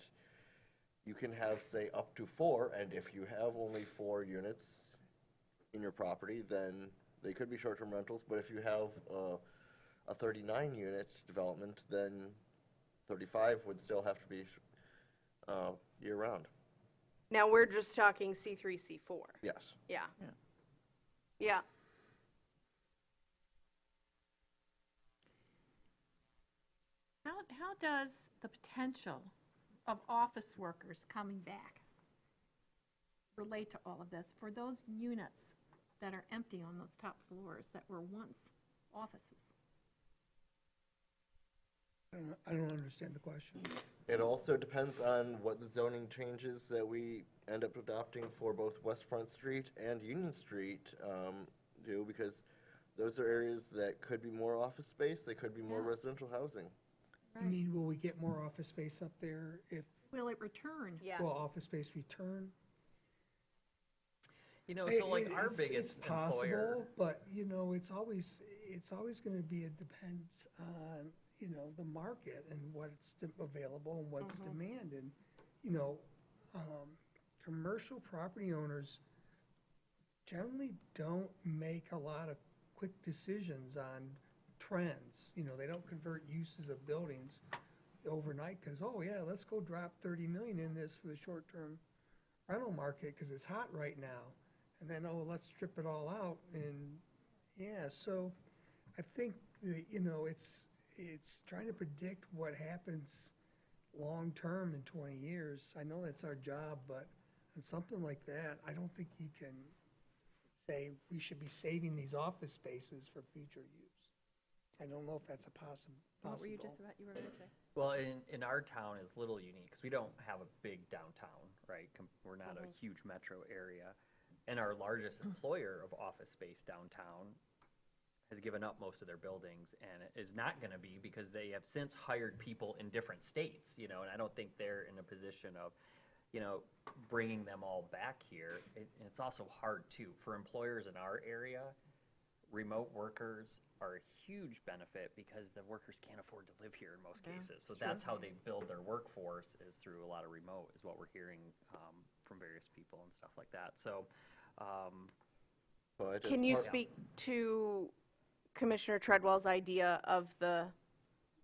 you can have, say, up to 4, and if you have only 4 units in your property, then they could be short-term rentals, but if you have a 39-unit development, then 35 would still have to be year-round. Now, we're just talking C3, C4. Yes. Yeah. Yeah. How does the potential of office workers coming back relate to all of this for those units that are empty on those top floors that were once offices? I don't understand the question. It also depends on what the zoning changes that we end up adopting for both West Front Street and Union Street do, because those are areas that could be more office space, they could be more residential housing. I mean, will we get more office space up there if, Will it return? Yeah. will office space return? You know, so like our biggest It's possible, employer, but, you know, it's always gonna be, it depends on, you know, the market and what's available and what's demand. And, you know, commercial property owners generally don't make a lot of quick decisions on trends. You know, they don't convert uses of buildings overnight because, oh yeah, let's go drop 30 million in this for the short-term rental market because it's hot right now. And then, oh, let's strip it all out. And yeah, so I think that, you know, it's trying to predict what happens long-term in 20 years. I know that's our job, but on something like that, I don't think you can say we should be saving these office spaces for future use. I don't know if that's a possible. What were you just about, you were gonna say? well, in our town is a little unique, because we don't have a big downtown, right? We're not a huge metro area. And our largest employer of office space downtown has given up most of their buildings, and it is not gonna be because they have since hired people in different states, you know, and I don't think they're in a position of, you know, bringing them all back here. It's also hard too, for employers in our area, remote workers are a huge benefit because the workers can't afford to live here in most cases. So that's how they build their workforce, is through a lot of remote, is what we're hearing from various people and stuff like that. So, Can you speak to Commissioner Treadwell's idea of the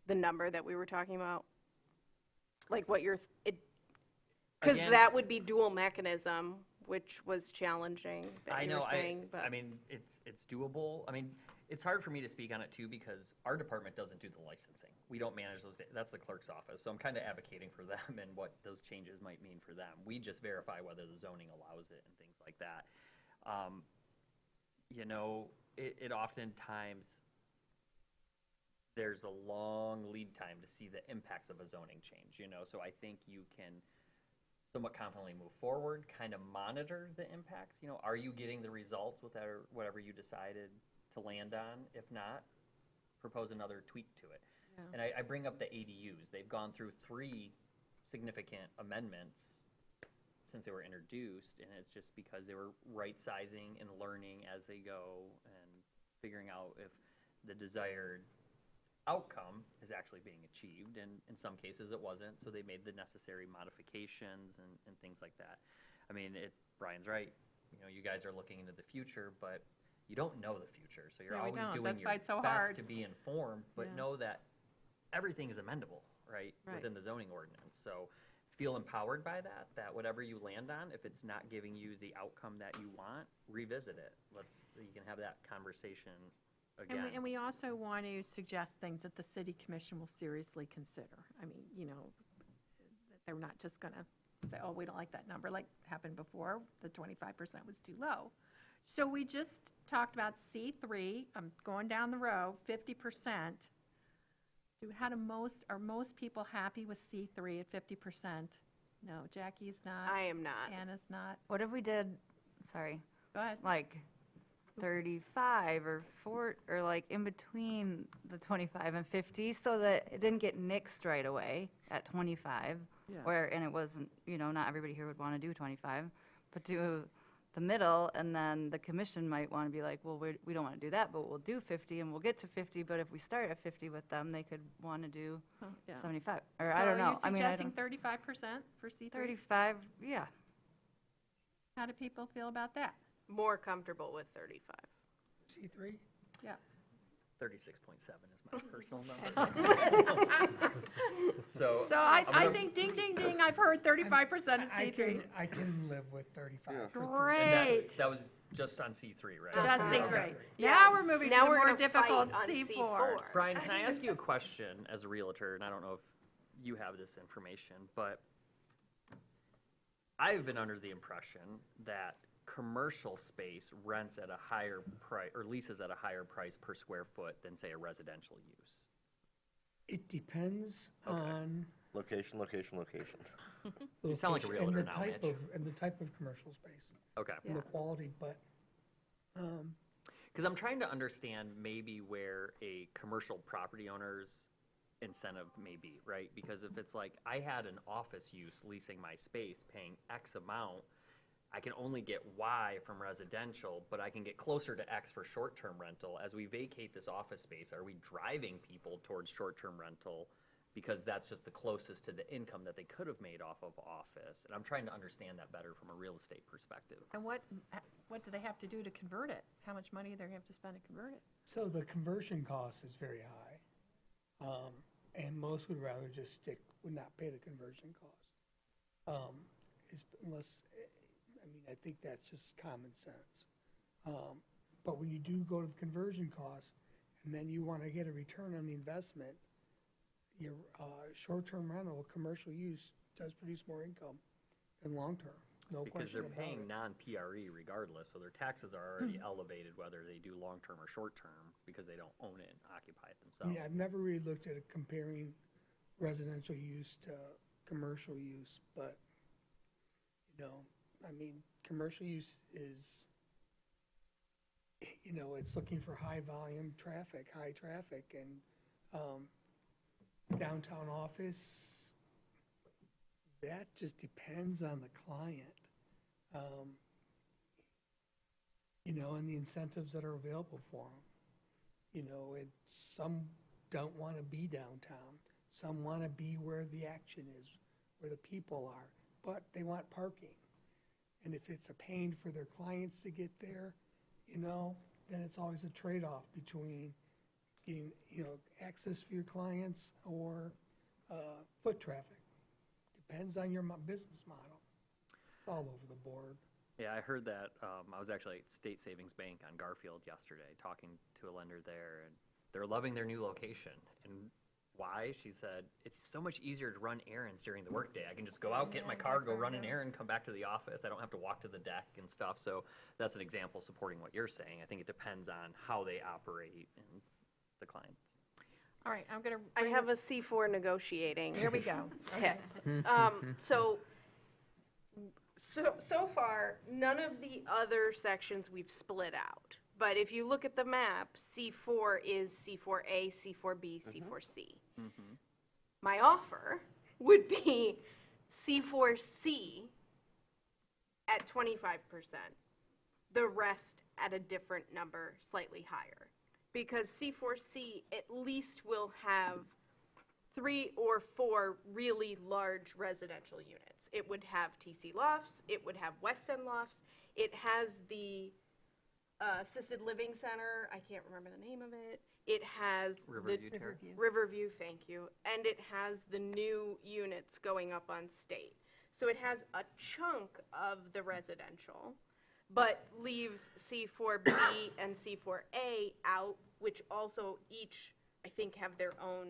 number that we were talking about? Like what you're, because Again- that would be dual mechanism, which was challenging, that I you know, were saying, but. I mean, it's doable. I mean, it's hard for me to speak on it too, because our department doesn't do the licensing. We don't manage those, that's the clerk's office, so I'm kind of advocating for them and what those changes might mean for them. We just verify whether the zoning allows it and things like that. You know, it oftentimes, there's a long lead time to see the impacts of a zoning change, you know, so I think you can somewhat confidently move forward, kind of monitor the impacts, you know, are you getting the results with whatever you decided to land on? If not, propose another tweak to it. Yeah. And I bring up the ADUs. They've gone through 3 significant amendments since they were introduced, and it's just because they were right-sizing and learning as they go and figuring out if the desired outcome is actually being achieved, and in some cases it wasn't, so they made the necessary modifications and things like that. I mean, Brian's right, you know, you guys are looking into the future, but you don't know the future, so you're No, we always don't. doing That's your why it's so best hard. to be informed, but Yeah. know that everything is amendable, right, Right. within the zoning ordinance. So feel empowered by that whatever you land on, if it's not giving you the outcome that you want, revisit it. You can have that conversation again. And we also want to suggest things that the city commission will seriously consider. I mean, you know, that they're not just going to say, oh, we don't like that number, like happened before, the 25% was too low. So we just talked about C3, I'm going down the row, 50%. Are most people happy with C3 at 50%? No, Jackie's not. I am not. Anna's not. What if we did, sorry, Go ahead. like 35 or 4, or like in between the 25 and 50, so that it didn't get nixed right away at 25, Yeah. and it wasn't, you know, not everybody here would want to do 25, but do the middle, and then the commission might want to be like, well, we don't want to do that, but we'll do 50 and we'll get to 50, but if we start at 50 with them, they could want to do Oh, yeah. 75, or I don't know. So I are you mean, I suggesting don't, 35% for C3? 35, yeah. How do people feel about that? More comfortable with 35. C3? Yeah. 36.7 is my personal number. So. So I'm I gonna- think, ding, ding, ding, I've heard 35% at I C3. I can live with 35. And Great. that was just on C3, right? Just C3. Yeah. Now we're moving to Now the we're more gonna difficult fight on C4. Brian, can I ask you a question as a realtor? And I don't know if you have this information, but I've been under the impression that commercial space rents at a higher price, or leases at a higher price per square foot than, say, a residential use. It depends Okay. on Location, location, location. You sound like a location realtor and now, the type Mitch. of and the type of commercial space Okay. and the quality, but Because I'm trying to understand maybe where a commercial property owner's incentive may be, right? Because if it's like, I had an office use leasing my space, paying X amount, I can only get Y from residential, but I can get closer to X for short-term rental. As we vacate this office space, are we driving people towards short-term rental because that's just the closest to the income that they could have made off of office? And I'm trying to understand that better from a real estate perspective. And what do they have to do to convert it? How much money they're going to have to spend to convert it? so the conversion cost is very high. And most would rather just would not pay the conversion cost. Unless, I mean, I think that's just common sense. But when you do go to the conversion cost, and then you want to get a return on the investment, your short-term rental, commercial use does produce more income than long-term, no Because question they're about paying it. non-PRE regardless, so their taxes are already elevated whether they do long-term or short-term because they don't own it and occupy it I themselves. mean, I've never really looked at it comparing residential use to commercial use, but, I mean, commercial use is, it's looking for high volume traffic, high traffic, and downtown office, that just depends on the client. And the incentives that are available for them. Some don't want to be downtown. Some want to be where the action is, where the people are, but they want parking. And if it's a pain for their clients to get there, then it's always a trade-off between getting, access for your clients or foot traffic. Depends on your business model. It's all over the board. Yeah, I heard that. I was actually at State Savings Bank on Garfield yesterday talking to a lender there, and they're loving their new location. And why? She said, it's so much easier to run errands during the workday. I can just go out, get in my car, go run an errand, come back to the office. I don't have to walk to the deck and stuff. So that's an example supporting what you're saying. I think it depends on how they operate and the clients. All right, I'm going to. I have a C4 negotiating. Here we go. Tip. So far, none of the other sections we've split out. But if you look at the map, C4 is C4A, C4B, C4C. My offer would be C4C at 25%, the rest at a different number, slightly higher. Because C4C at least will have 3 or 4 really large residential units. It would have TC Lofts, it would have West End Lofts, it has the assisted living center, I can't remember the name of it. It has Riverview the Terrace. Riverview, thank you. And it has the new units going up on State. So it has a chunk of the residential, but leaves C4B and C4A out, which also each, I think, have their own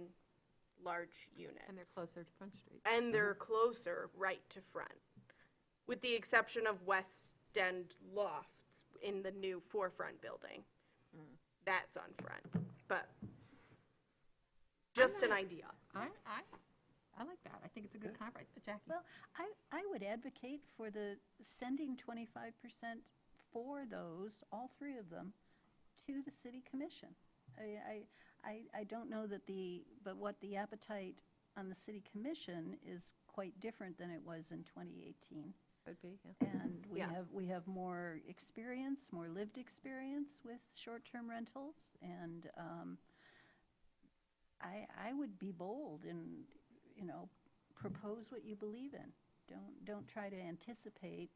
large units. And they're closer to Front Street. And they're closer right to Front, with the exception of West End Lofts in the new forefront building. That's on Front, but just an idea. I like that. I think it's a good compromise. Jackie? Well, I would advocate for the sending 25% for those, all 3 of them, to the city commission. I don't know that but what the appetite on the city commission is quite different than it was in 2018. Would be, yeah. And we have more experience, more lived experience with short-term rentals, and I would be bold and, propose what you believe in. Don't try to anticipate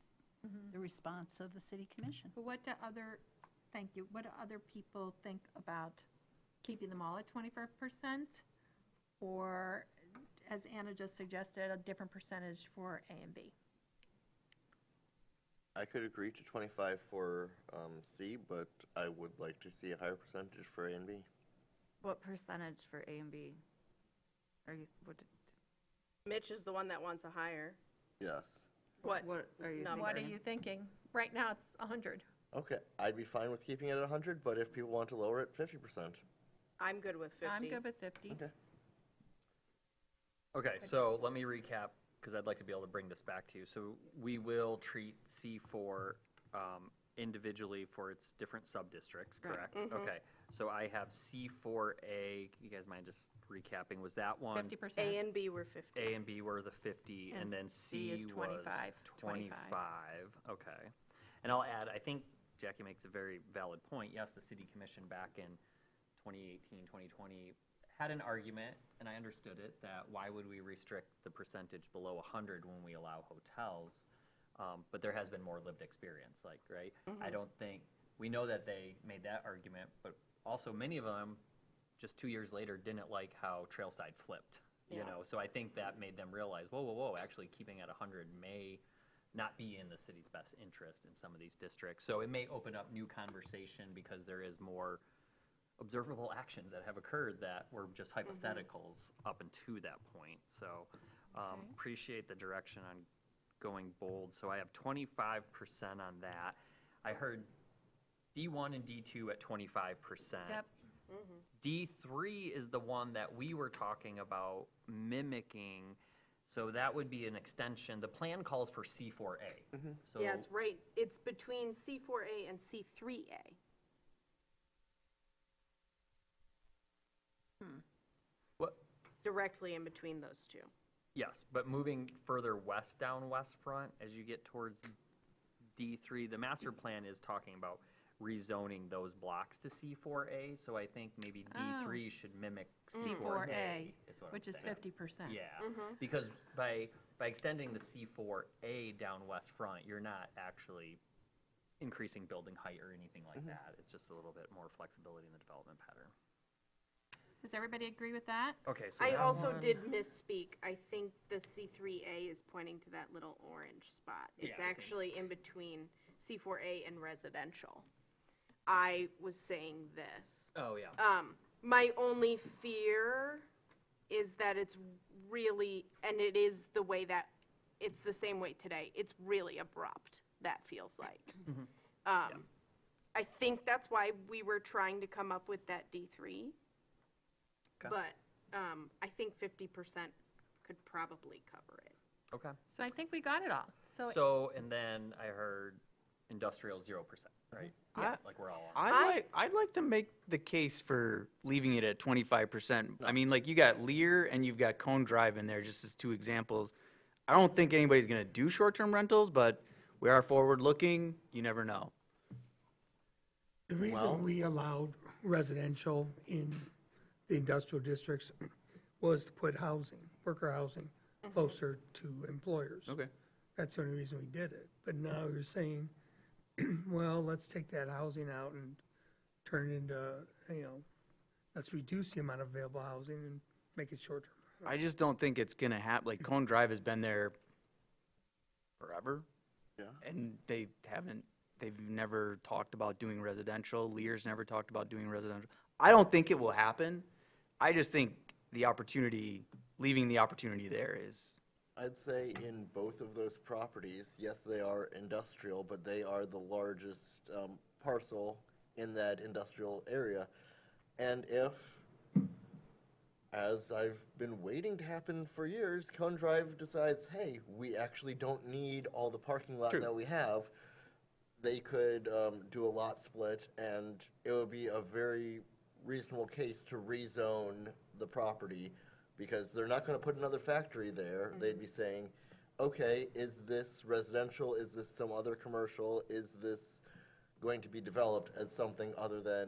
the response of the city commission. But what do other people think about keeping them all at 25%? Or, as Anna just suggested, a different percentage for A and B? I could agree to 25 for C, but I would like to see a higher percentage for A and B. What percentage for A and B? Are you, Mitch is the one that wants a higher. Yes. What are you number? What are you thinking? Right now, it's 100. Okay, I'd be fine with keeping it at 100, but if people want to lower it, 50%. I'm good with 50. I'm good with 50. Okay. Okay, so let me recap, because I'd like to be able to bring this back to you. So we will treat C4 individually for its different sub-districts, Right. correct? Mhm. Okay, so I have C4A, you guys mind just recapping, was that one? 50%. A and B were 50. A and B were the 50, and And then C C is was 25. 25. Okay. And I'll add, I think Jackie makes a very valid point. Yes, the city commission back in 2018, 2020 had an argument, and I understood it, that why would we restrict the percentage below 100 when we allow hotels? But there has been more lived experience, like, right? I don't think, we know that they made that argument, but also many of them, just 2 years later, didn't like how Trailside flipped, you know? So I think that made them realize, whoa, actually keeping at 100 may not be in the city's best interest in some of these districts. So it may open up new conversation because there is more observable actions that have occurred that were just hypotheticals up until that point. So appreciate the direction on going bold. So I have 25% on that. I heard D1 and D2 at 25%. Yep. D3 is the one that we were talking about mimicking. So that would be an extension. The plan calls for C4A. So Yeah, it's right. It's between C4A and C3A. What? Directly in between those two. Yes, but moving further west down West Front, as you get towards D3, the master plan is talking about rezoning those blocks to C4A, so I think maybe D3 should mimic C4A, is what I'm which is saying. 50%. Yeah, because by extending the C4A down West Front, you're not actually increasing building height or anything like that. It's just a little bit more flexibility in the development pattern. Does everybody agree with that? Okay, so I that also one- did misspeak. I think the C3A is pointing to that little orange spot. It's Yeah, I think- actually in between C4A and residential. I was saying this. Oh, yeah. My only fear is that it's really, and it is the way that, it's the same way today, it's really abrupt, that feels like. I think that's why we were trying to come up with that D3. Okay. But I think 50% could probably cover it. Okay. So I think we got it all. So, and then I heard industrial 0%, right? Yes. Like we're all on. I'd like to make the case for leaving it at 25%. I mean, like, you got Lear and you've got Cone Drive in there, just as two examples. I don't think anybody's going to do short-term rentals, but we are forward-looking. You never know. The reason we allowed residential in the industrial districts was to put housing, worker housing, closer to employers. Okay. That's the only reason we did it. But now you're saying, well, let's take that housing out and turn it into, let's reduce the amount of available housing and make it short-term. I just don't think it's going to happen. Like, Cone Drive has been there forever. Yeah. And they've never talked about doing residential. Lear's never talked about doing residential. I don't think it will happen. I just think leaving the opportunity there is. I'd say in both of those properties, yes, they are industrial, but they are the largest parcel in that industrial area. And if, as I've been waiting to happen for years, Cone Drive decides, hey, we actually don't need all the parking lot that we have, they could do a lot split, and it would be a very reasonable case to rezone the property, because they're not going to put another factory there. They'd be saying, okay, is this residential, is this some other commercial, is this going to be developed as something other than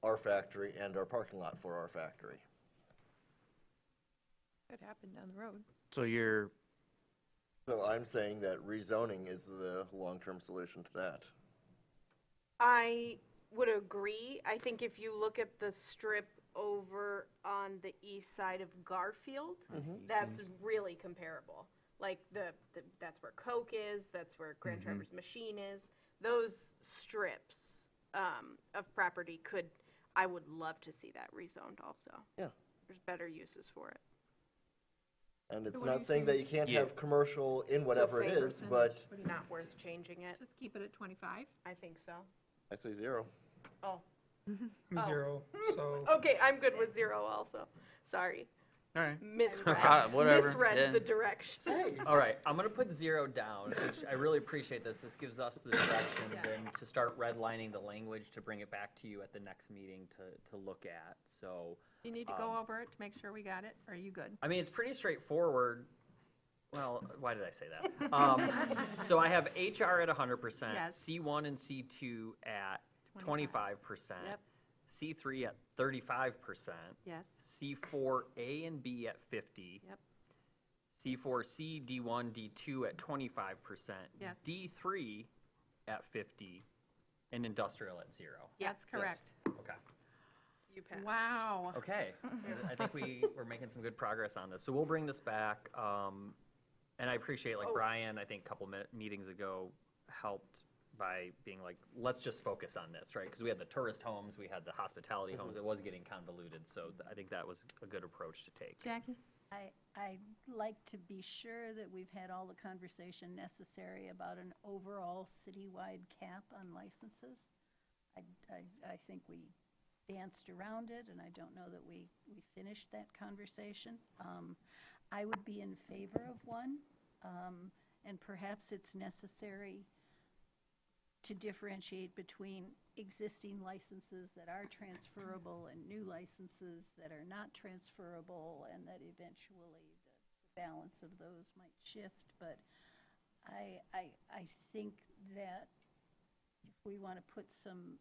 our factory and our parking lot for our factory? Could happen down the road. So you're, So I'm saying that rezoning is the long-term solution to that. I would agree. I think if you look at the strip over on the east side of Garfield, that's really comparable. Like that's where Coke is, that's where Grand Traverse Machine is. Those strips of property I would love to see that rezoned also. Yeah. There's better uses for it. And it's So what are not you saying that you saying? can't have commercial in whatever it same is, but Not worth changing it. Just keep it at 25? I think so. I say 0. Oh. Zero, so. Okay, I'm good with 0 also. Sorry. all right. Misread. Whatever, Misread yeah. the direction. All right, I'm gonna put 0 down, which I really appreciate this. This gives us the direction then to start redlining the language to bring it back to you at the next meeting to look at, so. You need to go over it to make sure we got it, or are you good? I mean, it's pretty straightforward. Well, why did I say that? So I have HR at 100%, Yes. C1 and C2 at 25%, Yep. C3 at 35%, Yes. C4A and B at 50, Yep. C4C, D1, D2 at 25%, Yes. D3 at 50, and industrial at 0. That's correct. Okay. You passed. Wow. Okay, I think we're making some good progress on this. So we'll bring this back, and I appreciate, like, Brian, I think a couple meetings ago helped by being like, let's just focus on this, right? Because we had the tourist homes, we had the hospitality homes, it was getting convoluted, so I think that was a good approach to take. Jackie? I'd like to be sure that we've had all the conversation necessary about an overall citywide cap on licenses. I think we danced around it, and I don't know that we finished that conversation. I would be in favor of one, and perhaps it's necessary to differentiate between existing licenses that are transferable and new licenses that are not transferable, and that eventually the balance of those might shift. But I think that if we want to put some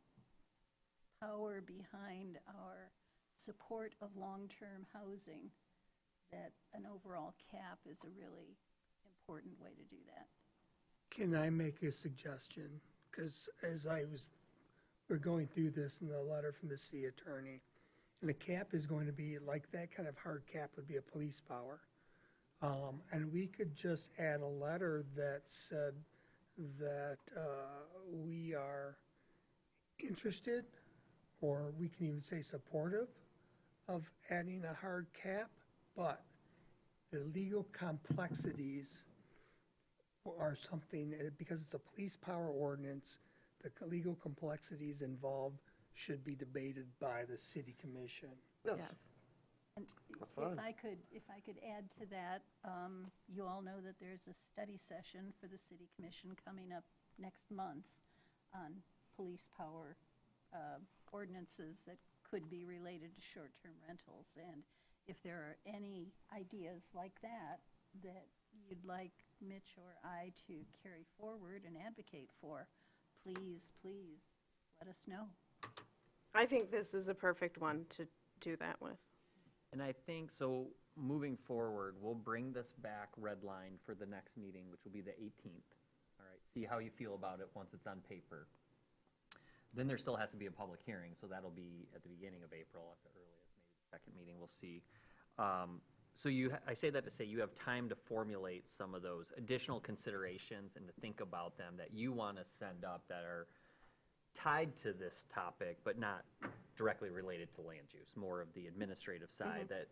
power behind our support of long-term housing, that an overall cap is a really important way to do that. Can I make a suggestion? Because as we're going through this in the letter from the city attorney, and the cap is going to be like that kind of hard cap would be a police power. And we could just add a letter that said that we are interested, or we can even say supportive, of adding a hard cap, but the legal complexities are something, because it's a police power ordinance, the legal complexities involved should be debated by the city commission. Yes. And That's fine. if I could add to that, you all know that there's a study session for the city commission coming up next month on police power ordinances that could be related to short-term rentals. And if there are any ideas like that you'd like Mitch or I to carry forward and advocate for, please let us know. I think this is a perfect one to do that with. And I think, so moving forward, we'll bring this back redline for the next meeting, which will be the 18th. All right, see how you feel about it once it's on paper. Then there still has to be a public hearing, so that'll be at the beginning of April at the earliest, maybe the second meeting, we'll see. So I say that to say you have time to formulate some of those additional considerations and to think about them that you want to send up that are tied to this topic, but not directly related to land use, more of the administrative side. That,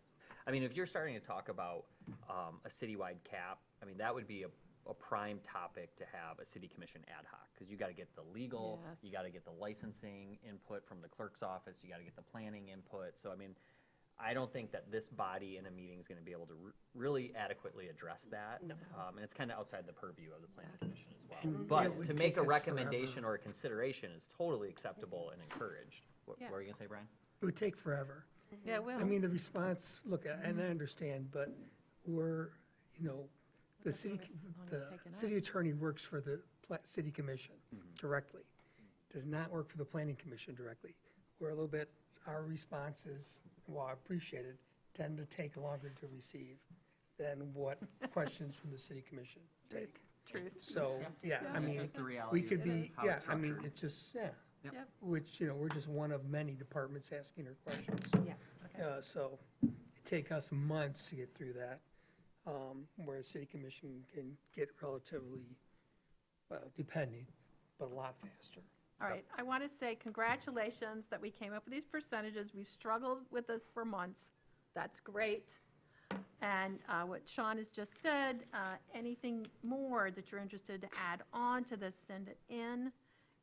I mean, if you're starting to talk about a citywide cap, I mean, that would be a prime topic to have a city commission ad hoc, because you got to get the legal, you got to get the licensing input from the clerk's office, you got to get the planning input. So, I mean, I don't think that this body in a meeting is going to be able to really adequately address that. No. And it's kind of outside the purview of the planning commission as well. And it But would to take make a us recommendation forever. or a consideration is totally acceptable and encouraged. What Yeah. were you going to say, Brian? It would take forever. Yeah, well. I mean, the response, look, and I understand, but we're, the city attorney works for the city commission directly, does not work for the planning commission directly. We're a little bit, our responses, while appreciated, tend to take longer to receive than what questions from the city commission take. Truth. So, yeah, I It's mean, just the we reality could of be, how yeah, it's I mean, structured. it's just, yeah. Yep. Which, we're just one of many departments asking her questions. Yeah, okay. So it take us months to get through that, whereas city commission can get relatively, well, depending, but a lot faster. All right, I want to say congratulations that we came up with these percentages. We've struggled with this for months. That's great. And what Sean has just said, anything more that you're interested to add on to this, send it in,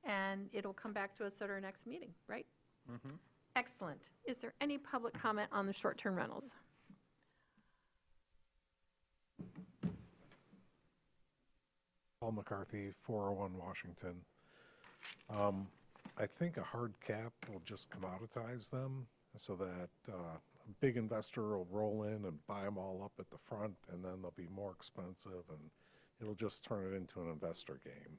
and it'll come back to us at our next meeting, right? Mhm. Excellent. Is there any public comment on the short-term rentals? Paul McCarthy, 401 Washington. I think a hard cap will just commoditize them so that a big investor will roll in and buy them all up at the front, and then they'll be more expensive, and it'll just turn it into an investor game.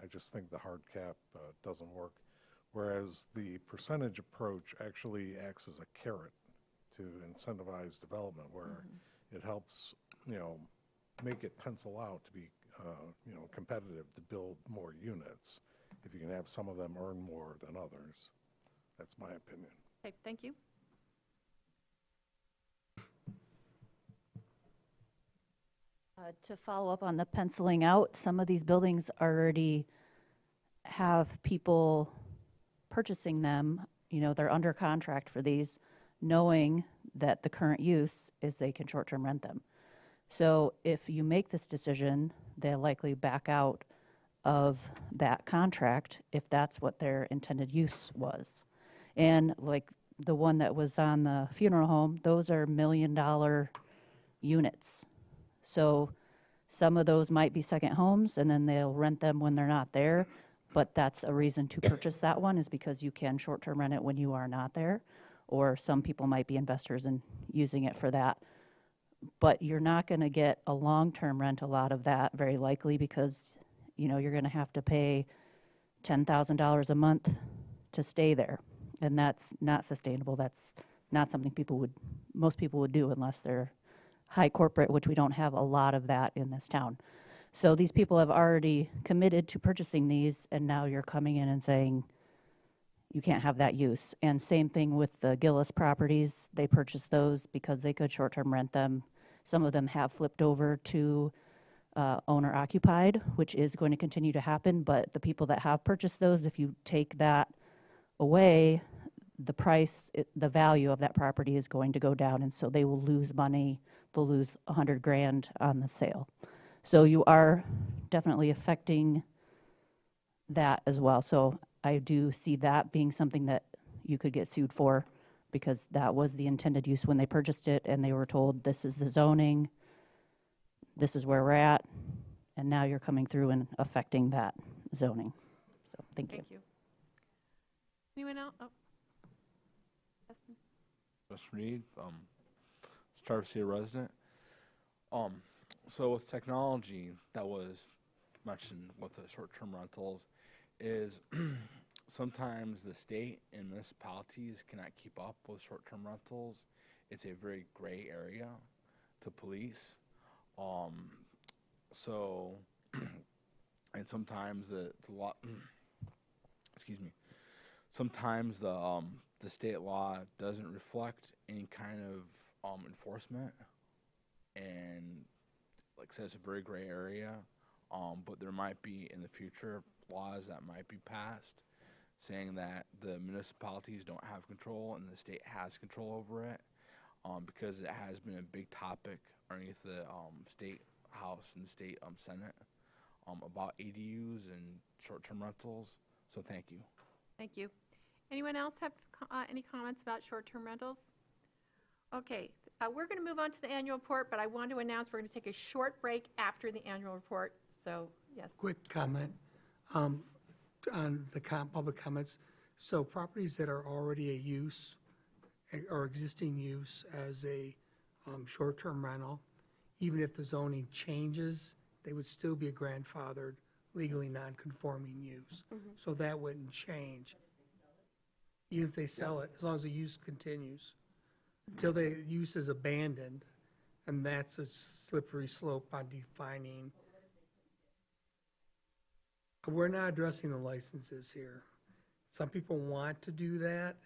I just think the hard cap doesn't work, whereas the percentage approach actually acts as a carrot to incentivize development, where it helps, make it pencil out to be, competitive to build more units if you can have some of them earn more than others. That's my opinion. Okay, thank you. To follow up on the penciling out, some of these buildings already have people purchasing them. They're under contract for these, knowing that the current use is they can short-term rent them. So if you make this decision, they'll likely back out of that contract if that's what their intended use was. And like the one that was on the funeral home, those are $1 million units. So some of those might be second homes, and then they'll rent them when they're not there. But that's a reason to purchase that one, is because you can short-term rent it when you are not there. Or some people might be investors and using it for that. But you're not going to get a long-term rental out of that, very likely, because you're going to have to pay $10,000 a month to stay there, and that's not sustainable. That's not something most people would do unless they're high corporate, which we don't have a lot of that in this town. So these people have already committed to purchasing these, and now you're coming in and saying you can't have that use. And same thing with the Gillis properties. They purchased those because they could short-term rent them. Some of them have flipped over to owner occupied, which is going to continue to happen. But the people that have purchased those, if you take that away, the price, the value of that property is going to go down, and so they will lose money. They'll lose $100,000 on the sale. So you are definitely affecting that as well. So I do see that being something that you could get sued for, because that was the intended use when they purchased it, and they were told this is the zoning, this is where we're at, and now you're coming through and affecting that zoning. So thank you. Thank you. Anyone else? Oh. Justin? Justin Reed, Traverse City resident. So with technology that was mentioned with the short-term rentals, is sometimes the state and municipalities cannot keep up with short-term rentals. It's a very gray area to police. So, and sometimes the law, excuse me, sometimes the state law doesn't reflect any kind of enforcement, and like I said, it's a very gray area. But there might be in the future laws that might be passed saying that the municipalities don't have control and the state has control over it, because it has been a big topic underneath the state house and the state senate about ADUs and short-term rentals. So thank you. Thank you. Anyone else have any comments about short-term rentals? Okay, we're going to move on to the annual report, but I want to announce we're going to take a short break after the annual report. So, yes. Quick comment on the public comments. So properties that are already a use or existing use as a short-term rental, even if the zoning changes, they would still be a grandfathered, legally non-conforming use. So that wouldn't change. Even if they sell it, as long as the use continues. Until the use is abandoned, and that's a slippery slope on defining. We're not addressing the licenses here. Some people want to do that,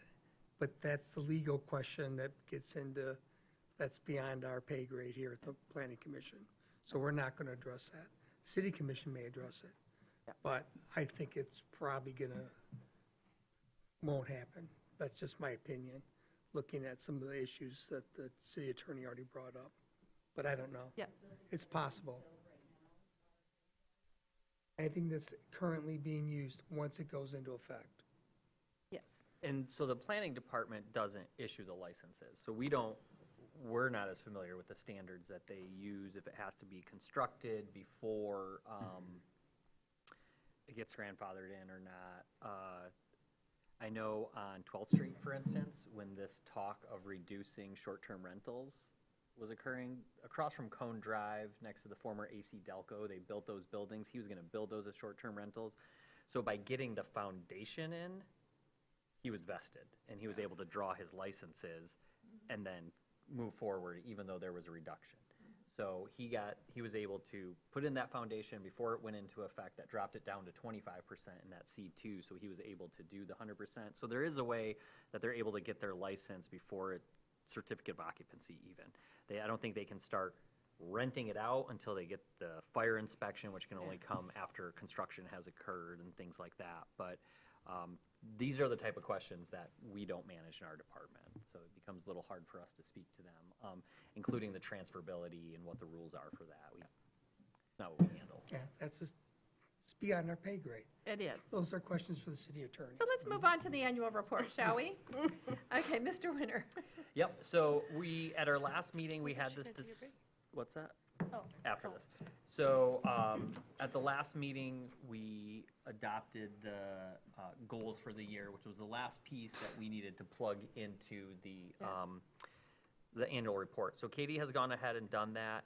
but that's the legal question that gets into, that's beyond our pay grade here at the Planning Commission. So we're not going to address that. City Commission may address it, but I think it's probably won't happen. That's just my opinion, looking at some of the issues that the city attorney already brought up. But I don't know. Yeah. It's possible. Anything that's currently being used once it goes into effect. Yes. And so the planning department doesn't issue the licenses. So we're not as familiar with the standards that they use, if it has to be constructed before it gets grandfathered in or not. I know on 12th Street, for instance, when this talk of reducing short-term rentals was occurring, across from Cone Drive, next to the former AC Delco, they built those buildings. He was going to build those as short-term rentals. So by getting the foundation in, he was vested, and he was able to draw his licenses and then move forward, even though there was a reduction. So he was able to put in that foundation before it went into effect. That dropped it down to 25% in that C2, so he was able to do the 100%. So there is a way that they're able to get their license before certificate of occupancy even. I don't think they can start renting it out until they get the fire inspection, which can only come after construction has occurred and things like that. But these are the type of questions that we don't manage in our department. So it becomes a little hard for us to speak to them, including the transferability and what the rules are for that. It's not what we handle. Yeah, it's beyond our pay grade. It is. Those are questions for the city attorney. So let's move on to the annual report, shall we? Okay, Mr. Winter. Yep, so at our last meeting, we had this, what's that? Oh. After this. So at the last meeting, we adopted the goals for the year, which was the last piece that we needed to plug into the annual report. So Katie has gone ahead and done that.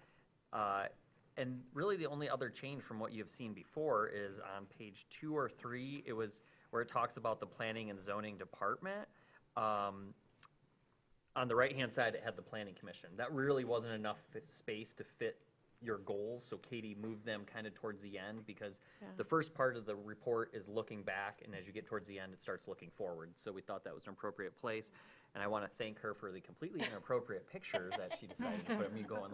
And really the only other change from what you've seen before is on page 2 or 3, it was where it talks about the planning and zoning department. On the right-hand side, it had the planning commission. That really wasn't enough space to fit your goals, so Katie moved them kind of towards the end, because the first part of the report is looking back, and as you get towards the end, it starts looking forward. So we thought that was an appropriate place, and I want to thank her for the completely inappropriate pictures that she decided to put me going,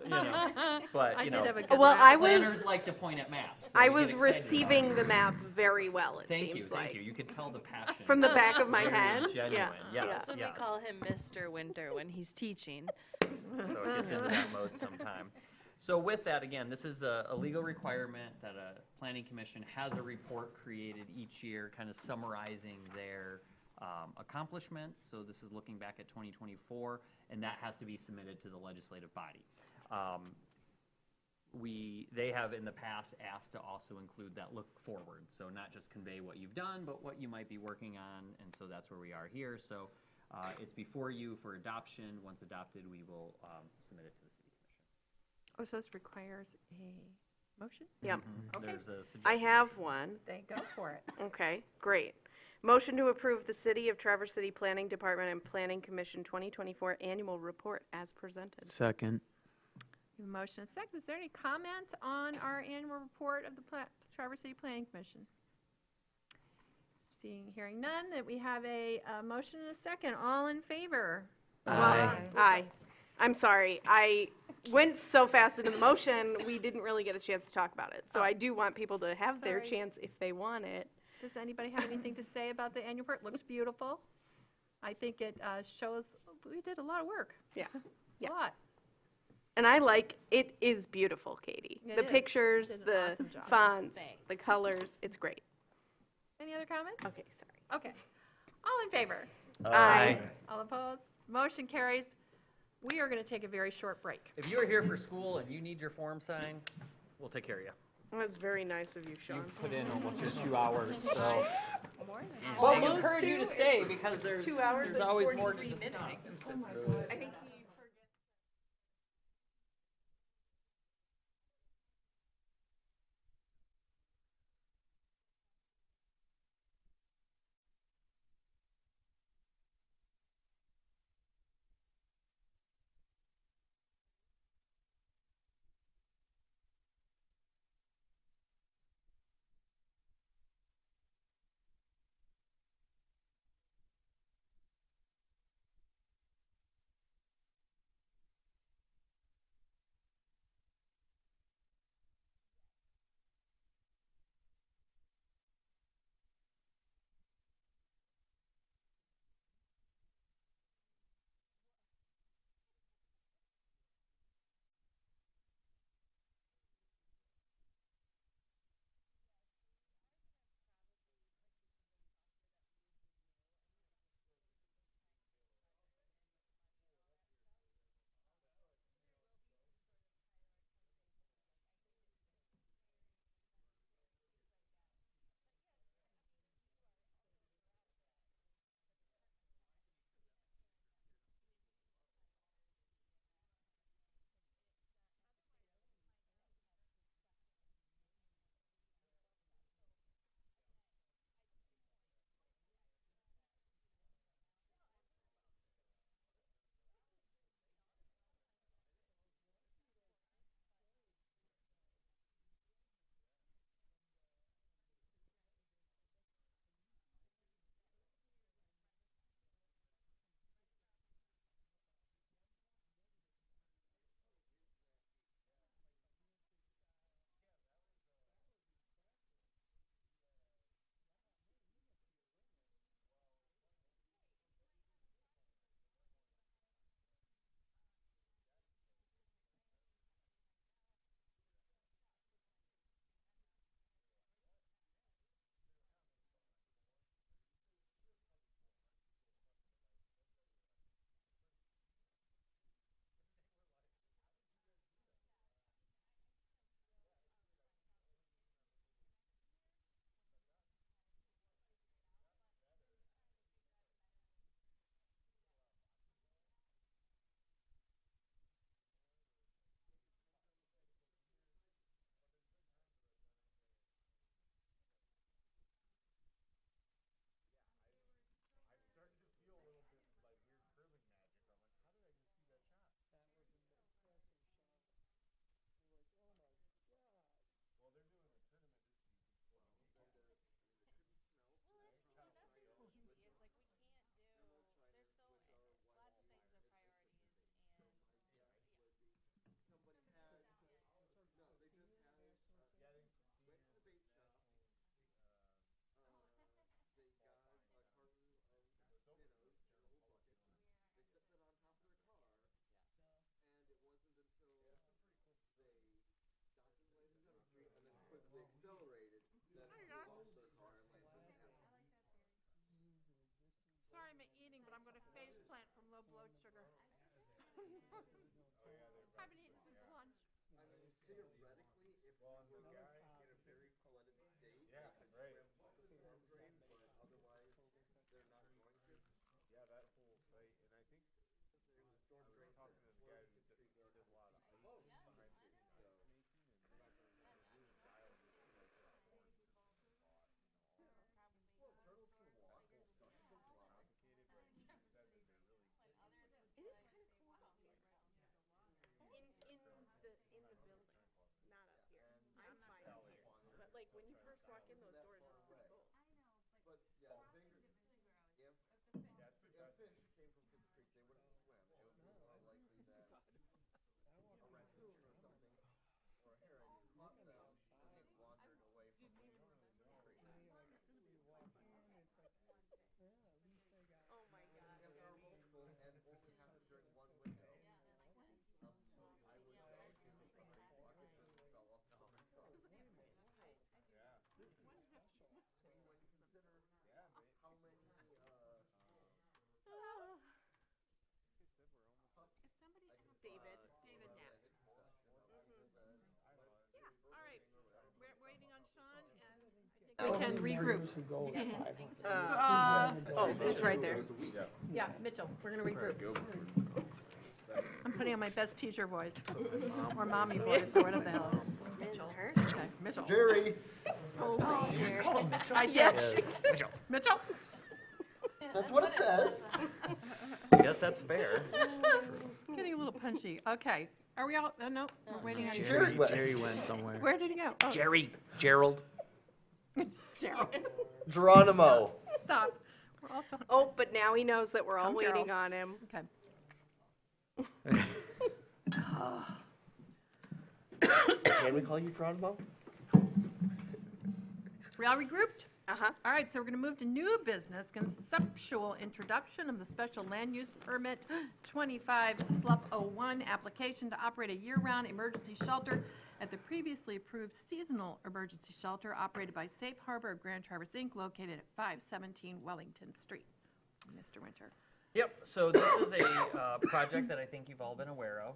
you know. But, you know, planners like to point at maps. So I we was get excited about receiving it. the map very well, it Thank seems you, like. thank you. You could tell the passion. From the back of my Very head. genuine, yes, Yeah. So we call him Mr. Winter when he's teaching. So it gets into that mode sometime. So with that, again, this is a legal requirement that a planning commission has a report created each year, kind of summarizing their accomplishments. So this is looking back at 2024, and that has to be submitted to the legislative body. They have in the past asked to also include that look forward. So not just convey what you've done, but what you might be working on. And so that's where we are here. So it's before you for adoption. Once adopted, we will submit it to the city commission. Oh, so this requires a motion? Yep. Okay. There's a suggestion. I have one. Then go for it. Okay, great. Motion to approve the City of Traverse City Planning Department and Planning Commission 2024 Annual Report as presented. Second. Motion and second. Is there any comment on our annual report of the Traverse City Planning Commission? Hearing none, that we have a motion and a second. All in favor? Aye. I'm sorry, I went so fast into the motion, we didn't really get a chance to talk about it. So I do want people to have their Sorry. chance if they want it. Does anybody have anything to say about the annual report? Looks beautiful. I think it shows, we did a lot of work. Yeah. A lot. And I like, it is beautiful, Katie. It The is. pictures, You did an the awesome job. fonts, Thanks. the colors, it's great. Any other comments? Okay, sorry. Okay. All in favor? Aye. All opposed? Motion carries. We are going to take a very short break. If you are here for school and you need your form signed, we'll take care of you. That's very nice of you, Sean. You put in almost your 2 hours, so. More than that. But we Almost encourage you to two. stay because there's 2 hours there's and always more to 43 discuss. minutes. I think Sorry, I'm eating, but I'm going to face plant from low blood sugar. I haven't eaten since lunch. I mean, theoretically, if you were in a very flooded state, Yeah, they could right. swim up the storm drain, but otherwise, they're not going to. Yeah, that whole site, and I think There was storm I was drains talking to that the guy flooded who the did street there. a lot of ice behind the ice making, and they're doing dials just to like put a horn system in the spot, you know. Well, turtles can walk, Whole ducks system can is fly. complicated, but he said that they're really It is kind of cool out here. In the building, not up here. I'm fine up here. But like when you first walk in, those doors are pretty cool. But yeah, the thing, if fish came from Kids Creek, they wouldn't swim. It would be more likely that a raccoon or something, or a heron caught them when they wandered away from the creek. Oh my god. If there are multiple and only happen during one window, I would go to the starting block and just fell off the starting block. Yeah. This is, when you consider how many, Is somebody David. David Knapp. Yeah, all right. We're waiting on Sean, and I think we can regroup. Oh, it's right there. Yeah, Mitchell, we're going to regroup. I'm putting on my best teacher voice, or mommy voice, or whatever the hell. Mitchell. Okay, Mitchell. Jerry. Oh, Did you just call him Mitchell? I did. Yes. Mitchell. Mitchell. That's what it says. I guess that's fair. Getting a little punchy. Okay, are we all, no, we're waiting on you. Jerry went somewhere. Where did he go? Oh. Gerald. Gerald. Geronimo. Stop. We're also. Oh, but now he knows that we're all Come, waiting Gerald. on him. Okay. Can we call you Geronimo? We all regrouped? Uh-huh. All right, so we're going to move to new business, conceptual introduction of the special land use permit 25 SLUP 01 application to operate a year-round emergency shelter at the previously approved seasonal emergency shelter operated by Safe Harbor of Grand Traverse, Inc., located at 517 Wellington Street. Mr. Winter. Yep, so this is a project that I think you've all been aware of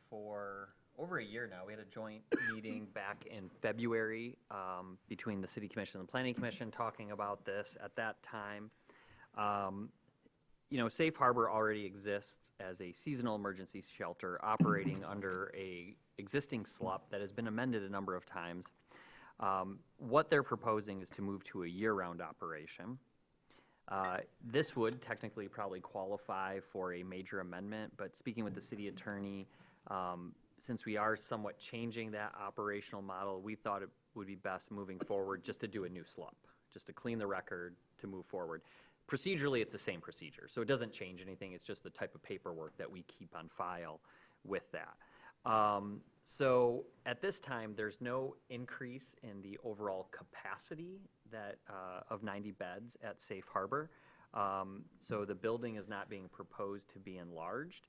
for over a year now. We had a joint meeting back in February between the City Commission and the Planning Commission talking about this. At that time, you know, Safe Harbor already exists as a seasonal emergency shelter operating under a existing SLUP that has been amended a number of times. What they're proposing is to move to a year-round operation. This would technically probably qualify for a major amendment, but speaking with the city attorney, since we are somewhat changing that operational model, we thought it would be best moving forward just to do a new SLUP, just to clean the record to move forward. Procedurally, it's the same procedure, so it doesn't change anything. It's just the type of paperwork that we keep on file with that. So at this time, there's no increase in the overall capacity that of 90 beds at Safe Harbor. So the building is not being proposed to be enlarged.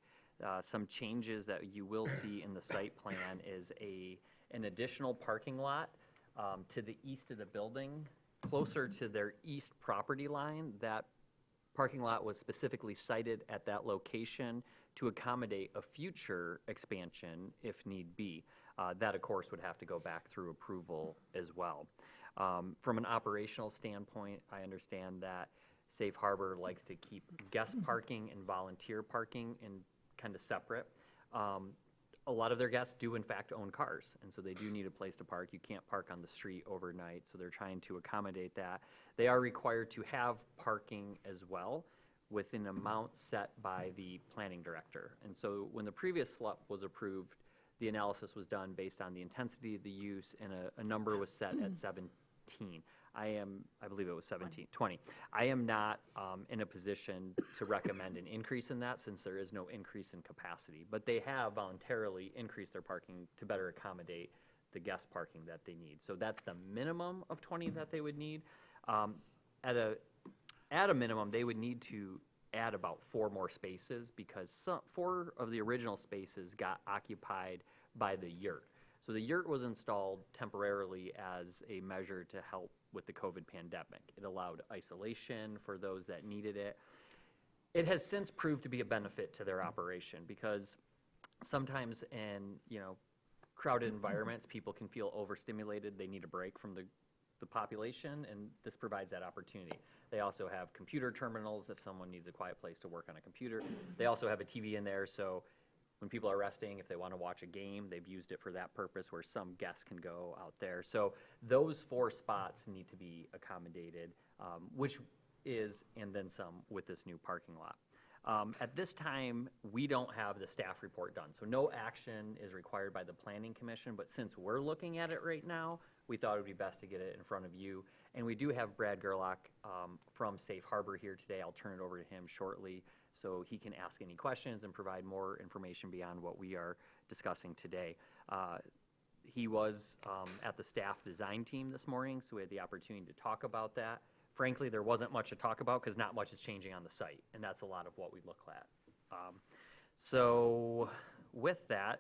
Some changes that you will see in the site plan is an additional parking lot to the east of the building, closer to their east property line. That parking lot was specifically cited at that location to accommodate a future expansion if need be. That, of course, would have to go back through approval as well. From an operational standpoint, I understand that Safe Harbor likes to keep guest parking and volunteer parking in kind of separate. A lot of their guests do in fact own cars, and so they do need a place to park. You can't park on the street overnight, so they're trying to accommodate that. They are required to have parking as well with an amount set by the planning director. And so when the previous SLUP was approved, the analysis was done based on the intensity of the use, and a number was set at 17. I believe it was 20. I am not in a position to recommend an increase in that since there is no increase in capacity, but they have voluntarily increased their parking to better accommodate the guest parking that they need. So that's the minimum of 20 that they would need. At a minimum, they would need to add about 4 more spaces because 4 of the original spaces got occupied by the yurt. So the yurt was installed temporarily as a measure to help with the COVID pandemic. It allowed isolation for those that needed it. It has since proved to be a benefit to their operation because sometimes in, crowded environments, people can feel overstimulated. They need a break from the population, and this provides that opportunity. They also have computer terminals if someone needs a quiet place to work on a computer. They also have a TV in there, so when people are resting, if they want to watch a game, they've used it for that purpose where some guests can go out there. So those 4 spots need to be accommodated, which is, and then some, with this new parking lot. At this time, we don't have the staff report done, so no action is required by the Planning Commission, but since we're looking at it right now, we thought it would be best to get it in front of you. And we do have Brad Gerlach from Safe Harbor here today. I'll turn it over to him shortly so he can ask any questions and provide more information beyond what we are discussing today. He was at the staff design team this morning, so we had the opportunity to talk about that. Frankly, there wasn't much to talk about because not much is changing on the site, and that's a lot of what we look at. So with that,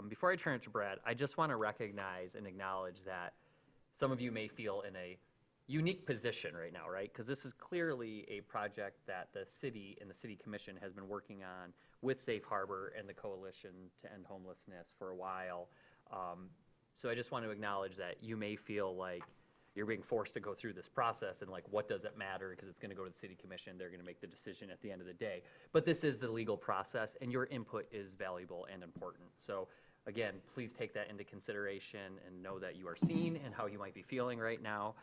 before I turn it to Brad, I just want to recognize and acknowledge that some of you may feel in a unique position right now, right? Because this is clearly a project that the city and the city commission has been working on with Safe Harbor and the Coalition to End Homelessness for a while. So I just want to acknowledge that you may feel like you're being forced to go through this process and like, what does it matter? Because it's going to go to the city commission. They're going to make the decision at the end of the day. But this is the legal process, and your input is valuable and important. So again, please take that into consideration and know that you are seen and how you might be feeling right now.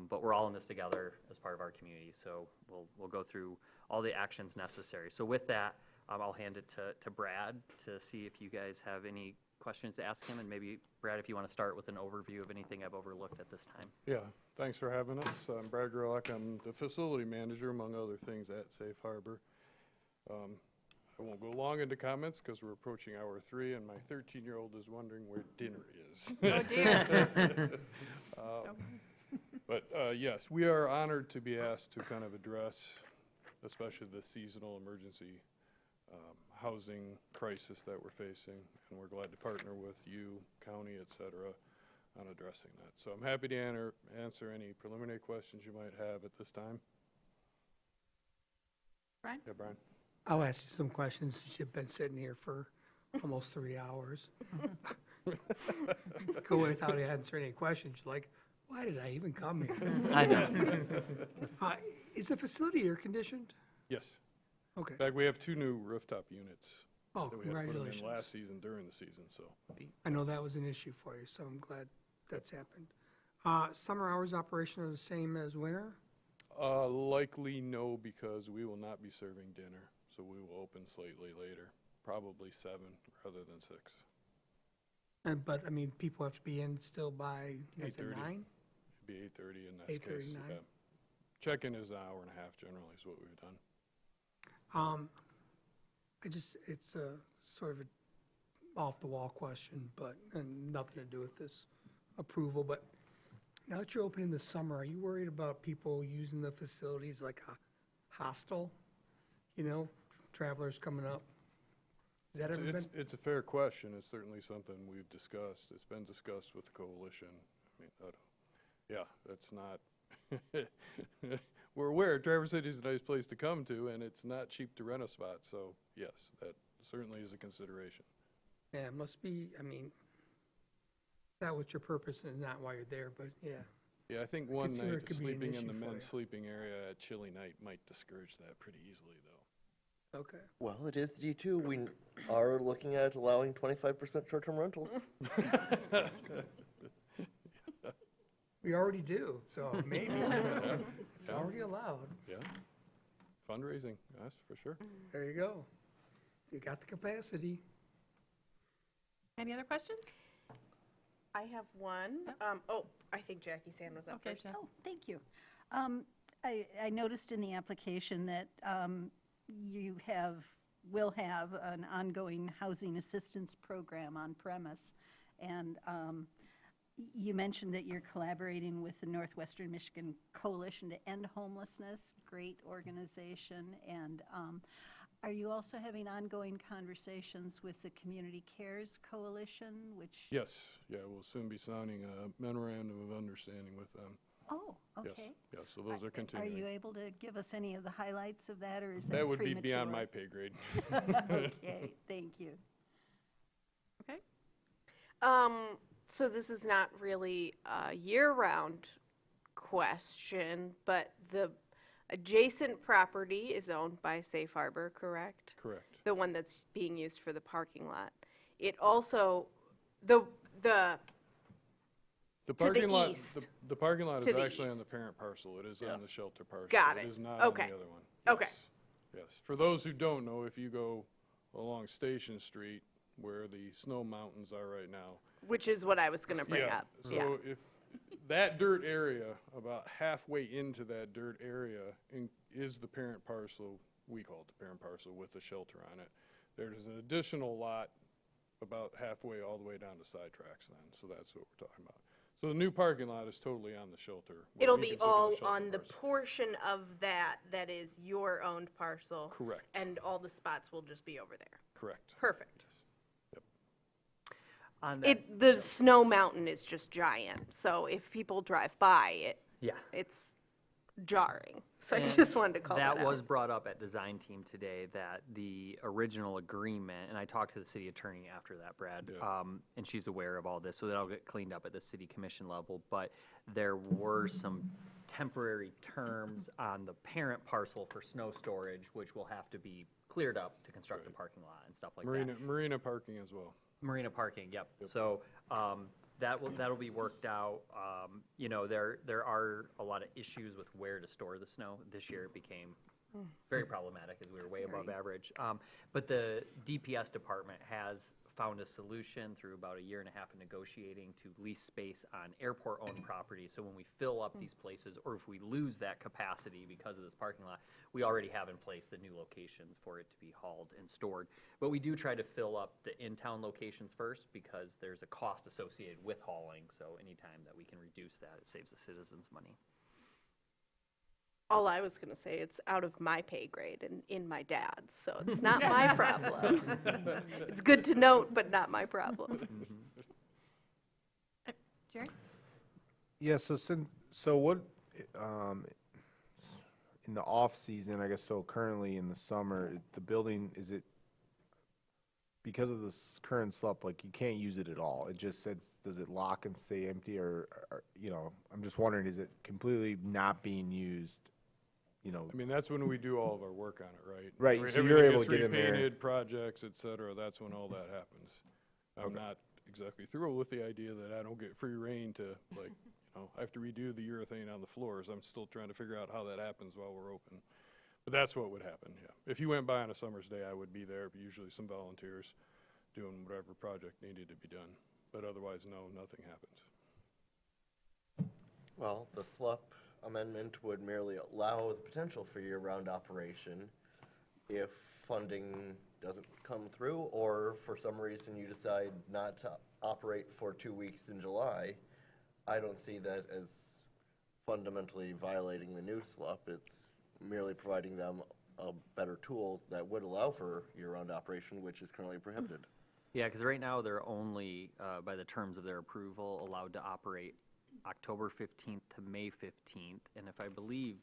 But we're all in this together as part of our community. So we'll go through all the actions necessary. So with that, I'll hand it to Brad to see if you guys have any questions to ask him, and maybe, Brad, if you want to start with an overview of anything I've overlooked at this time. Yeah, thanks for having us. I'm Brad Gerlach. I'm the facility manager, among other things, at Safe Harbor. I won't go long into comments because we're approaching hour 3, and my 13-year-old is wondering where dinner is. Oh, dear. But yes, we are honored to be asked to kind of address, especially the seasonal emergency housing crisis that we're facing, and we're glad to partner with you, county, et cetera, on addressing that. So I'm happy to answer any preliminary questions you might have at this time. Brian? Yeah, Brian. I'll ask you some questions since you've been sitting here for almost 3 hours. Go without answering any questions. You're like, why did I even come here? I know. Is the facility air conditioned? Yes. Okay. In fact, we have 2 new rooftop units. Oh, that we had put 'em congratulations. in last season, during the season, so. I know that was an issue for you, so I'm glad that's happened. Summer hours operation are the same as winter? Likely no, because we will not be serving dinner, so we will open slightly later, probably 7 rather than 6. But, I mean, people have to be in still by, is it 8:30. 9? It'd be 8:30 in that 8:30, case. 9. Yeah. Check-in is an hour and a half generally is what we've done. It's a sort of a off-the-wall question, but, and nothing to do with this approval, but now that you're opening in the summer, are you worried about people using the facilities like a hostel? You know, travelers coming up? Has that ever been? It's a fair question. It's certainly something we've discussed. It's been discussed with the coalition. I mean, yeah, that's not, we're aware Traverse City is a nice place to come to, and it's not cheap to rent a spot, so yes, that certainly is a consideration. Yeah, it must be, I mean, it's not what your purpose is, not why you're there, but yeah. Yeah, I think I one could see where night it could be an sleeping in issue the for men's you. sleeping area at chilly night might discourage that pretty easily, though. Okay. Well, it is D2. We are looking at allowing 25% short-term rentals. We already do, so maybe, you know, it's Yeah. already allowed. Yeah. Fundraising, that's for sure. There you go. You got the capacity. Any other questions? I have one. I think Jackie Sand was up Okay, first. Jen. Oh, thank you. I noticed in the application that you will have an ongoing housing assistance program on premise. And you mentioned that you're collaborating with the Northwestern Michigan Coalition to End Homelessness, great organization. And Are you also having ongoing conversations with the Community Cares Coalition, which? Yes, yeah, we'll soon be signing a memorandum of understanding with them. Oh, Yes, okay. yes, so those are Are continuing. you able to give us any of the highlights of that, or is that That would be premature? beyond my pay grade. Okay, thank you. Okay. So this is not really a year-round question, but the adjacent property is owned by Safe Harbor, correct? Correct. The one that's being used for the parking lot. It also, the The to the parking lot, east. the parking lot To is the actually on east. the parent parcel. It is on the shelter parcel. Got it. It is not Okay. on the other one. Okay. Yes. Yes. For those who don't know, if you go along Station Street, where the snow mountains are right now. Which is what I was gonna bring Yeah, up. so if that dirt area, about halfway into that dirt area is the parent parcel, we call it the parent parcel with the shelter on it. There's an additional lot about halfway all the way down to Sidetracks then, so that's what we're talking about. So the new parking lot is totally on the shelter. what It'll we be consider all shelter on the parcel. portion of that that is your owned parcel. Correct. And all the spots will just be over there. Correct. Perfect. On that, The snow mountain is just giant, so if people drive by it, yeah. it's jarring. So I And just wanted to call that that out. was brought up at design team today, that the original agreement, and I talked to the city attorney after that, Brad, and she's aware of all this, so that'll get cleaned up at the city commission level, but there were some temporary terms on the parent parcel for snow storage, which will have to be cleared up to construct the parking lot and stuff like that. Marina parking as well. Marina parking, yep. So, that'll be worked out. You know, there are a lot of issues with where to store the snow. This year it became very problematic as we were way above average. But the DPS department has found a solution through about a year and a half of negotiating to lease space on airport-owned property. So when we fill up these places, or if we lose that capacity because of this parking lot, we already have in place the new locations for it to be hauled and stored. But we do try to fill up the in-town locations first because there's a cost associated with hauling. So anytime that we can reduce that, it saves the citizens money. All I was gonna say, it's out of my pay grade and in my dad's, so it's not my problem. It's good to note, but not my problem. Jerry? Yeah, so what, in the off-season, I guess, so currently in the summer, the building, is it, because of this current slump, like, you can't use it at all? It just says, does it lock and stay empty, or, you know, I'm just wondering, is it completely not being used, you know? I mean, that's when we do all of our work on it, right? Right, so you're Everything able to gets get in there. repainted, projects, et cetera, that's when all that happens. I'm not exactly thrilled with the idea that I don't get free reign to, like, you know, I have to redo the urethane on the floors. I'm still trying to figure out how that happens while we're open. But that's what would happen, yeah. If you went by on a summer's day, I would be there, usually some volunteers doing whatever project needed to be done. But otherwise, no, nothing happens. Well, the SLUP amendment would merely allow the potential for year-round operation if funding doesn't come through, or for some reason you decide not to operate for 2 weeks in July. I don't see that as fundamentally violating the new SLUP. It's merely providing them a better tool that would allow for year-round operation, which is currently prohibited. Yeah, because right now they're only, by the terms of their approval, allowed to operate October 15th to May 15th. And if I believe,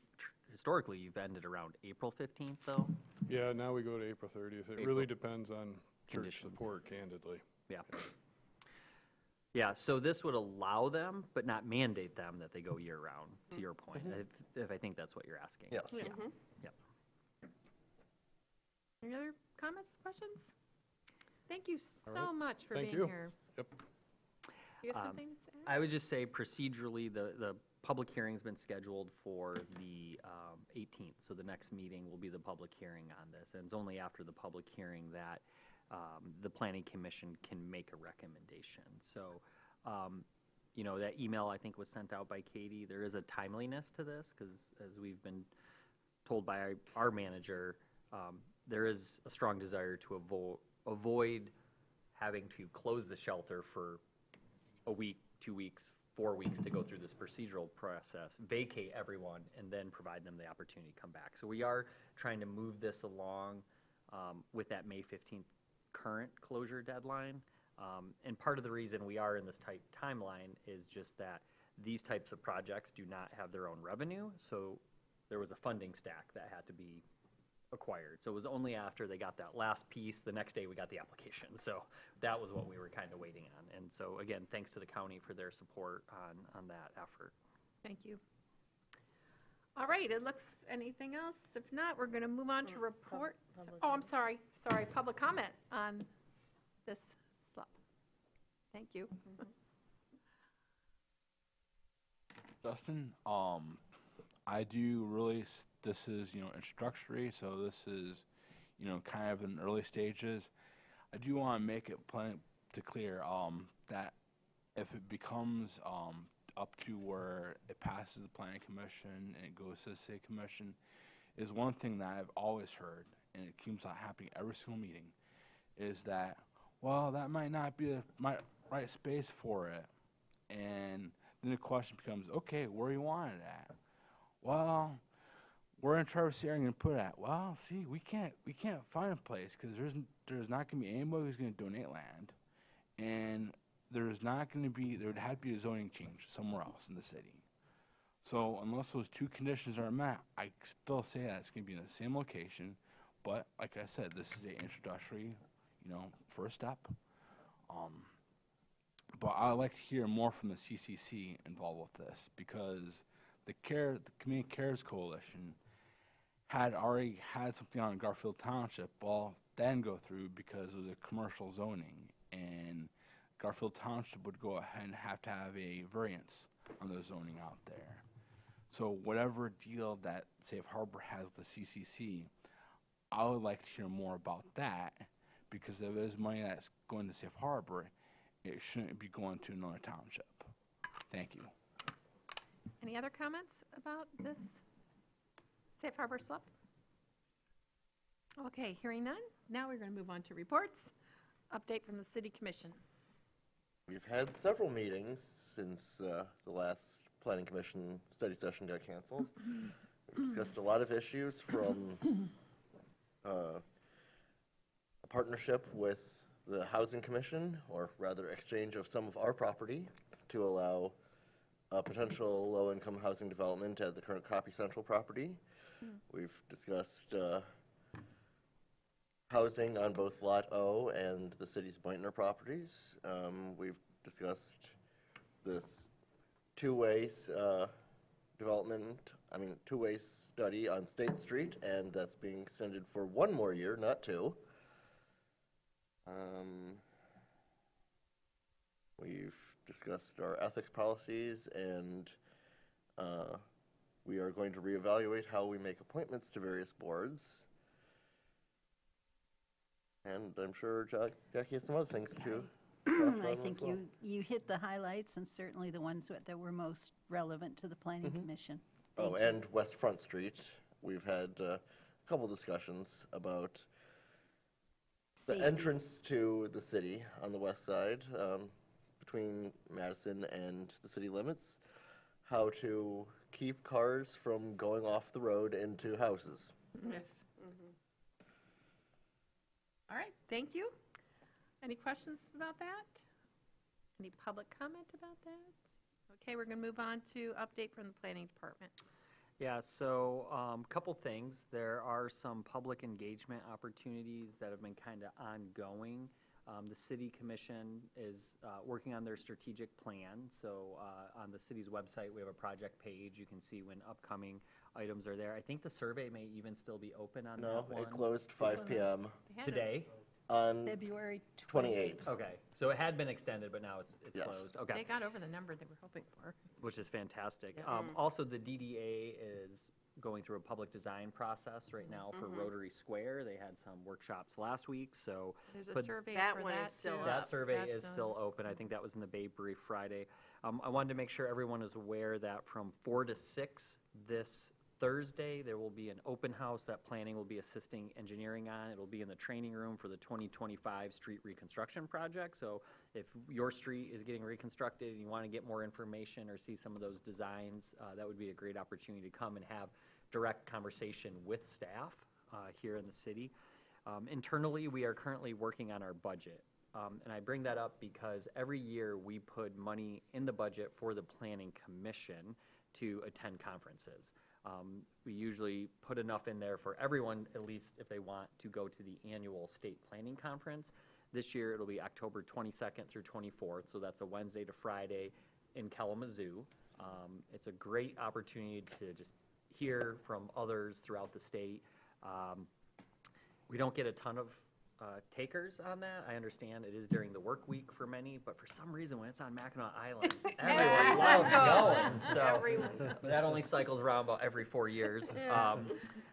historically, you've ended around April 15th, though? Yeah, now we go to April 30th. It really depends on church support, candidly. Yeah. Yeah, so this would allow them, but not mandate them that they go year-round, to your point, if I think that's what you're asking. Yes. Yeah. Mhm. Yeah. Any other comments, questions? Thank you All so right. much for Thank being you. here. Yep. You have something to say? I would just say procedurally, the public hearing's been scheduled for the 18th. So the next meeting will be the public hearing on this. And it's only after the public hearing that the planning commission can make a recommendation. So, you know, that email I think was sent out by Katie, there is a timeliness to this because as we've been told by our manager, there is a strong desire to avoid having to close the shelter for a week, 2 weeks, 4 weeks to go through this procedural process, vacate everyone, and then provide them the opportunity to come back. So we are trying to move this along with that May 15th current closure deadline. And part of the reason we are in this tight timeline is just that these types of projects do not have their own revenue, so there was a funding stack that had to be acquired. So it was only after they got that last piece, the next day we got the application. So that was what we were kind of waiting on. And so again, thanks to the county for their support on that effort. Thank you. All right, it looks, anything else? If not, we're going to move on to report. Oh, I'm sorry, public comment on this slot. Thank you. Justin, I do really, this is, introductory, so this is, kind of in early stages. I do want to make it plain to clear, that if it becomes, up to where it passes the planning commission and it goes to the city commission, is one thing that I've always heard, and it keeps on happening every single meeting, is that, well, that might not be the right space for it. And then the question becomes, okay, where do you want it at? Well, we're in Traverse City, going to put it at. Well, see, we can't find a place because there's not going to be anybody who's going to donate land, and there would have to be a zoning change somewhere else in the city. So unless those two conditions are met, I still say that it's going to be in the same location. But like I said, this is an introductory, first step. But I'd like to hear more from the CCC involved with this, because the Community Cares Coalition had already had something on in Garfield Township. Well, that didn't go through because it was a commercial zoning, and Garfield Township would go ahead and have to have a variance on the zoning out there. So whatever deal that Safe Harbor has with the CCC, I would like to hear more about that, because if it is money that's going to Safe Harbor, it shouldn't be going to another township. Thank you. Any other comments about this Safe Harbor slip? Okay, hearing none. Now we're going to move on to reports. Update from the City Commission. We've had several meetings since the last Planning Commission study session got canceled. We've discussed a lot of issues, from a partnership with the Housing Commission, or rather exchange of some of our property to allow a potential low-income housing development at the current Copy Central property. We've discussed housing on both Lot O and the city's Boynton properties. We've discussed this two-way study on State Street, and that's being extended for 1 more year, not 2. We've discussed our ethics policies, and we are going to reevaluate how we make appointments to various boards. And I'm sure Jackie has some other things too. I think you hit the highlights, and certainly the ones that were most relevant to the Planning Commission. Oh, and West Front Street. We've had a couple discussions about the entrance to the city on the west side, between Madison and the city limits, how to keep cars from going off the road into houses. Yes. All right, thank you. Any questions about that? Any public comment about that? Okay, we're going to move on to update from the Planning Department. Yeah, so a couple things. There are some public engagement opportunities that have been kind of ongoing. The City Commission is working on their strategic plan. So on the city's website, we have a project page. You can see when upcoming items are there. I think the survey may even still be open on that one. No, it closed 5 p.m. Today? On February 28th. Okay, so it had been extended, but now it's Yes. closed. Okay. They got over the number they were hoping for. Which is fantastic. Also, the DDA is going through a public design process right now for Rotary Square. They had some workshops last week, so. There's a but survey That for one that is still too. up. that survey That's, is still open. I think that was in the Bay Brief Friday. I wanted to make sure everyone is aware that from 4 to 6 this Thursday, there will be an open house that planning will be assisting engineering on. It'll be in the training room for the 2025 street reconstruction project. So if your street is getting reconstructed and you want to get more information or see some of those designs, that would be a great opportunity to come and have direct conversation with staff here in the city. Internally, we are currently working on our budget. And I bring that up because every year we put money in the budget for the Planning Commission to attend conferences. We usually put enough in there for everyone, at least if they want to go to the annual state planning conference. This year it'll be October 22nd through 24th, so that's a Wednesday to Friday in Kalamazoo. It's a great opportunity to just hear from others throughout the state. We don't get a ton of takers on that. I understand it is during the work week for many, but for some reason when it's on Mackinac Island, everyone loves going. So that only cycles around about every 4 years.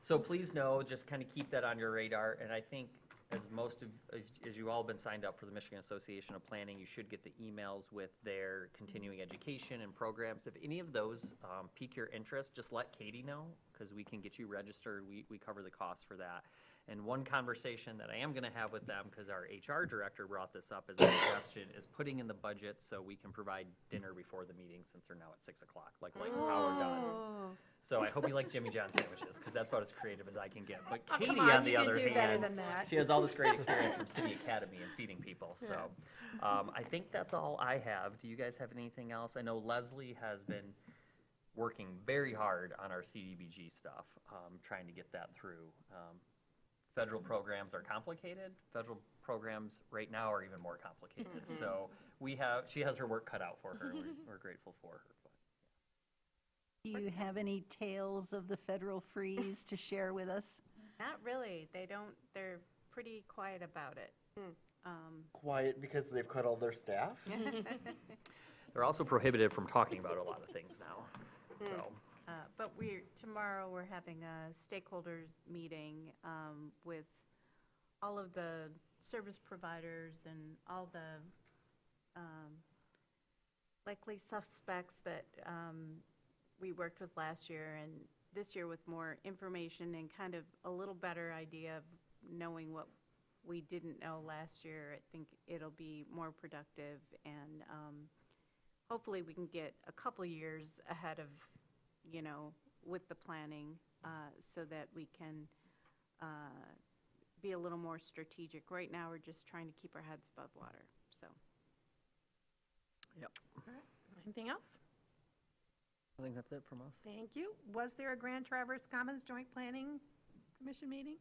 So please know, just kind of keep that on your radar. And I think as you all have been signed up for the Michigan Association of Planning, you should get the emails with their continuing education and programs. If any of those pique your interest, just let Katie know, because we can get you registered. We cover the cost for that. And one conversation that I am going to have with them, because our HR director brought this up as a suggestion, is putting in the budget so we can provide dinner before the meeting, since they're now at 6 o'clock, like Howard does. So I hope you like Jimmy John sandwiches, because that's about as creative as I can get. But Katie, on the other hand, she has all this great experience from City Academy and feeding people. So I think that's all I have. Do you guys have anything else? I know Leslie has been working very hard on our CDBG stuff, trying to get that through. Federal programs are complicated. Federal programs right now are even more complicated. So she has her work cut out for her. We're grateful for her. Do you have any tales of the federal freeze to share with us? Not really. They're pretty quiet about it. Quiet because they've cut all their staff? They're also prohibited from talking about a lot of things now. So. But tomorrow we're having a stakeholders meeting with all of the service providers and all the likely suspects that we worked with last year, and this year with more information and kind of a little better idea of knowing what we didn't know last year. I think it'll be more productive, and hopefully we can get a couple years ahead of, with the planning, so that we can be a little more strategic. Right now, we're just trying to keep our heads above water, so. Yep. All right. Anything else? I think that's it from us. Thank you. Was there a Grand Traverse Commons Joint Planning Commission meeting?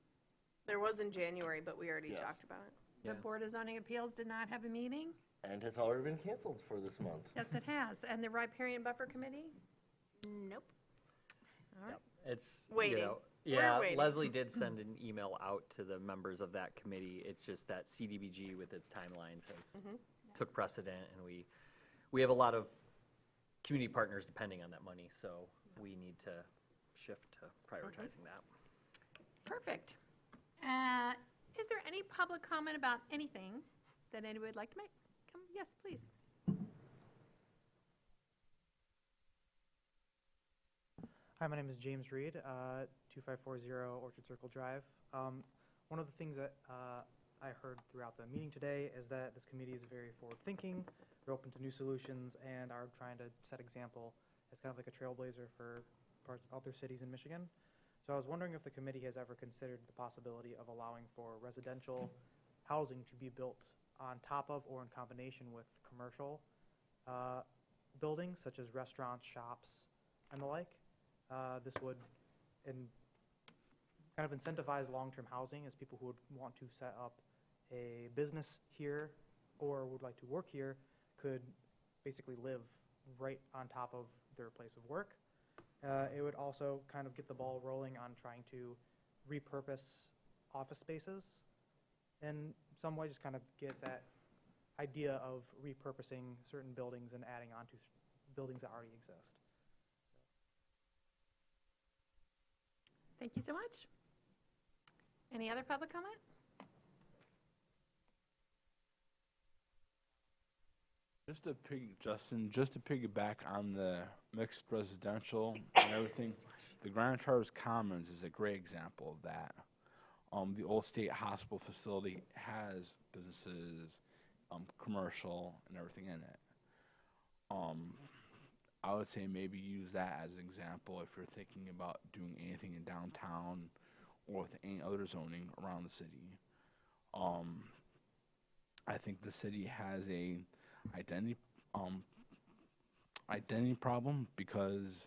There was in January, but we already talked about it. The Board of Zoning Appeals did not have a meeting? And has already been canceled for this month. Yes, it has. And the Riparian Buffer Committee? Nope. All right. It's waiting. Yeah, waiting. Leslie did send an email out to the members of that committee. It's just that CDBG with its timelines has took precedent, and we have a lot of community partners depending on that money, so we need to shift to prioritizing that. Perfect. Is there any public comment about anything that anyone would like to make? Yes, please. Hi, my name is James Reed, 2540 Orchard Circle Drive. One of the things that I heard throughout the meeting today is that this committee is very forward-thinking, they're open to new solutions, and are trying to set example as kind of like a trailblazer for other cities in Michigan. So I was wondering if the committee has ever considered the possibility of allowing for residential housing to be built on top of or in combination with commercial buildings, such as restaurants, shops, and the like. This would kind of incentivize long-term housing, as people who would want to set up a business here or would like to work here could basically live right on top of their place of work. It would also kind of get the ball rolling on trying to repurpose office spaces in some way, just kind of get that idea of repurposing certain buildings and adding on to buildings that already exist. Thank you so much. Any other public comment? Justin, just to piggyback on the mixed residential and everything, the Grand Traverse Commons is a great example of that. The old state hospital facility has businesses, commercial, and everything in it. I would say maybe use that as an example if you're thinking about doing anything in downtown with any other zoning around the city. I think the city has a identity problem because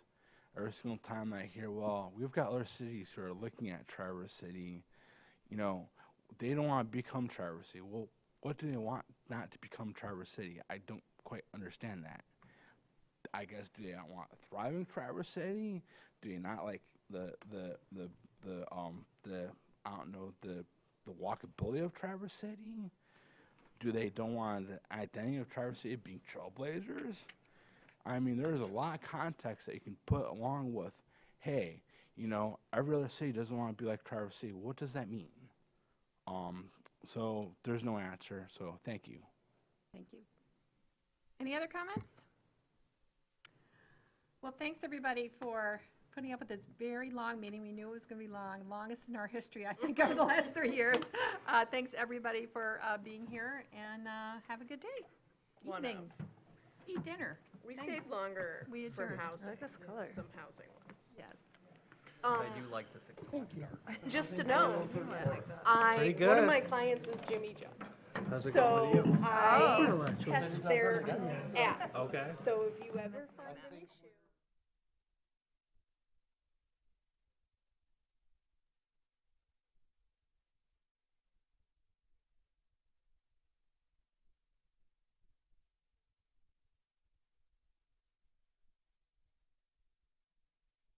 every single time I hear, well, we've got other cities who are looking at Traverse City, you know, they don't want to become Traverse City. Well, what do they want not to become Traverse City? I don't quite understand that. I guess, do they not want a thriving Traverse City? Do they not like the I don't know, the walkability of Traverse City? Do they don't want the identity of Traverse City being trailblazers? I mean, there's a lot of context that you can put along with, hey, you know, every other city doesn't want to be like Traverse City. What does that mean? So there's no answer, so thank you. Thank you. Any other comments? Well, thanks everybody for putting up with this very long meeting. We knew it was going to be long, longest in our history, I think, over the last 3 years. Thanks everybody for being here, and have a good day. Evening. Eat dinner. We Thanks. stayed longer We for adjourned. housing. I like this color. Some housing ones. Yes. I do like the 6 o'clock start. Just to know, Pretty one good. of my clients is Jimmy Jones. How's it So going with you? I test their app. Okay. So if you ever find any